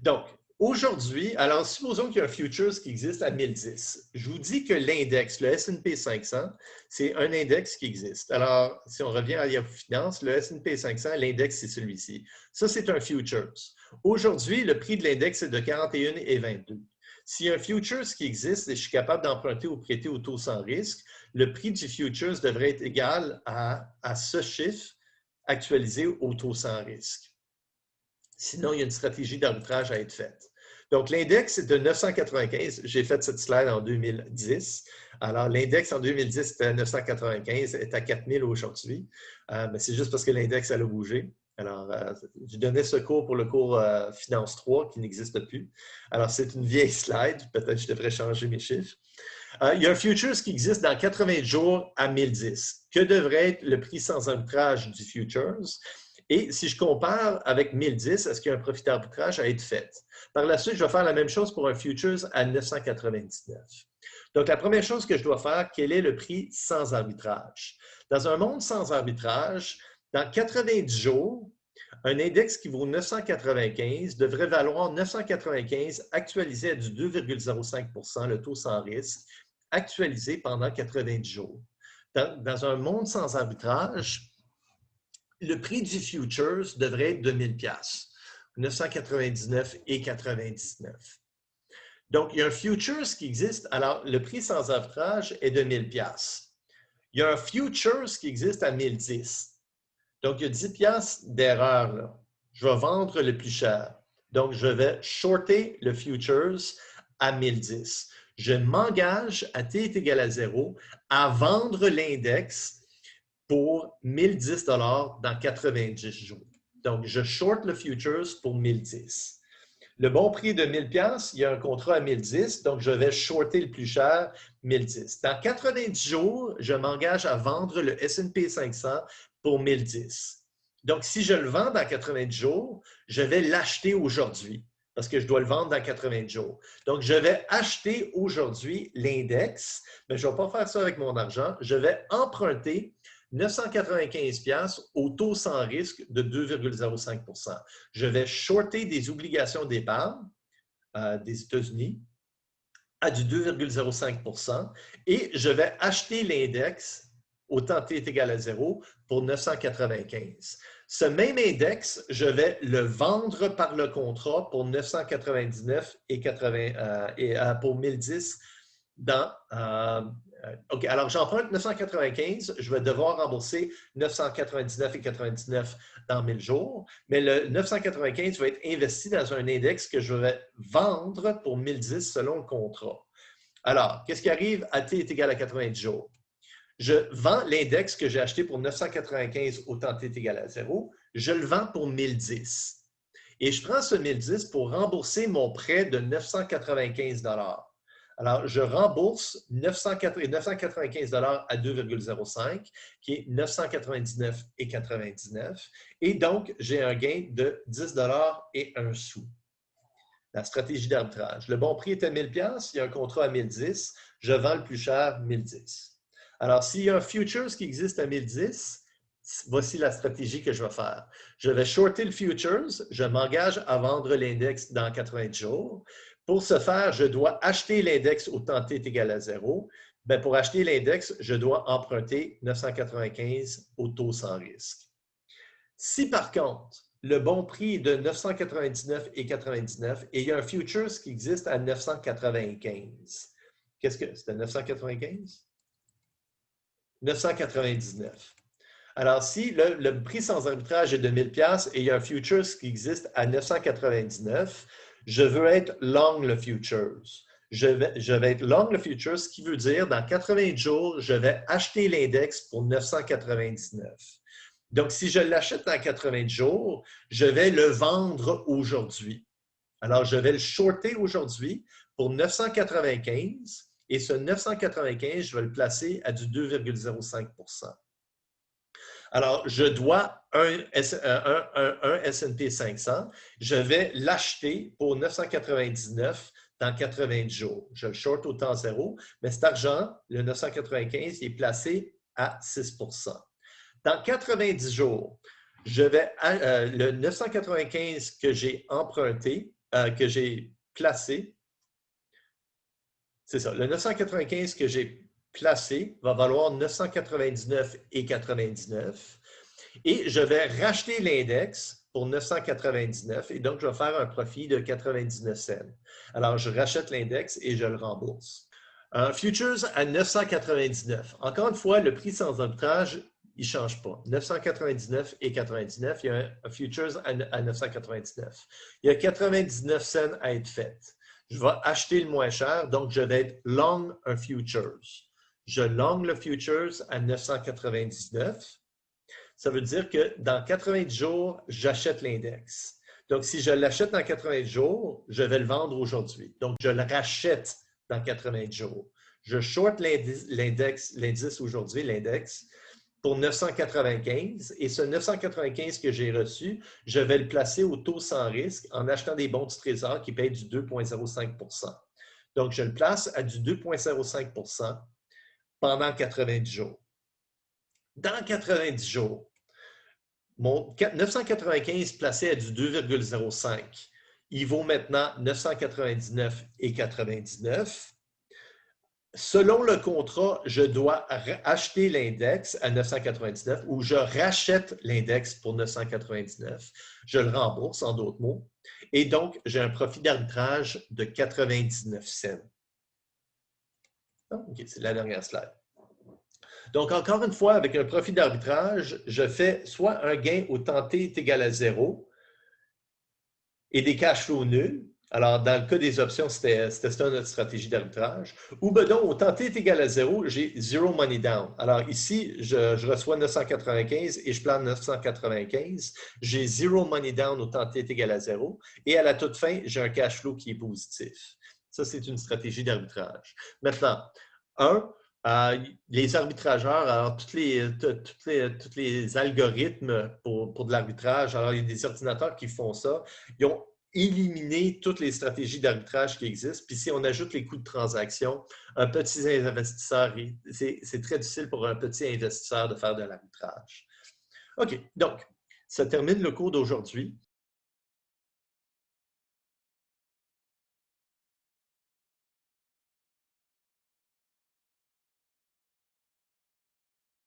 Donc, aujourd'hui, alors supposons qu'il y a un futures qui existe à 1010. Je vous dis que l'index, le S&P 500, c'est un index qui existe. Alors, si on revient à Yahoo Finance, le S&P 500, l'index, c'est celui-ci. Ça, c'est un futures. Aujourd'hui, le prix de l'index est de 41,22. S'il y a un futures qui existe et je suis capable d'emprunter ou prêter au taux sans risque, le prix du futures devrait être égal à ce chiffre actualisé au taux sans risque. Sinon, il y a une stratégie d'arbitrage à être faite. Donc, l'index est de 995. J'ai fait cette slide en 2010. Alors, l'index en 2010 était à 995, est à 4000 aujourd'hui. Mais c'est juste parce que l'index, elle a bougé. Alors, je donnais ce cours pour le cours Finance 3 qui n'existe plus. Alors, c'est une vieille slide. Peut-être que je devrais changer mes chiffres. Il y a un futures qui existe dans 80 jours à 1010. Que devrait être le prix sans arbitrage du futures? Et si je compare avec 1010, est-ce qu'il y a un profit d'arbitrage à être fait? Par la suite, je vais faire la même chose pour un futures à 999. Donc, la première chose que je dois faire, quel est le prix sans arbitrage? Dans un monde sans arbitrage, dans 90 jours, un index qui vaut 995 devrait valoir 995 actualisé à du 2,05 %, le taux sans risque, actualisé pendant 90 jours. Dans un monde sans arbitrage, le prix du futures devrait être de 1000$, 999,99. Donc, il y a un futures qui existe. Alors, le prix sans arbitrage est de 1000$. Il y a un futures qui existe à 1010. Donc, il y a 10$ d'erreur là. Je vais vendre le plus cher. Donc, je vais shorter le futures à 1010. Je m'engage à T est égal à 0 à vendre l'index pour 1010$ dans 90 jours. Donc, je short le futures pour 1010. Le bon prix est de 1000$, il y a un contrat à 1010, donc je vais shorter le plus cher, 1010. Dans 90 jours, je m'engage à vendre le S&P 500 pour 1010. Donc, si je le vends dans 90 jours, je vais l'acheter aujourd'hui parce que je dois le vendre dans 90 jours. Donc, je vais acheter aujourd'hui l'index, mais je ne vais pas faire ça avec mon argent. Je vais emprunter 995$ au taux sans risque de 2,05 %. Je vais shorter des obligations d'épargne des États-Unis à du 2,05 % et je vais acheter l'index au temps T est égal à 0 pour 995. Ce même index, je vais le vendre par le contrat pour 999 et pour 1010 dans OK, alors j'emprunte 995, je vais devoir rembourser 999,99 dans 1000 jours, mais le 995 va être investi dans un index que je vais vendre pour 1010 selon le contrat. Alors, qu'est-ce qui arrive à T est égal à 90 jours? Je vends l'index que j'ai acheté pour 995 au temps T est égal à 0, je le vends pour 1010. Et je prends ce 1010 pour rembourser mon prêt de 995 $. Alors, je rembourse 995 $ à 2,05, qui est 999,99. Et donc, j'ai un gain de 10 $ et 1 sou. La stratégie d'arbitrage. Le bon prix est à 1000$, il y a un contrat à 1010, je vends le plus cher 1010. Alors, s'il y a un futures qui existe à 1010, voici la stratégie que je vais faire. Je vais shorter le futures, je m'engage à vendre l'index dans 80 jours. Pour ce faire, je dois acheter l'index au temps T est égal à 0. Bien, pour acheter l'index, je dois emprunter 995 au taux sans risque. Si par contre, le bon prix est de 999,99 et il y a un futures qui existe à 995, qu'est-ce que c'était 995? 999. Alors, si le prix sans arbitrage est de 1000 $ et il y a un futures qui existe à 999, je veux être long le futures. Je vais être long le futures, ce qui veut dire dans 80 jours, je vais acheter l'index pour 999. Donc, si je l'achète dans 80 jours, je vais le vendre aujourd'hui. Alors, je vais le shorter aujourd'hui pour 995 et ce 995, je vais le placer à du 2,05 %. Alors, je dois un S&P 500. Je vais l'acheter pour 999 dans 90 jours. Je le short au temps zéro, mais cet argent, le 995, il est placé à 6 %. Dans 90 jours, le 995 que j'ai emprunté, que j'ai placé, c'est ça, le 995 que j'ai placé va valoir 999,99 et je vais racheter l'index pour 999 et donc je vais faire un profit de 99 cents. Alors, je rachète l'index et je le rembourse. Futures à 999. Encore une fois, le prix sans arbitrage, il ne change pas. 999,99, il y a un futures à 999. Il y a 99 cents à être fait. Je vais acheter le moins cher, donc je vais être long un futures. Je long le futures à 999. Ça veut dire que dans 90 jours, j'achète l'index. Donc, si je l'achète dans 90 jours, je vais le vendre aujourd'hui. Donc, je le rachète dans 90 jours. Je short l'indice aujourd'hui, l'index, pour 995 et ce 995 que j'ai reçu, je vais le placer au taux sans risque en achetant des bons du Trésor qui payent du 2,05 %. Donc, je le place à du 2,05 % pendant 90 jours. Dans 90 jours, mon 995 placé à du 2,05, il vaut maintenant 999,99. Selon le contrat, je dois acheter l'index à 999 ou je rachète l'index pour 999. Je le rembourse, en d'autres mots. Et donc, j'ai un profit d'arbitrage de 99 cents. OK, c'est la dernière slide. Donc, encore une fois, avec un profit d'arbitrage, je fais soit un gain au temps t est égal à 0 et des cash flows nuls. Alors, dans le cas des options, c'était ça notre stratégie d'arbitrage. Ou ben donc, au temps t est égal à 0, j'ai zero money down. Alors ici, je reçois 995 et je plante 995. J'ai zero money down au temps t est égal à 0. Et à la toute fin, j'ai un cash flow qui est positif. Ça, c'est une stratégie d'arbitrage. Maintenant, les arbitrageurs, alors tous les algorithmes pour de l'arbitrage, alors il y a des ordinateurs qui font ça, ils ont éliminé toutes les stratégies d'arbitrage qui existent. Puis si on ajoute les coûts de transaction, un petit investisseur, c'est très difficile pour un petit investisseur de faire de l'arbitrage. OK, donc, ça termine le cours d'aujourd'hui.